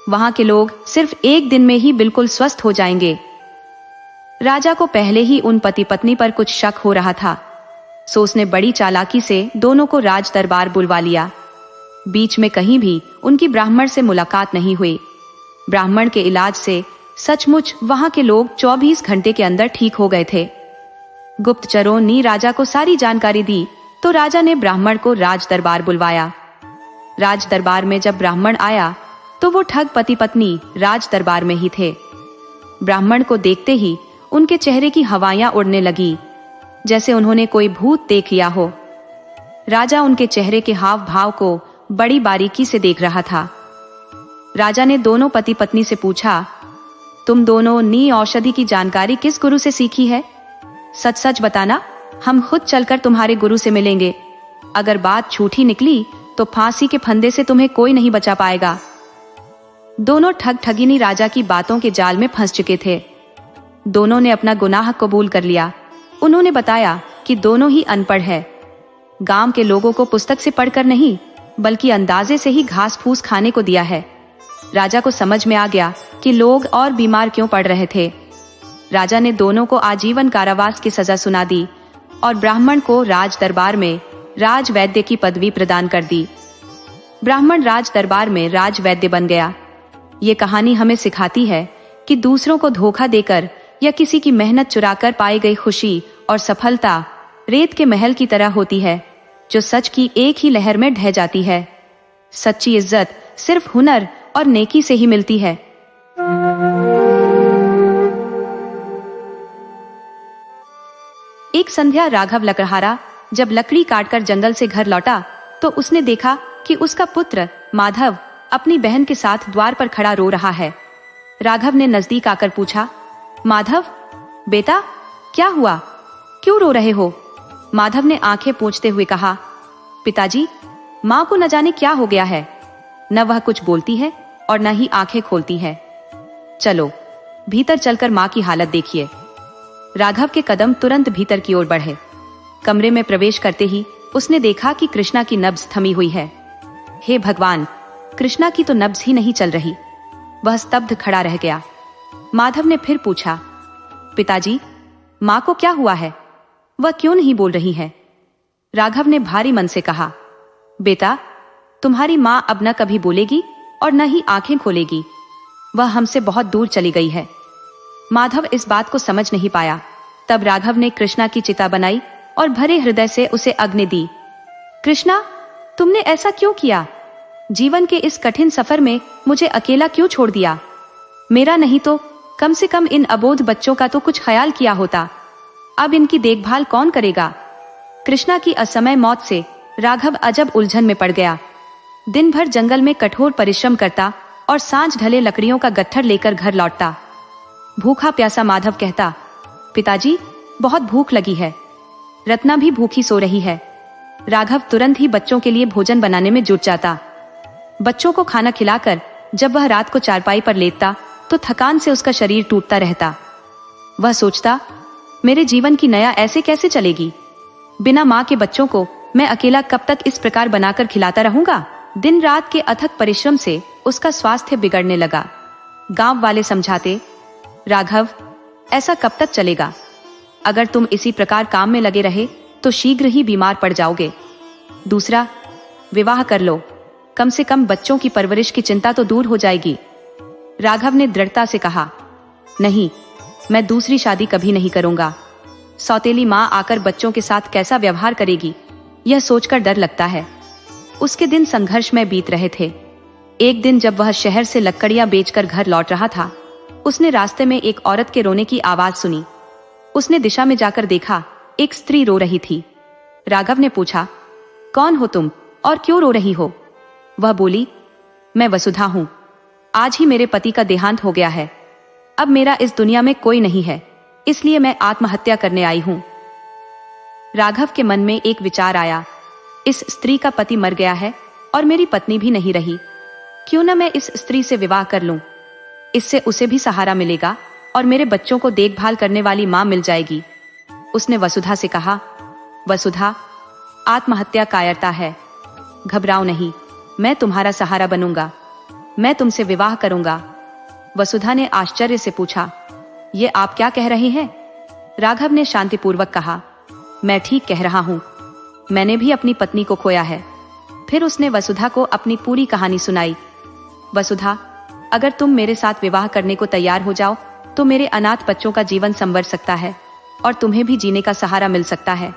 वहां के लोग सिर्फ 1 दिन में ही बिल्कुल स्वस्थ हो जाएंगे। राजा को पहले ही उन पति पत्नी पर कुछ शक हो रहा था, सो उसने बड़ी चालाकी से दोनों को राज दरबार बुलवा लिया। बीच में कहीं भी उनकी ब्राह्मण से मुलाकात नहीं हुई। ब्राह्मण के इलाज से सचमुच वहां के लोग 24 घंटे के अंदर ठीक हो गए थे। गुप्तचरों ने राजा को सारी जानकारी दी तो राजा ने ब्राह्मण को राज दरबार बुलवाया। राज दरबार में जब ब्राह्मण आया तो वो ठग पति पत्नी राज दरबार में ही थे। ब्राह्मण को देखते ही उनके चेहरे की हवाइयां उड़ने लगी, जैसे उन्होंने कोई भूत देख लिया हो। राजा उनके चेहरे के हाव भाव को बड़ी बारीकी से देख रहा था। राजा ने दोनों पति पत्नी से पूछा, तुम दोनों ने औषधि की जानकारी किस गुरु से सीखी है? सच सच बताना, हम खुद चलकर तुम्हारे गुरु से मिलेंगे। अगर बात झूठी निकली तो फांसी के फंदे से तुम्हें कोई नहीं बचा पाएगा। दोनों ठग ठगिनी राजा की बातों के जाल में फंस चुके थे। दोनों ने अपना गुनाह कबूल कर लिया। उन्होंने बताया कि दोनों ही अनपढ़ है। गांव के लोगों को पुस्तक से पढ़कर नहीं बल्कि अंदाजे से ही घास फूस खाने को दिया है। राजा को समझ में आ गया कि लोग और बीमार क्यों पड़ रहे थे। राजा ने दोनों को आजीवन कारावास की सजा सुना दी और ब्राह्मण को राज दरबार में राज वैद्य की पदवी प्रदान कर दी। ब्राह्मण राज दरबार में राज वैद्य बन गया। ये कहानी हमें सिखाती है कि दूसरों को धोखा देकर या किसी की मेहनत चुराकर पाई गई खुशी और सफलता रेत के महल की तरह होती है, जो सच की एक ही लहर में ढह जाती है। सच्ची इज्जत सिर्फ हुनर और नेकी से ही मिलती है। एक संध्या राघव लकड़हारा जब लकड़ी काटकर जंगल से घर लौटा तो उसने देखा कि उसका पुत्र माधव अपनी बहन के साथ द्वार पर खड़ा रो रहा है। राघव ने नजदीक आकर पूछा, माधव बेटा, क्या हुआ? क्यों रो रहे हो? माधव ने आंखें पोंछते हुए कहा, पिताजी, माँ को न जाने क्या हो गया है। न वह कुछ बोलती है और न ही आंखें खोलती है। चलो भीतर चलकर माँ की हालत देखिए। राघव के कदम तुरंत भीतर की ओर बढ़े। कमरे में प्रवेश करते ही उसने देखा कि कृष्णा की नब्ज थमी हुई है। हे भगवान, कृष्णा की तो नब्ज ही नहीं चल रही। वह स्तब्ध खड़ा रह गया। माधव ने फिर पूछा, पिताजी, माँ को क्या हुआ है? वह क्यों नहीं बोल रही है? राघव ने भारी मन से कहा, बेटा, तुम्हारी माँ अब न कभी बोलेगी और न ही आंखें खोलेगी। वह हमसे बहुत दूर चली गई है। माधव इस बात को समझ नहीं पाया। तब राघव ने कृष्णा की चिता बनाई और भरे हृदय से उसे अग्नि दी। कृष्णा, तुमने ऐसा क्यों किया? जीवन के इस कठिन सफर में मुझे अकेला क्यों छोड़ दिया? मेरा नहीं तो कम से कम इन अबोध बच्चों का तो कुछ ख्याल किया होता। अब इनकी देखभाल कौन करेगा? कृष्णा की असमय मौत से राघव अजब उलझन में पड़ गया। दिन भर जंगल में कठोर परिश्रम करता और सांझ ढले लकड़ियों का गट्ठर लेकर घर लौटता। भूखा प्यासा माधव कहता, पिताजी, बहुत भूख लगी है। रत्ना भी भूखी सो रही है। राघव तुरंत ही बच्चों के लिए भोजन बनाने में जुट जाता। बच्चों को खाना खिलाकर जब वह रात को चारपाई पर लेटता तो थकान से उसका शरीर टूटता रहता। वह सोचता, मेरे जीवन की नया ऐसे कैसे चलेगी? बिना माँ के बच्चों को मैं अकेला कब तक इस प्रकार बनाकर खिलाता रहूंगा? दिन रात के अथक परिश्रम से उसका स्वास्थ्य बिगड़ने लगा। गांव वाले समझाते, राघव, ऐसा कब तक चलेगा? अगर तुम इसी प्रकार काम में लगे रहे तो शीघ्र ही बीमार पड़ जाओगे। दूसरा, विवाह कर लो। कम से कम बच्चों की परवरिश की चिंता तो दूर हो जाएगी। राघव ने दृढ़ता से कहा, नहीं, मैं दूसरी शादी कभी नहीं करूंगा। सौतेली माँ आकर बच्चों के साथ कैसा व्यवहार करेगी, यह सोचकर डर लगता है। उसके दिन संघर्ष में बीत रहे थे। एक दिन जब वह शहर से लकड़ियां बेचकर घर लौट रहा था, उसने रास्ते में एक औरत के रोने की आवाज सुनी। उसने दिशा में जाकर देखा, एक स्त्री रो रही थी। राघव ने पूछा, कौन हो तुम और क्यों रो रही हो? वह बोली, मैं वसुधा हूं। आज ही मेरे पति का देहांत हो गया है। अब मेरा इस दुनिया में कोई नहीं है, इसलिए मैं आत्महत्या करने आई हूं। राघव के मन में एक विचार आया, इस स्त्री का पति मर गया है और मेरी पत्नी भी नहीं रही, क्यों न मैं इस स्त्री से विवाह कर लूं। इससे उसे भी सहारा मिलेगा और मेरे बच्चों को देखभाल करने वाली मां मिल जाएगी। उसने वसुधा से कहा, वसुधा, आत्महत्या कायरता है, घबराओ नहीं, मैं तुम्हारा सहारा बनूंगा, मैं तुमसे विवाह करूंगा। वसुधा ने आश्चर्य से पूछा, ये आप क्या कह रहे हैं? राघव ने शांतिपूर्वक कहा, मैं ठीक कह रहा हूं, मैंने भी अपनी पत्नी को खोया है। फिर उसने वसुधा को अपनी पूरी कहानी सुनाई। वसुधा, अगर तुम मेरे साथ विवाह करने को तैयार हो जाओ तो मेरे अनाथ बच्चों का जीवन संवर सकता है और तुम्हें भी जीने का सहारा मिल सकता है।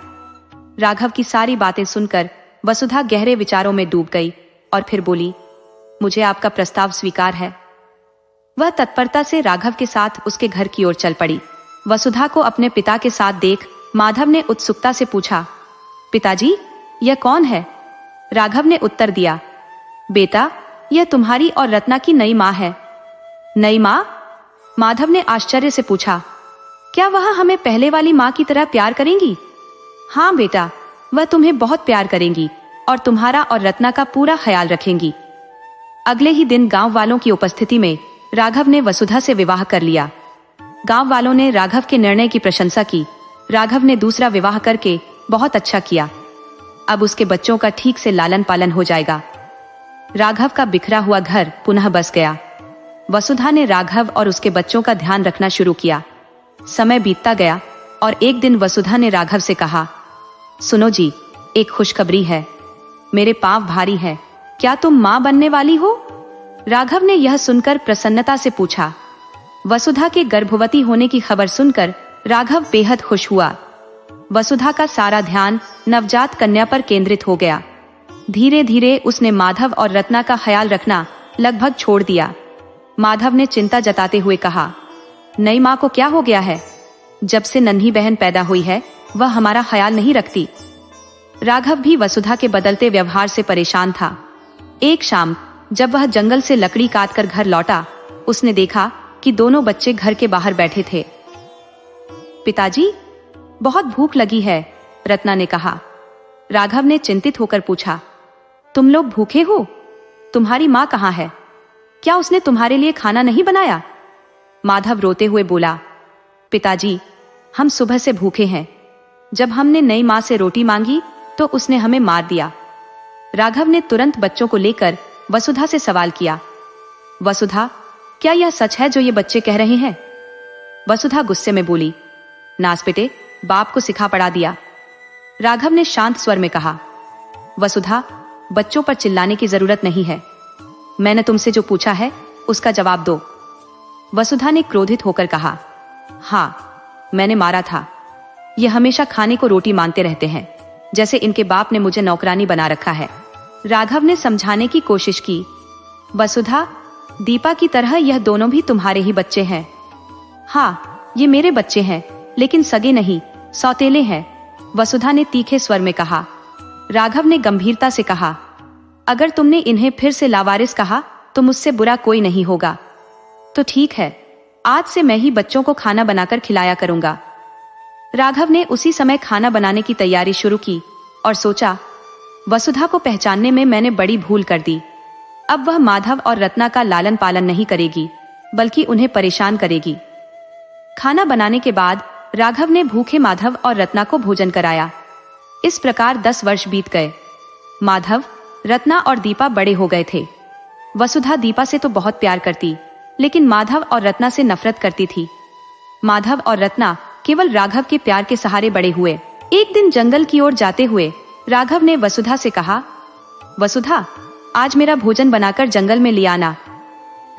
राघव की सारी बातें सुनकर वसुधा गहरे विचारों में डूब गई और फिर बोली, मुझे आपका प्रस्ताव स्वीकार है। वह तत्परता से राघव के साथ उसके घर की ओर चल पड़ी। वसुधा को अपने पिता के साथ देख माधव ने उत्सुकता से पूछा, पिताजी, यह कौन है? राघव ने उत्तर दिया, बेटा, यह तुम्हारी और रत्ना की नई माँ है। नई माँ? माधव ने आश्चर्य से पूछा, क्या वह हमें पहले वाली माँ की तरह प्यार करेंगी? हाँ बेटा, वह तुम्हें बहुत प्यार करेंगी और तुम्हारा और रत्ना का पूरा ख्याल रखेंगी। अगले ही दिन गांव वालों की उपस्थिति में राघव ने वसुधा से विवाह कर लिया। गांव वालों ने राघव के निर्णय की प्रशंसा की। राघव ने दूसरा विवाह करके बहुत अच्छा किया। अब उसके बच्चों का ठीक से लालन पालन हो जाएगा। राघव का बिखरा हुआ घर पुनः बस गया। वसुधा ने राघव और उसके बच्चों का ध्यान रखना शुरू किया। समय बीतता गया और एक दिन वसुधा ने राघव से कहा, सुनो जी, एक खुशखबरी है, मेरे पांव भारी हैं, क्या तुम मां बनने वाली हो? राघव ने यह सुनकर प्रसन्नता से पूछा। वसुधा के गर्भवती होने की खबर सुनकर राघव बेहद खुश हुआ। वसुधा का सारा ध्यान नवजात कन्या पर केंद्रित हो गया। धीरे धीरे उसने माधव और रत्ना का ख्याल रखना लगभग छोड़ दिया। माधव ने चिंता जताते हुए कहा, नई माँ को क्या हो गया है? जब से नन्ही बहन पैदा हुई है वह हमारा ख्याल नहीं रखती। राघव भी वसुधा के बदलते व्यवहार से परेशान था। एक शाम जब वह जंगल से लकड़ी काटकर घर लौटा, उसने देखा कि दोनों बच्चे घर के बाहर बैठे थे। पिताजी, बहुत भूख लगी है, रत्ना ने कहा। राघव ने चिंतित होकर पूछा, तुम लोग भूखे हो? तुम्हारी माँ कहाँ है? क्या उसने तुम्हारे लिए खाना नहीं बनाया? माधव रोते हुए बोला, पिताजी, हम सुबह से भूखे हैं। जब हमने नई माँ से रोटी मांगी तो उसने हमें मार दिया। राघव ने तुरंत बच्चों को लेकर वसुधा से सवाल किया, वसुधा, क्या यह सच है जो ये बच्चे कह रहे हैं? वसुधा गुस्से में बोली, नास बेटे, बाप को सिखा पढ़ा दिया। राघव ने शांत स्वर में कहा, वसुधा, बच्चों पर चिल्लाने की जरूरत नहीं है। मैंने तुमसे जो पूछा है उसका जवाब दो। वसुधा ने क्रोधित होकर कहा, हाँ, मैंने मारा था। ये हमेशा खाने को रोटी मांगते रहते हैं, जैसे इनके बाप ने मुझे नौकरानी बना रखा है। राघव ने समझाने की कोशिश की, वसुधा, दीपा की तरह यह दोनों भी तुम्हारे ही बच्चे हैं। हाँ, ये मेरे बच्चे हैं, लेकिन सगे नहीं, सौतेले हैं, वसुधा ने तीखे स्वर में कहा। राघव ने गंभीरता से कहा, अगर तुमने इन्हें फिर से लावारिस कहा तो मुझसे बुरा कोई नहीं होगा। तो ठीक है, आज से मैं ही बच्चों को खाना बनाकर खिलाया करूंगा। राघव ने उसी समय खाना बनाने की तैयारी शुरू की और सोचा, वसुधा को पहचानने में मैंने बड़ी भूल कर दी। अब वह माधव और रत्ना का लालन पालन नहीं करेगी, बल्कि उन्हें परेशान करेगी। खाना बनाने के बाद राघव ने भूखे माधव और रत्ना को भोजन कराया। इस प्रकार 10 वर्ष बीत गए। माधव, रत्ना और दीपा बड़े हो गए थे। वसुधा दीपा से तो बहुत प्यार करती, लेकिन माधव और रत्ना से नफरत करती थी। माधव और रत्ना केवल राघव के प्यार के सहारे बड़े हुए। एक दिन जंगल की ओर जाते हुए राघव ने वसुधा से कहा, वसुधा, आज मेरा भोजन बनाकर जंगल में ले आना।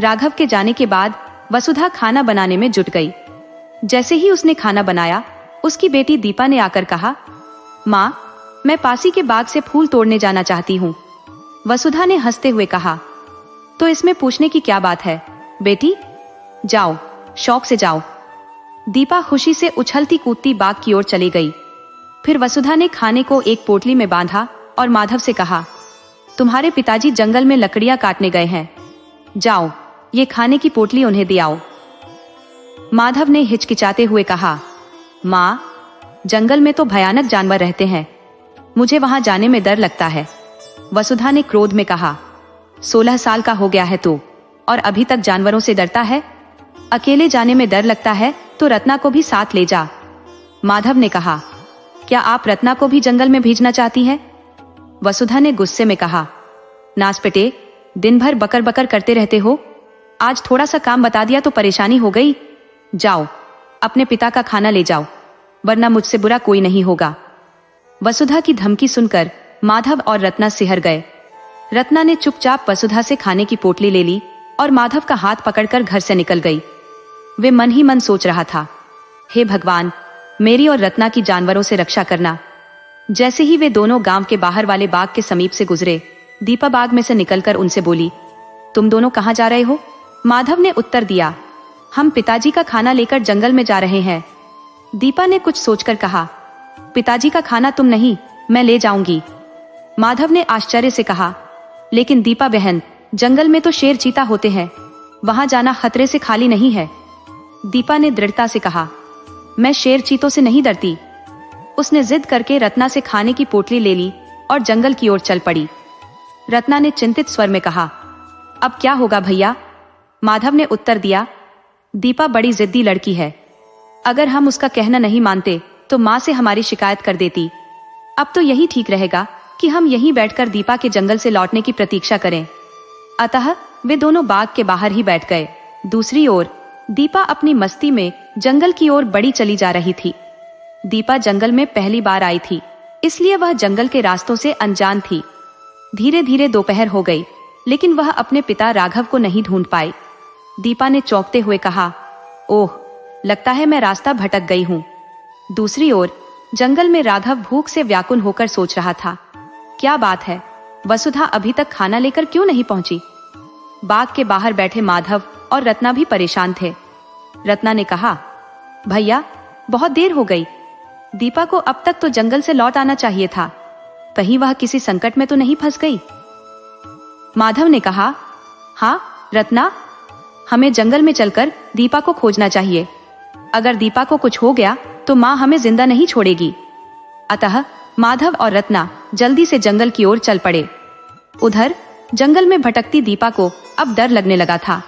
राघव के जाने के बाद वसुधा खाना बनाने में जुट गई। जैसे ही उसने खाना बनाया, उसकी बेटी दीपा ने आकर कहा, माँ, मैं पासी के बाग से फूल तोड़ने जाना चाहती हूँ। वसुधा ने हंसते हुए कहा, तो इसमें पूछने की क्या बात है बेटी, जाओ, शौक से जाओ। दीपा खुशी से उछलती कूदती बाग की ओर चली गई। फिर वसुधा ने खाने को एक पोटली में बांधा और माधव से कहा, तुम्हारे पिताजी जंगल में लकड़ियां काटने गए हैं, जाओ ये खाने की पोटली उन्हें दे आओ। माधव ने हिचकिचाते हुए कहा, माँ, जंगल में तो भयानक जानवर रहते हैं, मुझे वहां जाने में डर लगता है। वसुधा ने क्रोध में कहा, 16 साल का हो गया है तू और अभी तक जानवरों से डरता है? अकेले जाने में डर लगता है तो रत्ना को भी साथ ले जा। माधव ने कहा, क्या आप रत्ना को भी जंगल में भेजना चाहती हैं? वसुधा ने गुस्से में कहा, नासपटे, दिन भर बकर बकर करते रहते हो, आज थोड़ा सा काम बता दिया तो परेशानी हो गई। जाओ अपने पिता का खाना ले जाओ, वरना मुझसे बुरा कोई नहीं होगा। वसुधा की धमकी सुनकर माधव और रत्ना सिहर गए। रत्ना ने चुपचाप वसुधा से खाने की पोटली ले ली और माधव का हाथ पकड़कर घर से निकल गई। वे मन ही मन सोच रहा था, हे भगवान, मेरी और रत्ना की जानवरों से रक्षा करना। जैसे ही वे दोनों गांव के बाहर वाले बाग के समीप से गुजरे, दीपा बाग में से निकलकर उनसे बोली, तुम दोनों कहाँ जा रहे हो? माधव ने उत्तर दिया, हम पिताजी का खाना लेकर जंगल में जा रहे हैं। दीपा ने कुछ सोचकर कहा, पिताजी का खाना तुम नहीं, मैं ले जाऊंगी। माधव ने आश्चर्य से कहा, लेकिन दीपा बहन, जंगल में तो शेर चीता होते हैं, वहां जाना खतरे से खाली नहीं है। दीपा ने दृढ़ता से कहा, मैं शेर चीतों से नहीं डरती। उसने जिद करके रत्ना से खाने की पोटली ले ली और जंगल की ओर चल पड़ी। रत्ना ने चिंतित स्वर में कहा, अब क्या होगा भैया? माधव ने उत्तर दिया, दीपा बड़ी जिद्दी लड़की है, अगर हम उसका कहना नहीं मानते तो माँ से हमारी शिकायत कर देती। अब तो यही ठीक रहेगा कि हम यहीं बैठकर दीपा के जंगल से लौटने की प्रतीक्षा करें। अतः वे दोनों बाग के बाहर ही बैठ गए। दूसरी ओर दीपा अपनी मस्ती में जंगल की ओर बढ़ी चली जा रही थी। दीपा जंगल में पहली बार आई थी, इसलिए वह जंगल के रास्तों से अनजान थी। धीरे धीरे दोपहर हो गई, लेकिन वह अपने पिता राघव को नहीं ढूंढ पाई। दीपा ने चौंकते हुए कहा, ओह, लगता है मैं रास्ता भटक गई हूँ। दूसरी ओर जंगल में राघव भूख से व्याकुल होकर सोच रहा था, क्या बात है, वसुधा अभी तक खाना लेकर क्यों नहीं पहुंची? बाग के बाहर बैठे माधव और रत्ना भी परेशान थे। रत्ना ने कहा, भैया, बहुत देर हो गई, दीपा को अब तक तो जंगल से लौट आना चाहिए था, कहीं वह किसी संकट में तो नहीं फंस गई? माधव ने कहा, हाँ रत्ना, हमें जंगल में चलकर दीपा को खोजना चाहिए। अगर दीपा को कुछ हो गया तो माँ हमें जिंदा नहीं छोड़ेगी। अतः माधव और रत्ना जल्दी से जंगल की ओर चल पड़े। उधर जंगल में भटकती दीपा को अब डर लगने लगा था।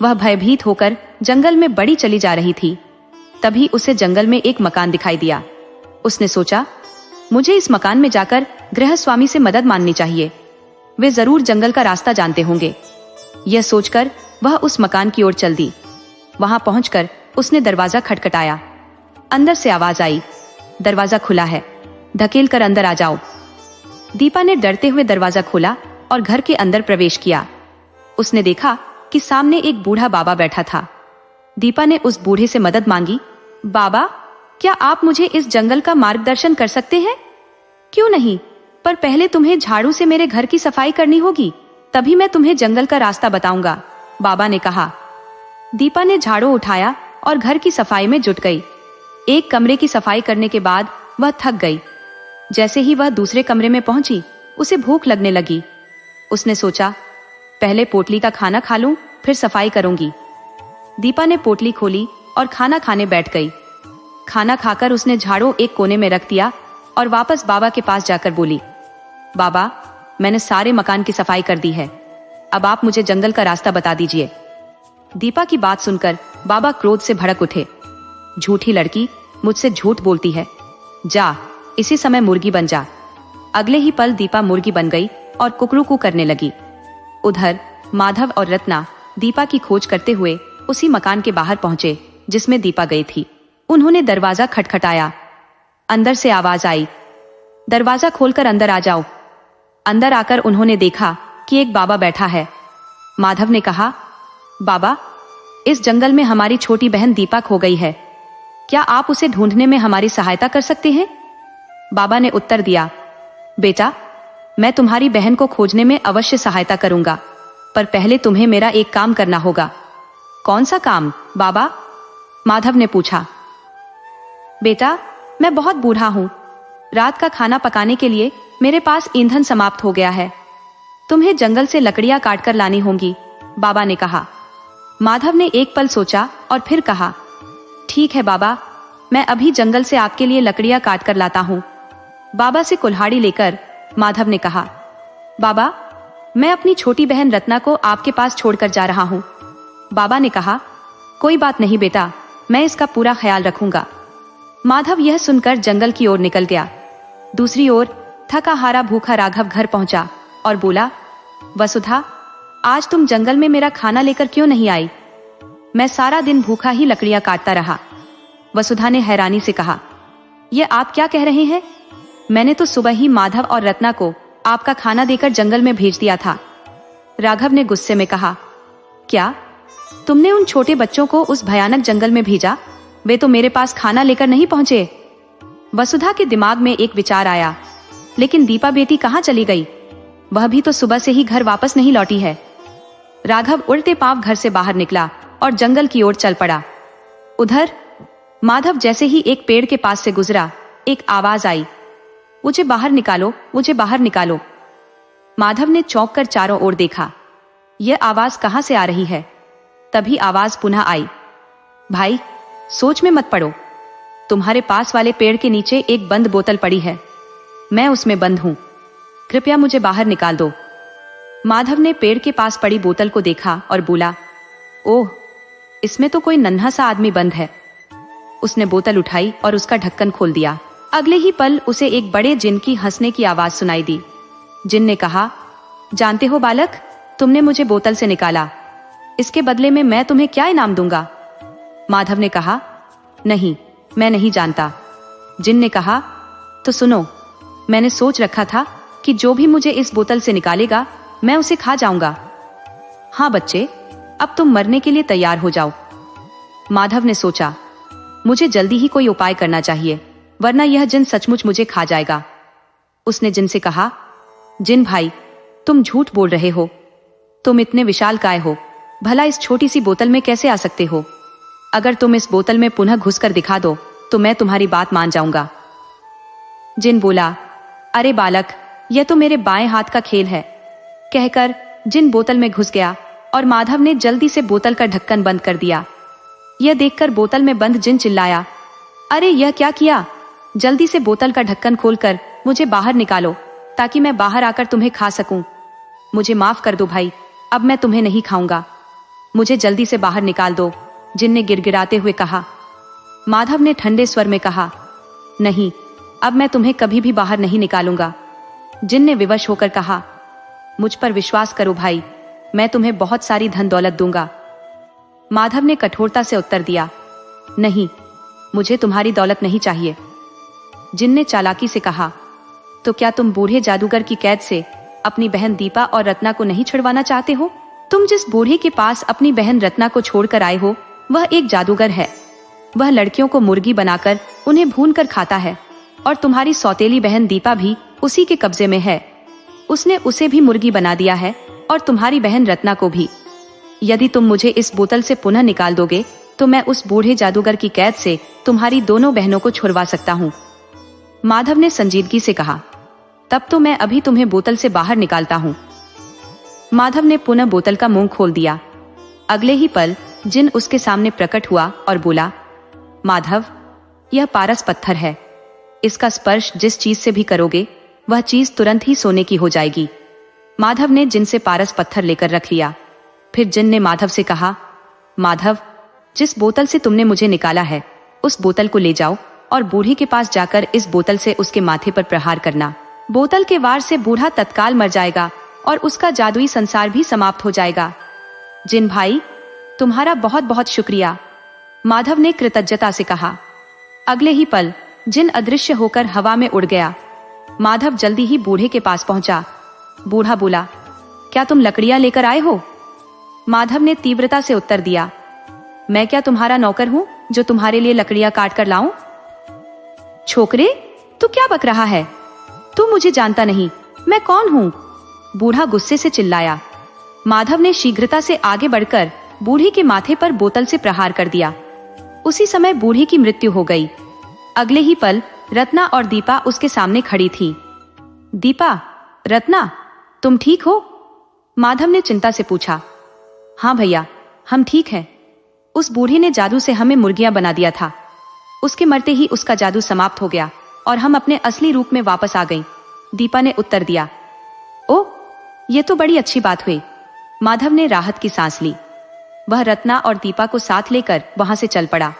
वह भयभीत होकर जंगल में बढ़ी चली जा रही थी। तभी उसे जंगल में एक मकान दिखाई दिया। उसने सोचा, मुझे इस मकान में जाकर गृहस्वामी से मदद मांगनी चाहिए, वे जरूर जंगल का रास्ता जानते होंगे। यह सोचकर वह उस मकान की ओर चल दी। वहां पहुंचकर उसने दरवाजा खटखटाया। अंदर से आवाज आई, दरवाजा खुला है, धकेल कर अंदर आ जाओ। दीपा ने डरते हुए दरवाजा खोला और घर के अंदर प्रवेश किया। उसने देखा कि सामने एक बूढ़ा बाबा बैठा था। दीपा ने उस बूढ़े से मदद मांगी, बाबा, क्या आप मुझे इस जंगल का मार्गदर्शन कर सकते हैं? क्यों नहीं, पर पहले तुम्हें झाड़ू से मेरे घर की सफाई करनी होगी, तभी मैं तुम्हें जंगल का रास्ता बताऊंगा, बाबा ने कहा। दीपा ने झाड़ू उठाया और घर की सफाई में जुट गई। एक कमरे की सफाई करने के बाद वह थक गई। जैसे ही वह दूसरे कमरे में पहुंची, उसे भूख लगने लगी। उसने सोचा, पहले पोटली का खाना खा लूं, फिर सफाई करूंगी। दीपा ने पोटली खोली और खाना खाने बैठ गई। खाना खाकर उसने झाड़ू एक कोने में रख दिया और वापस बाबा के पास जाकर बोली, बाबा, मैंने सारे मकान की सफाई कर दी है, अब आप मुझे जंगल का रास्ता बता दीजिए। दीपा की बात सुनकर बाबा क्रोध से भड़क उठे, झूठी लड़की, मुझसे झूठ बोलती है, जा इसी समय मुर्गी बन जा। अगले ही पल दीपा मुर्गी बन गई और कुकरूकू करने लगी। उधर माधव और रत्ना दीपा की खोज करते हुए उसी मकान के बाहर पहुंचे जिसमें दीपा गई थी। उन्होंने दरवाजा खटखटाया। अंदर से आवाज आई, दरवाजा खोलकर अंदर आ जाओ। अंदर आकर उन्होंने देखा कि एक बाबा बैठा है। माधव ने कहा, बाबा, इस जंगल में हमारी छोटी बहन दीपा खो गई है, क्या आप उसे ढूंढने में हमारी सहायता कर सकते हैं? बाबा ने उत्तर दिया, बेटा, मैं तुम्हारी बहन को खोजने में अवश्य सहायता करूंगा, पर पहले तुम्हें मेरा एक काम करना होगा। कौन सा काम बाबा? माधव ने पूछा। बेटा, मैं बहुत बूढ़ा हूं। रात का खाना पकाने के लिए मेरे पास ईंधन समाप्त हो गया है। तुम्हें जंगल से लकड़ियां काटकर लानी होंगी, बाबा ने कहा। माधव ने एक पल सोचा और फिर कहा, ठीक है बाबा, मैं अभी जंगल से आपके लिए लकड़ियां काट कर लाता हूं। बाबा से कुल्हाड़ी लेकर माधव ने कहा, बाबा, मैं अपनी छोटी बहन रत्ना को आपके पास छोड़कर जा रहा हूं। बाबा ने कहा, कोई बात नहीं बेटा, मैं इसका पूरा ख्याल रखूंगा। माधव यह सुनकर जंगल की ओर निकल गया। दूसरी ओर थका हारा भूखा राघव घर पहुंचा और बोला, वसुधा, आज तुम जंगल में मेरा खाना लेकर क्यों नहीं आई? मैं सारा दिन भूखा ही लकड़ियां काटता रहा। वसुधा ने हैरानी से कहा, यह आप क्या कह रहे हैं? मैंने तो सुबह ही माधव और रत्ना को आपका खाना देकर जंगल में भेज दिया था। राघव ने गुस्से में कहा, क्या तुमने उन छोटे बच्चों को उस भयानक जंगल में भेजा? वे तो मेरे पास खाना लेकर नहीं पहुंचे। वसुधा के दिमाग में एक विचार आया, लेकिन दीपा बेटी कहां चली गई? वह भी तो सुबह से ही घर वापस नहीं लौटी है। राघव उल्टे पांव घर से बाहर निकला और जंगल की ओर चल पड़ा। उधर माधव जैसे ही एक पेड़ के पास से गुजरा, एक आवाज आई, मुझे बाहर निकालो, मुझे बाहर निकालो। माधव ने चौंक कर चारों ओर देखा, यह आवाज कहां से आ रही है? तभी आवाज पुनः आई, भाई, सोच में मत पड़ो। तुम्हारे पास वाले पेड़ के नीचे एक बंद बोतल पड़ी है, मैं उसमें बंद हूं। कृपया मुझे बाहर निकाल दो। माधव ने पेड़ के पास पड़ी बोतल को देखा और बोला, ओह, इसमें तो कोई नन्हा सा आदमी बंद है। उसने बोतल उठाई और उसका ढक्कन खोल दिया। अगले ही पल उसे एक बड़े जिन की हंसने की आवाज सुनाई दी। जिन ने कहा, जानते हो बालक, तुमने मुझे बोतल से निकाला, इसके बदले में मैं तुम्हें क्या इनाम दूंगा? माधव ने कहा, नहीं, मैं नहीं जानता। जिन ने कहा, तो सुनो, मैंने सोच रखा था कि जो भी मुझे इस बोतल से निकालेगा मैं उसे खा जाऊंगा। हाँ बच्चे, अब तुम मरने के लिए तैयार हो जाओ। माधव ने सोचा, मुझे जल्दी ही कोई उपाय करना चाहिए, वरना यह जिन सचमुच मुझे खा जाएगा। उसने जिन से कहा, जिन भाई, तुम झूठ बोल रहे हो। तुम इतने विशालकाय हो, भला इस छोटी सी बोतल में कैसे आ सकते हो? अगर तुम इस बोतल में पुनः घुसकर दिखा दो तो मैं तुम्हारी बात मान जाऊंगा। जिन बोला, अरे बालक, यह तो मेरे बाएं हाथ का खेल है। कहकर जिन बोतल में घुस गया और माधव ने जल्दी से बोतल का ढक्कन बंद कर दिया। यह देखकर बोतल में बंद जिन चिल्लाया, अरे यह क्या किया? जल्दी से बोतल का ढक्कन खोलकर मुझे बाहर निकालो, ताकि मैं बाहर आकर तुम्हें खा सकूं। मुझे माफ कर दो भाई, अब मैं तुम्हें नहीं खाऊंगा। मुझे जल्दी से बाहर निकाल दो, जिन ने गिड़गिड़ाते हुए कहा। माधव ने ठंडे स्वर में कहा, नहीं, अब मैं तुम्हें कभी भी बाहर नहीं निकालूंगा। जिन ने विवश होकर कहा, मुझ पर विश्वास करो भाई, मैं तुम्हें बहुत सारी धन दौलत दूंगा। माधव ने कठोरता से उत्तर दिया, नहीं, मुझे तुम्हारी दौलत नहीं चाहिए। जिन ने चालाकी से कहा, तो क्या तुम बूढ़े जादूगर की कैद से अपनी बहन दीपा और रत्ना को नहीं छुड़वाना चाहते हो? तुम जिस बूढ़े के पास अपनी बहन रत्ना को छोड़कर आए हो, वह एक जादूगर है। वह लड़कियों को मुर्गी बनाकर उन्हें भून कर खाता है, और तुम्हारी सौतेली बहन दीपा भी उसी के कब्जे में है। उसने उसे भी मुर्गी बना दिया है और तुम्हारी बहन रत्ना को भी। यदि तुम मुझे इस बोतल से पुनः निकाल दोगे तो मैं उस बूढ़े जादूगर की कैद से तुम्हारी दोनों बहनों को छुड़वा सकता हूँ। माधव ने संजीदगी से कहा, तब तो मैं अभी तुम्हें बोतल से बाहर निकालता हूँ। माधव ने पुनः बोतल का मुंह खोल दिया। अगले ही पल जिन उसके सामने प्रकट हुआ और बोला, माधव, यह पारस पत्थर है। इसका स्पर्श जिस चीज से भी करोगे वह चीज तुरंत ही सोने की हो जाएगी। माधव ने जिन से पारस पत्थर लेकर रख लिया। फिर जिन ने माधव से कहा, माधव, जिस बोतल से तुमने मुझे निकाला है उस बोतल को ले जाओ और बूढ़े के पास जाकर इस बोतल से उसके माथे पर प्रहार करना। बोतल के वार से बूढ़ा तत्काल मर जाएगा और उसका जादुई संसार भी समाप्त हो जाएगा। जिन भाई, तुम्हारा बहुत बहुत शुक्रिया, माधव ने कृतज्ञता से कहा। अगले ही पल जिन अदृश्य होकर हवा में उड़ गया। माधव जल्दी ही बूढ़े के पास पहुंचा। बूढ़ा बोला, क्या तुम लकड़ियां लेकर आए हो? माधव ने तीव्रता से उत्तर दिया, मैं क्या तुम्हारा नौकर हूं जो तुम्हारे लिए लकड़ियां काट कर लाऊं? छोकरे, तू क्या बक रहा है? तू मुझे जानता नहीं, मैं कौन हूं? बूढ़ा गुस्से से चिल्लाया। माधव ने शीघ्रता से आगे बढ़कर बूढ़ी के माथे पर बोतल से प्रहार कर दिया। उसी समय बूढ़ी की मृत्यु हो गई। अगले ही पल रत्ना और दीपा उसके सामने खड़ी थी। दीपा, रत्ना, तुम ठीक हो? माधव ने चिंता से पूछा। हाँ भैया, हम ठीक हैं। उस बूढ़ी ने जादू से हमें मुर्गियां बना दिया था। उसके मरते ही उसका जादू समाप्त हो गया और हम अपने असली रूप में वापस आ गई, दीपा ने उत्तर दिया। ओ, ये तो बड़ी अच्छी बात हुई। माधव ने राहत की सांस ली। वह रत्ना और दीपा को साथ लेकर वहां से चल पड़ा।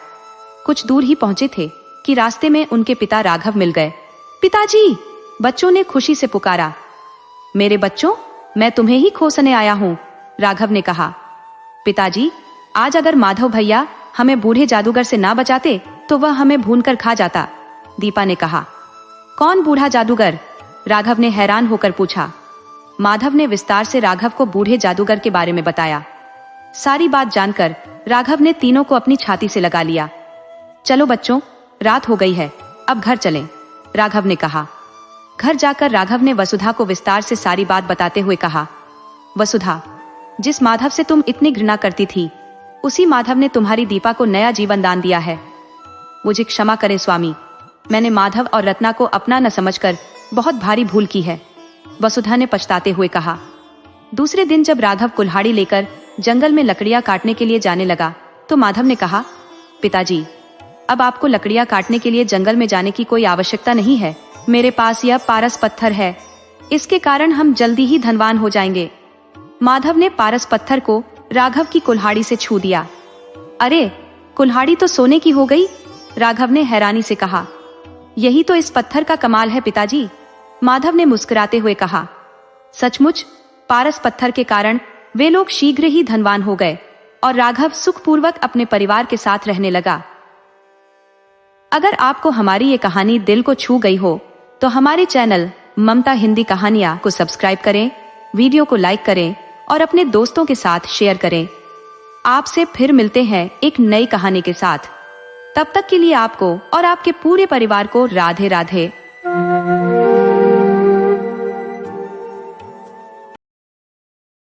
कुछ दूर ही पहुंचे थे कि रास्ते में उनके पिता राघव मिल गए। पिताजी, बच्चों ने खुशी से पुकारा। मेरे बच्चों, मैं तुम्हें ही खोसने आया हूं, राघव ने कहा। पिताजी, आज अगर माधव भैया हमें बूढ़े जादूगर से ना बचाते तो वह हमें भूनकर खा जाता, दीपा ने कहा। कौन बूढ़ा जादूगर? राघव ने हैरान होकर पूछा। माधव ने विस्तार से राघव को बूढ़े जादूगर के बारे में बताया। सारी बात जानकर राघव ने तीनों को अपनी छाती से लगा लिया। चलो बच्चों, रात हो गई है, अब घर चलें, राघव ने कहा। घर जाकर राघव ने वसुधा को विस्तार से सारी बात बताते हुए कहा। वसुधा, जिस माधव से तुम इतनी घृणा करती थी, उसी माधव ने तुम्हारी दीपा को नया जीवन दान दिया है। मुझे क्षमा करें स्वामी, मैंने माधव और रत्ना को अपना न समझकर बहुत भारी भूल की है, वसुधा ने पछताते हुए कहा। दूसरे दिन जब राघव कुल्हाड़ी लेकर जंगल में लकड़ियां काटने के लिए जाने लगा तो माधव ने कहा, पिताजी, अब आपको लकड़ियां काटने के लिए जंगल में जाने की कोई आवश्यकता नहीं है। मेरे पास यह पारस पत्थर है, इसके कारण हम जल्दी ही धनवान हो जाएंगे। माधव ने पारस पत्थर को राघव की कुल्हाड़ी से छू दिया। अरे, कुल्हाड़ी तो सोने की हो गई, राघव ने हैरानी से कहा। यही तो इस पत्थर का कमाल है पिताजी, माधव ने मुस्कुराते हुए कहा। सचमुच, पारस पत्थर के कारण वे लोग शीघ्र ही धनवान हो गए और राघव सुखपूर्वक अपने परिवार के साथ रहने लगा। अगर आपको हमारी ये कहानी दिल को छू गई हो तो हमारे चैनल ममता हिंदी कहानियां को सब्सक्राइब करें, वीडियो को लाइक करें और अपने दोस्तों के साथ शेयर करें। आपसे फिर मिलते हैं एक नई कहानी के साथ। तब तक के लिए आपको और आपके पूरे परिवार को राधे राधे।